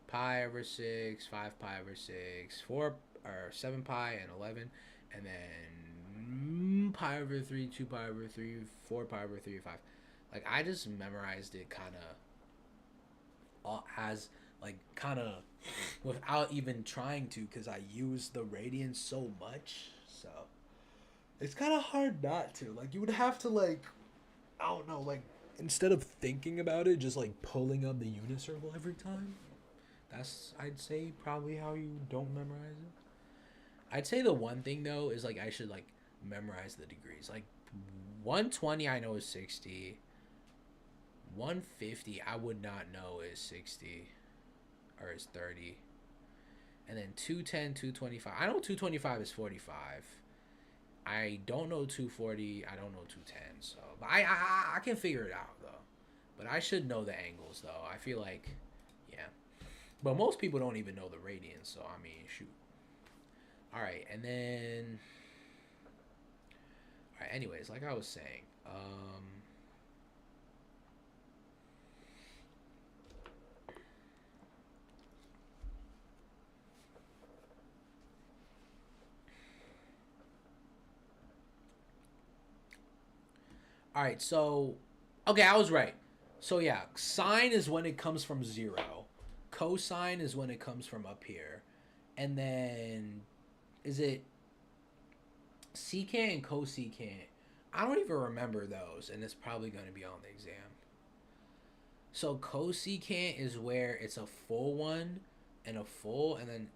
pi over 6, 5 pi over 6, 4 or 7 pi and 11, and then pi over 3, 2 pi over 3, 4 pi over 3, 5. Like I just memorized it kind of as like kind of without even trying to, because I use the radians so much. So it's kind of hard not to. Like you would have to like, I don't know, like instead of thinking about it, just like pulling up the unit circle every time. That's, I'd say, probably how you don't memorize it. I'd say the one thing though is like I should like memorize the degrees. Like 120 I know is 60. 150 I would not know is 60 or is 30. And then 210, 225. I know 225 is 45. I don't know 240. I don't know 210. So, but I can figure it out though. But I should know the angles though. I feel like, yeah. But most people don't even know the radians. So I mean, shoot. All right, and then. All right. Anyways, like I was saying, all right, so, okay, I was right. So, yeah, sine is when it comes from 0. cosine is when it comes from up here. And then is it secant and cosecant? I don't even remember those, and it's probably going to be on the exam. So cosecant is where it's a full one and a full, and then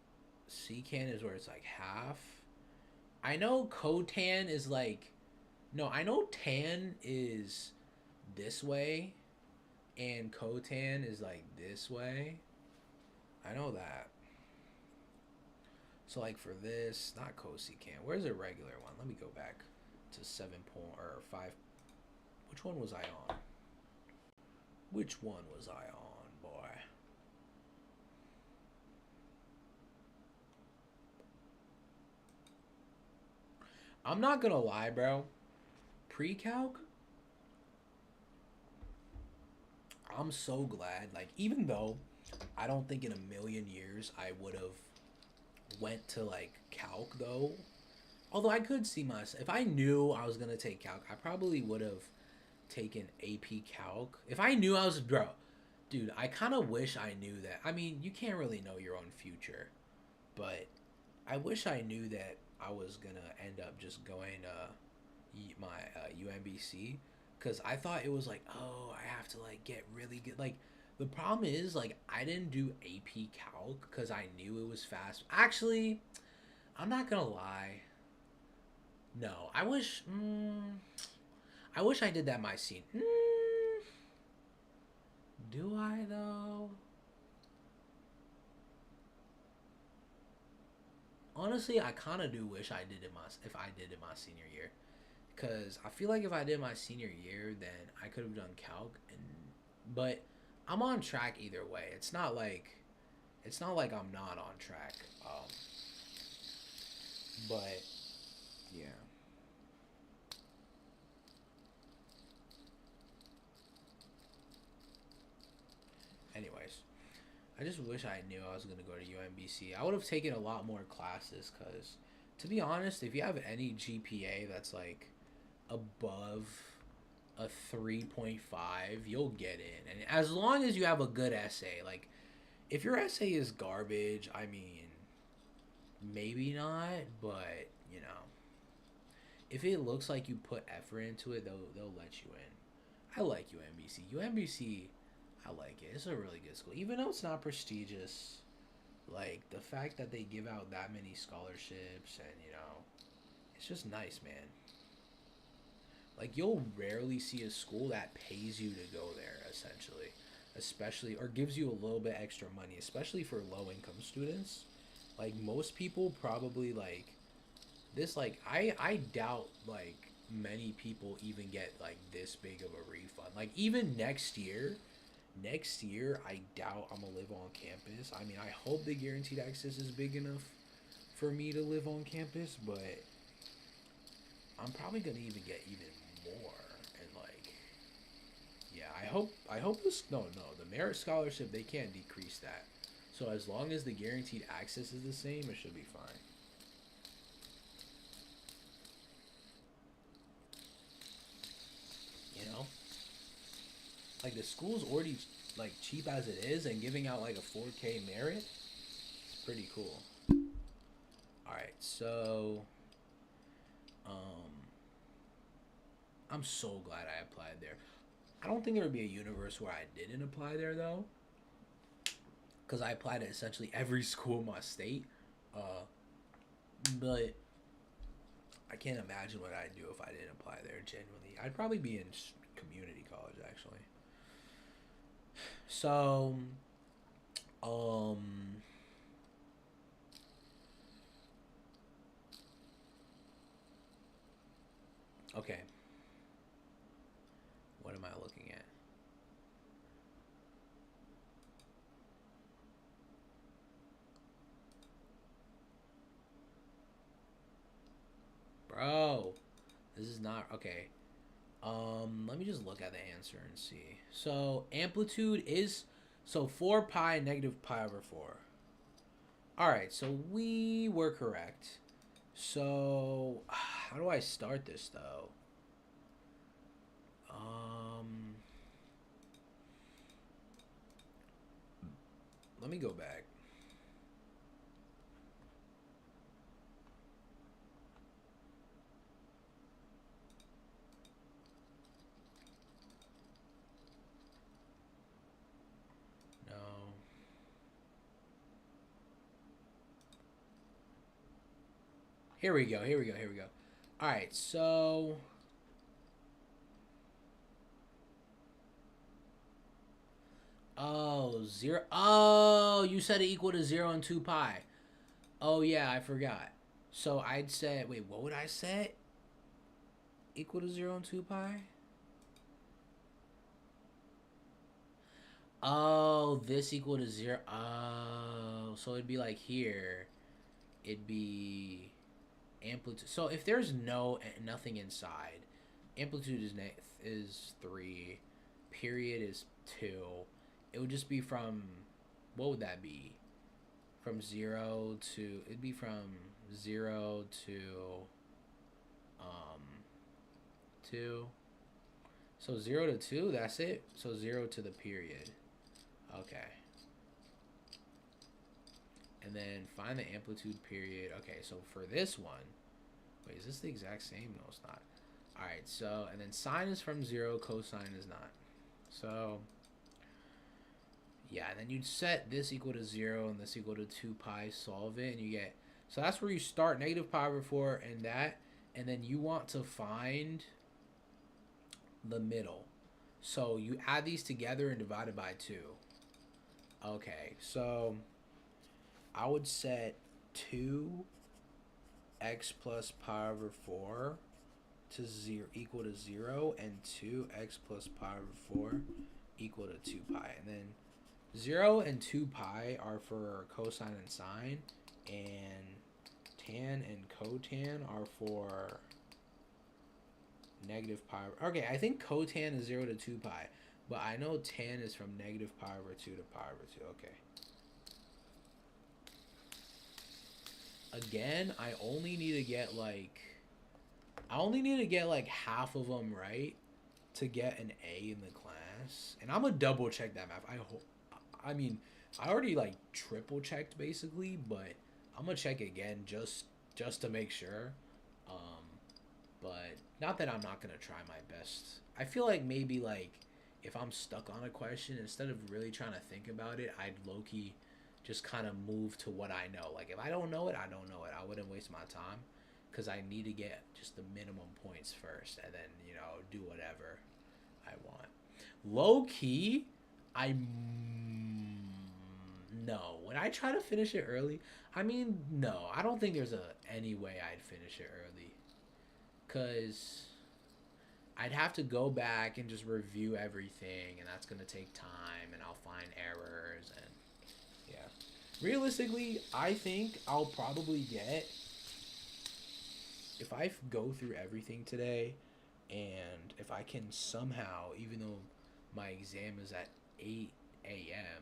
secant is where it's like half. I know cotan is like, no, I know tan is this way, and cotan is like this way. I know that. So like for this, not cosecant. Where's a regular one? Let me go back to 7 point or 5. Which one was I on? Which one was I on, boy? I'm not gonna lie, bro. Pre-calc? I'm so glad. Like, even though I don't think in a million years I would have went to like calc though. Although I could see myself, if I knew I was gonna take calc, I probably would have taken AP calc. If I knew I was, bro, dude, I kind of wish I knew that. I mean, you can't really know your own future, but I wish I knew that I was gonna end up just going my UMBC, because I thought it was like, oh, I have to like get really good. Like the problem is like I didn't do AP calc because I knew it was fast. Actually, I'm not gonna lie. No, I wish. I wish I did that my senior. Do I though? Honestly, I kind of do wish I did it if I did it my senior year, because I feel like if I did my senior year, then I could have done calc. But I'm on track either way. It's not like I'm not on track. But yeah. Anyways, I just wish I knew I was going to go to UMBC. I would have taken a lot more classes because, to be honest, if you have any GPA that's like above a 3.5, you'll get in. And as long as you have a good essay, like if your essay is garbage, I mean, maybe not, but you know, if it looks like you put effort into it, they'll let you in. I like UMBC. UMBC, I like it. It's a really good school, even though it's not prestigious. Like the fact that they give out that many scholarships, and you know, it's just nice, man. Like you'll rarely see a school that pays you to go there, essentially, especially, or gives you a little bit extra money, especially for low income students. Like most people probably like this. Like I doubt like many people even get like this big of a refund. Like even next year, I doubt I'm gonna live on campus. I mean, I hope the guaranteed access is big enough for me to live on campus, but I'm probably gonna even get even more. And like, yeah, I hope this, no, the merit scholarship, they can't decrease that. So as long as the guaranteed access is the same, it should be fine. You know? Like the school's already like cheap as it is, and giving out like a 4K merit, it's pretty cool. Alright, so I'm so glad I applied there. I don't think there would be a universe where I didn't apply there though, because I applied at essentially every school in my state. But I can't imagine what I'd do if I didn't apply there. Genuinely, I'd probably be in community college actually. So, okay. What am I looking at? Bro, this is not okay. Let me just look at the answer and see. So amplitude is 4 pi negative pi over 4. All right, so we were correct. So how do I start this though? let me go back. No. Here we go. Here we go. Here we go. All right. So. Oh, 0. Oh, you said it equal to 0 and 2 pi. Oh, yeah, I forgot. So I'd say, wait, what would I set? Equal to 0 and 2 pi? Oh, this equal to 0. Oh, so it'd be like here. It'd be amplitude. So if there's nothing inside, amplitude is 3, period is 2. It would just be from, what would that be? From 0 to, it'd be from 0 to 2. So 0 to 2, that's it. So 0 to the period. Okay. And then find the amplitude period. Okay, so for this one, wait, is this the exact same? No, it's not. All right, so, and then sine is from 0, cosine is not. So, yeah, and then you'd set this equal to 0 and this equal to 2 pi, solve it, and you get, so that's where you start, negative pi over 4 and that, and then you want to find the middle. So you add these together and divide it by 2. Okay, so I would set 2x plus pi over 4 to 0 equal to 0 and 2x plus pi over 4 equal to 2 pi. And then 0 and 2 pi are for cosine and sine, and tan and cotan are for negative pi. Okay, I think cotan is 0 to 2 pi, but I know tan is from negative pi over 2 to pi over 2. Okay. Again, I only need to get like half of them right to get an A in the class. And I'm gonna double check that math. I mean, I already like triple checked basically, but I'm gonna check again just to make sure. But not that I'm not gonna try my best. I feel like maybe like if I'm stuck on a question, instead of really trying to think about it, I'd low-key just kind of move to what I know. Like if I don't know it, I don't know it. I wouldn't waste my time because I need to get just the minimum points first and then, you know, do whatever I want. Low-key, no. When I try to finish it early, I mean, no. I don't think there's any way I'd finish it early. Because I'd have to go back and just review everything, and that's going to take time, and I'll find errors, and yeah. Realistically, I think I'll probably get, if I go through everything today, and if I can somehow, even though my exam is at 8 a.m.,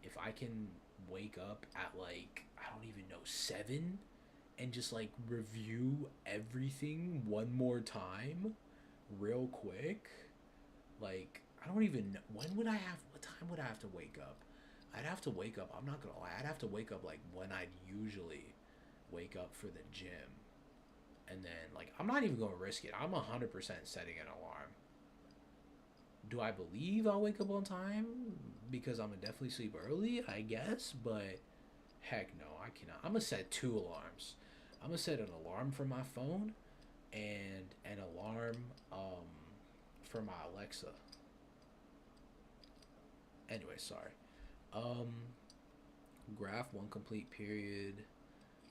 if I can wake up at like, I don't even know, 7, and just like review everything one more time real quick, like, I don't even know, what time would I have to wake up? I'd have to wake up, I'm not gonna lie, I'd have to wake up like when I'd usually wake up for the gym. And then, like, I'm not even gonna risk it. I'm 100% setting an alarm. Do I believe I'll wake up on time? Because I'm gonna definitely sleep early, I guess, but heck no, I cannot. I'm gonna set 2 alarms. I'm gonna set an alarm for my phone and an alarm for my Alexa. Anyway, sorry. Graph 1 complete period.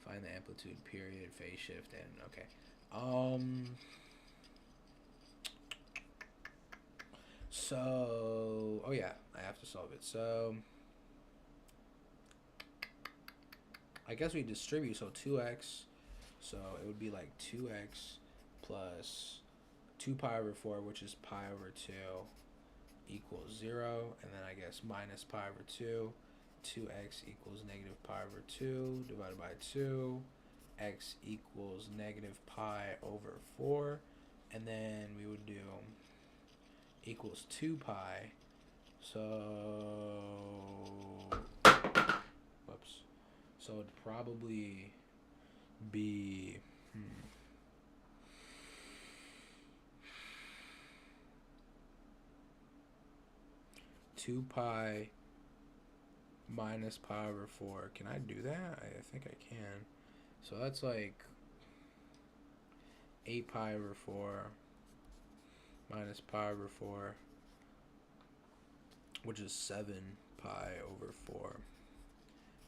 Find the amplitude period, phase shift, and okay. So, oh yeah, I have to solve it. So, I guess we distribute, so 2x, so it would be like 2x plus 2 pi over 4, which is pi over 2, equals 0, and then I guess minus pi over 2, 2x equals negative pi over 2, divided by 2, x equals negative pi over 4, and then we would do equals 2 pi, so Whoops. So it'd probably be 2 pi minus pi over 4. Can I do that? I think I can. So that's like 8 pi over 4 minus pi over 4, which is 7 pi over 4,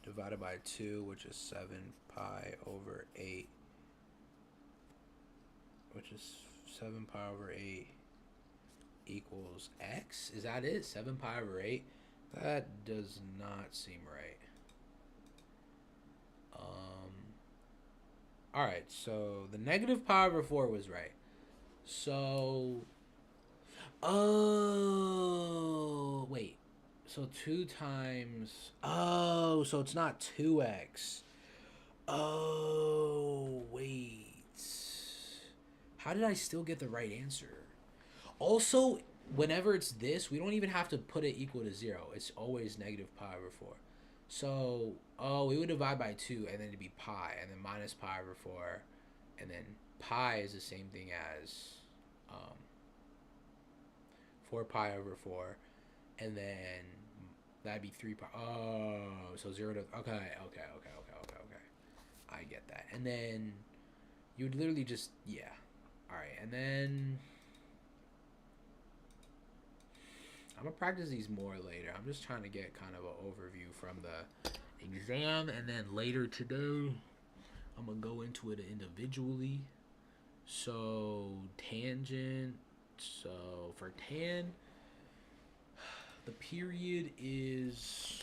divided by 2, which is 7 pi over 8, which is 7 pi over 8 equals x. Is that it? 7 pi over 8? That does not seem right. Alright, so the negative pi over 4 was right. So, oh, wait. So 2 times, oh, so it's not 2x. Oh, wait. How did I still get the right answer? Also, whenever it's this, we don't even have to put it equal to 0. It's always negative pi over 4. So, oh, we would divide by 2, and then it'd be pi, and then minus pi over 4, and then pi is the same thing as 4 pi over 4, and then that'd be 3 pi. Oh, so 0 to, okay. I get that. And then you would literally just, yeah. All right, and then I'm going to practice these more later. I'm just trying to get kind of an overview from the exam, and then later today, I'm going to go into it individually. So, tangent. So, for tan, the period is,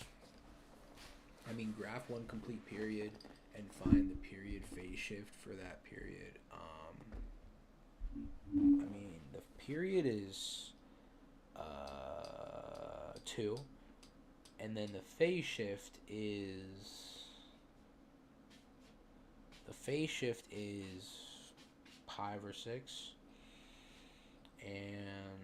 graph one complete period and find the period phase shift for that period. The period is 2, and then the phase shift is pi over 6, and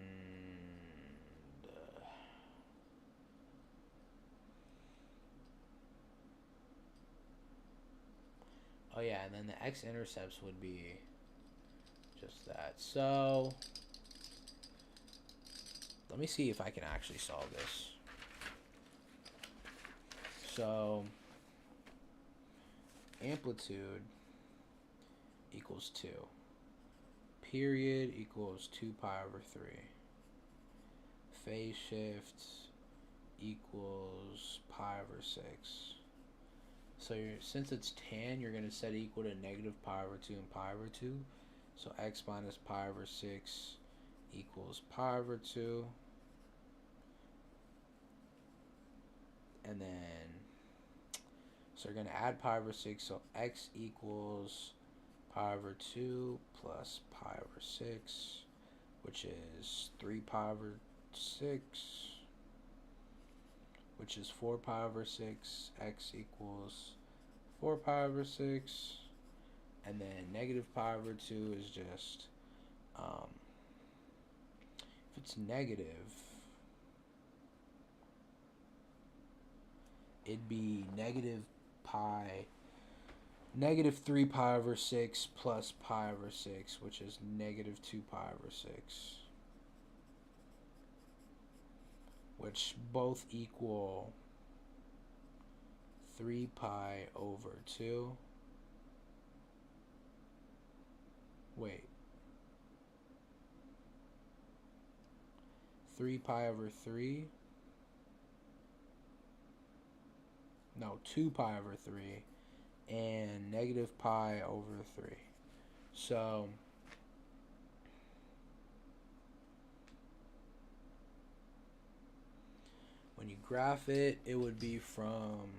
oh yeah, and then the x-intercepts would be just that. So let me see if I can actually solve this. So amplitude equals 2. Period equals 2 pi over 3. Phase shift equals pi over 6. So since it's tan, you're going to set equal to negative pi over 2 and pi over 2. So x minus pi over 6 equals pi over 2. And then, so we're going to add pi over 6. So x equals pi over 2 plus pi over 6, which is 3 pi over 6, which is 4 pi over 6. X equals 4 pi over 6. And then negative pi over 2 is just, if it's negative, it'd be negative 3 pi over 6 plus pi over 6, which is negative 2 pi over 6, which both equal 3 pi over 2. Wait. 3 pi over 3. No, 2 pi over 3. And negative pi over 3. So when you graph it, it would be from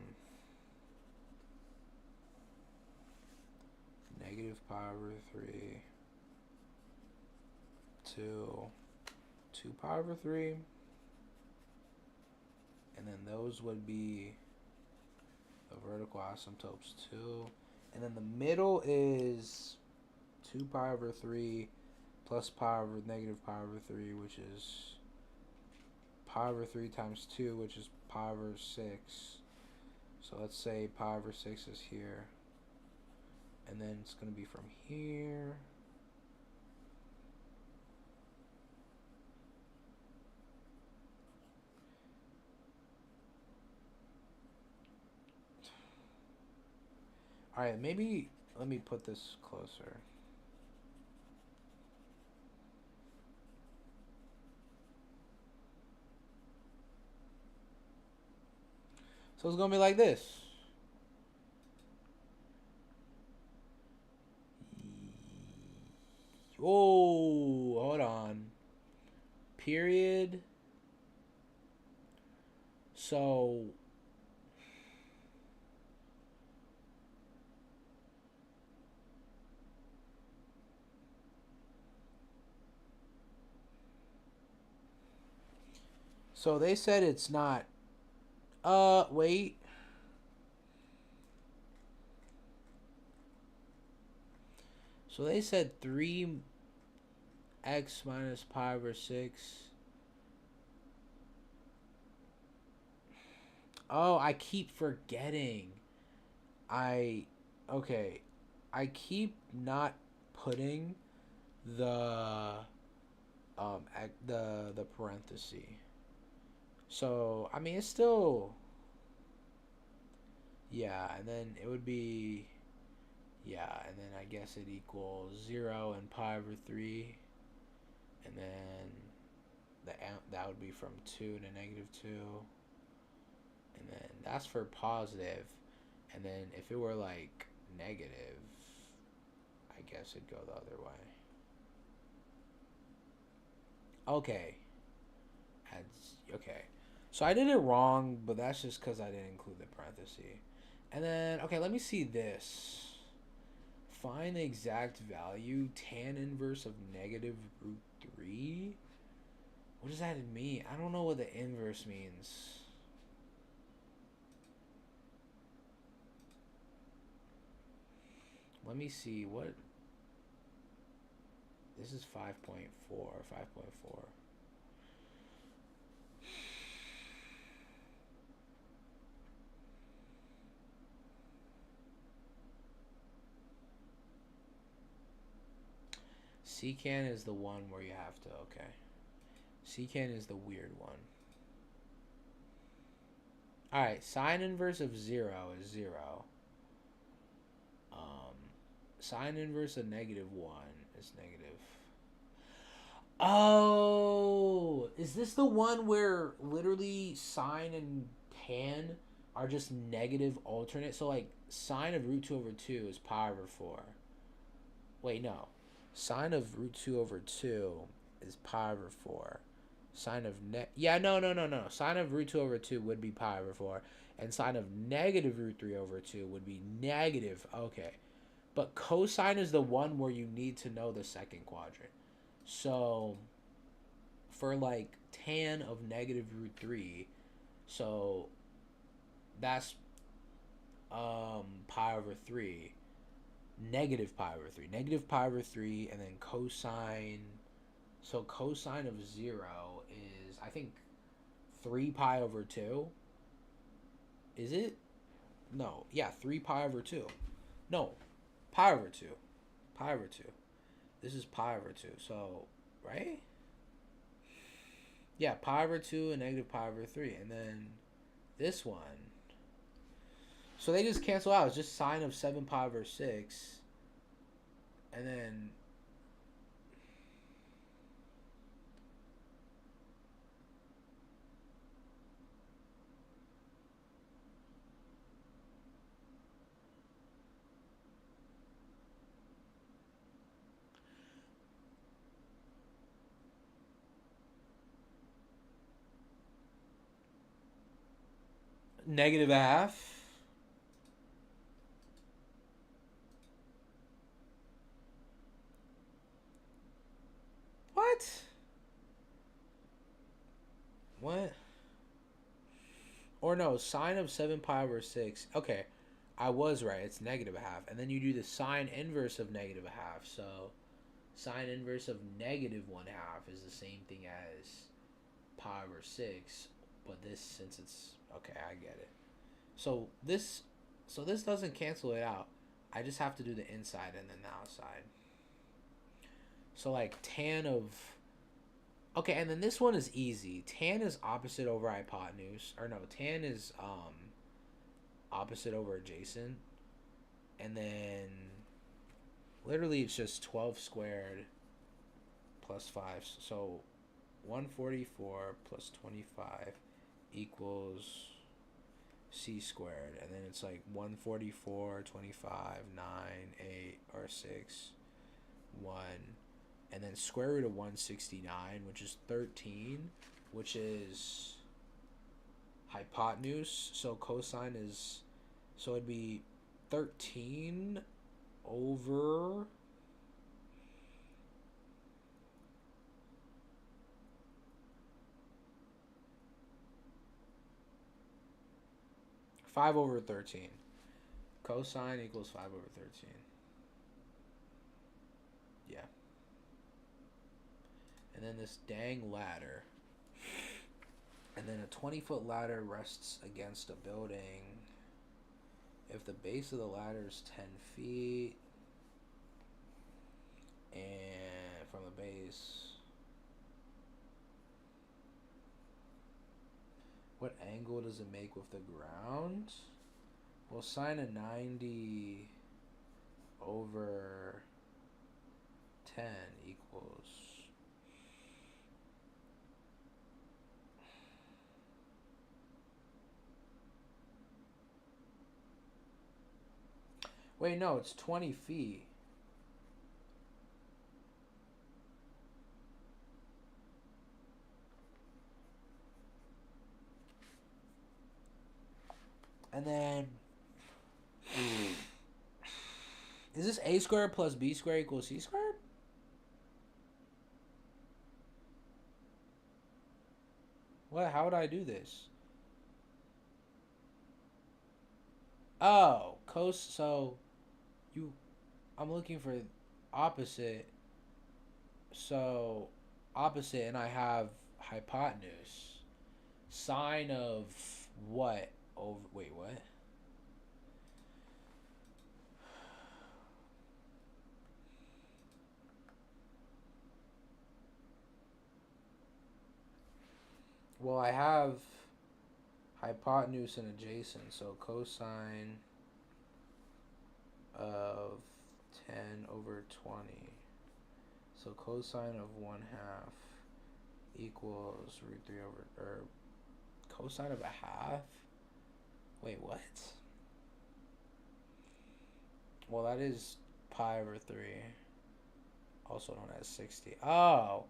negative pi over 3 to 2 pi over 3. And then those would be the vertical asymptotes 2. And then the middle is 2 pi over 3 plus pi over negative pi over 3, which is pi over 3 times 2, which is pi over 6. So let's say pi over 6 is here. And then it's going to be from here. Alright, maybe let me put this closer. So it's going to be like this. Oh, hold on. Period. So they said it's not. Wait. So they said 3x minus pi over 6. Oh, I keep forgetting. Okay. I keep not putting the the parenthesis. So, I mean, it's still, yeah, and then it would be, yeah, and then I guess it equals 0 and pi over 3, and then that would be from 2 to negative 2, and then that's for positive, and then if it were like negative, I guess it'd go the other way. Okay. Okay. So I did it wrong, but that's just because I didn't include the parenthesis. And then, okay, let me see this. Find the exact value, tan inverse of negative root 3. What does that mean? I don't know what the inverse means. Let me see what. This is 5.4, 5.4. Secant is the one where you have to, okay. Secant is the weird one. Alright, sine inverse of 0 is 0. Sine inverse of negative 1 is negative. Oh, is this the one where literally sine and tan are just negative alternate? So like sine of root 2 over 2 is pi over 4. Wait, no. Sine of root 2 over 2 is pi over 4. Sine of no. Sine of root 2 over 2 would be pi over 4. And sine of negative root 3 over 2 would be negative. Okay. But cosine is the one where you need to know the second quadrant. So, for like tan of negative root 3, so that's pi over 3. Negative pi over 3. Negative pi over 3, and then cosine. So cosine of 0 is, I think, 3 pi over 2. Is it? No. Yeah, 3 pi over 2. No. Pi over 2. Pi over 2. This is pi over 2. So, right? Yeah, pi over 2 and negative pi over 3. And then this one. So they just cancel out. It's just sine of 7 pi over 6. And then negative a half. What? What? Or no, sine of 7 pi over 6. Okay, I was right. It's negative a half. And then you do the sine inverse of negative a half. So sine inverse of negative 1/2 is the same thing as pi over 6. But this, since it's... Okay, I get it. So this doesn't cancel it out. I just have to do the inside and then the outside. So like tan of, okay, and then this one is easy. Tan is opposite over hypotenuse, or no, tan is opposite over adjacent, and then literally it's just 12 squared plus 5. So 144 plus 25 equals c squared, and then it's like 144, 25, 9, 8, or 6, 1, and then square root of 169, which is 13, which is hypotenuse. So cosine is, so it'd be 13 over 5 over 13. Cosine equals 5 over 13. Yeah. And then this dang ladder. And then a 20-foot ladder rests against a building. If the base of the ladder is 10 feet, and from the base, what angle does it make with the ground? Well, sine of 90 over 10 equals, wait, no, it's 20 feet. And then, is this a squared plus b squared equals c squared? What? How would I do this? Oh, so I'm looking for opposite. So opposite, and I have hypotenuse. Sine of what? Over, wait, what? Well, I have hypotenuse and adjacent, so cosine of 10 over 20. So cosine of 1/2 equals root 3 over, or cosine of 1/2? Wait, what? Well, that is pi over 3, also known as 60. Oh!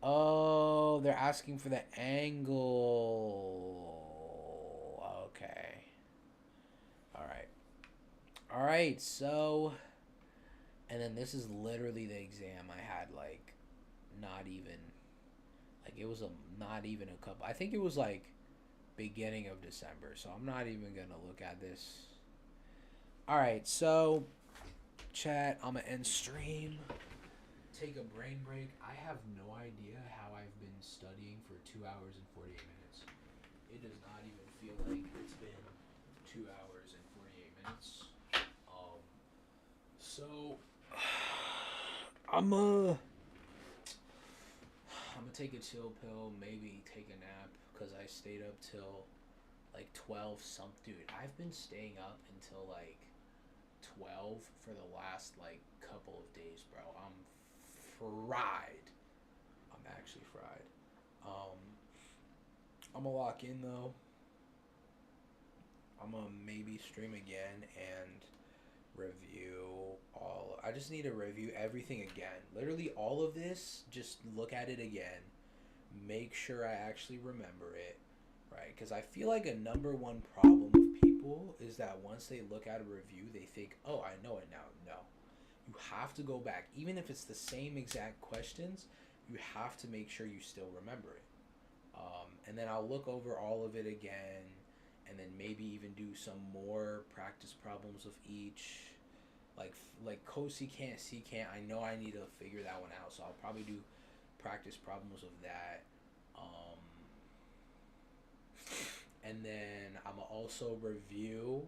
Oh, they're asking for the angle. Okay. Alright. Alright, so, and then this is literally the exam I had, like, not even, like, it was not even a couple, I think it was, like, beginning of December, so I'm not even gonna look at this. Alright, so, chat, I'm gonna end stream, take a brain break. I have no idea how I've been studying for 2 hours and 48 minutes. It does not even feel like it's been 2 hours and 48 minutes. So I'm gonna take a chill pill, maybe take a nap, because I stayed up till like 12 some, dude, I've been staying up until like 12 for the last like couple of days, bro. I'm fried. I'm actually fried. I'm gonna lock in though. I'm gonna maybe stream again and review all. I just need to review everything again. Literally all of this, just look at it again. Make sure I actually remember it, right? Because I feel like a number one problem with people is that once they look at a review, they think, oh, I know it now. No. You have to go back. Even if it's the same exact questions, you have to make sure you still remember it. And then I'll look over all of it again, and then maybe even do some more practice problems of each. Like cosecant, secant, I know I need to figure that one out, so I'll probably do practice problems of that. and then I'm gonna also review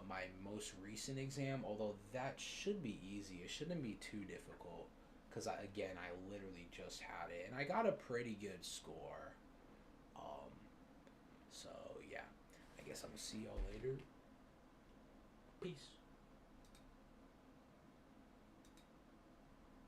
my most recent exam, although that should be easy. It shouldn't be too difficult because I literally just had it and I got a pretty good score. So yeah, I guess I'm gonna see y'all later. Peace.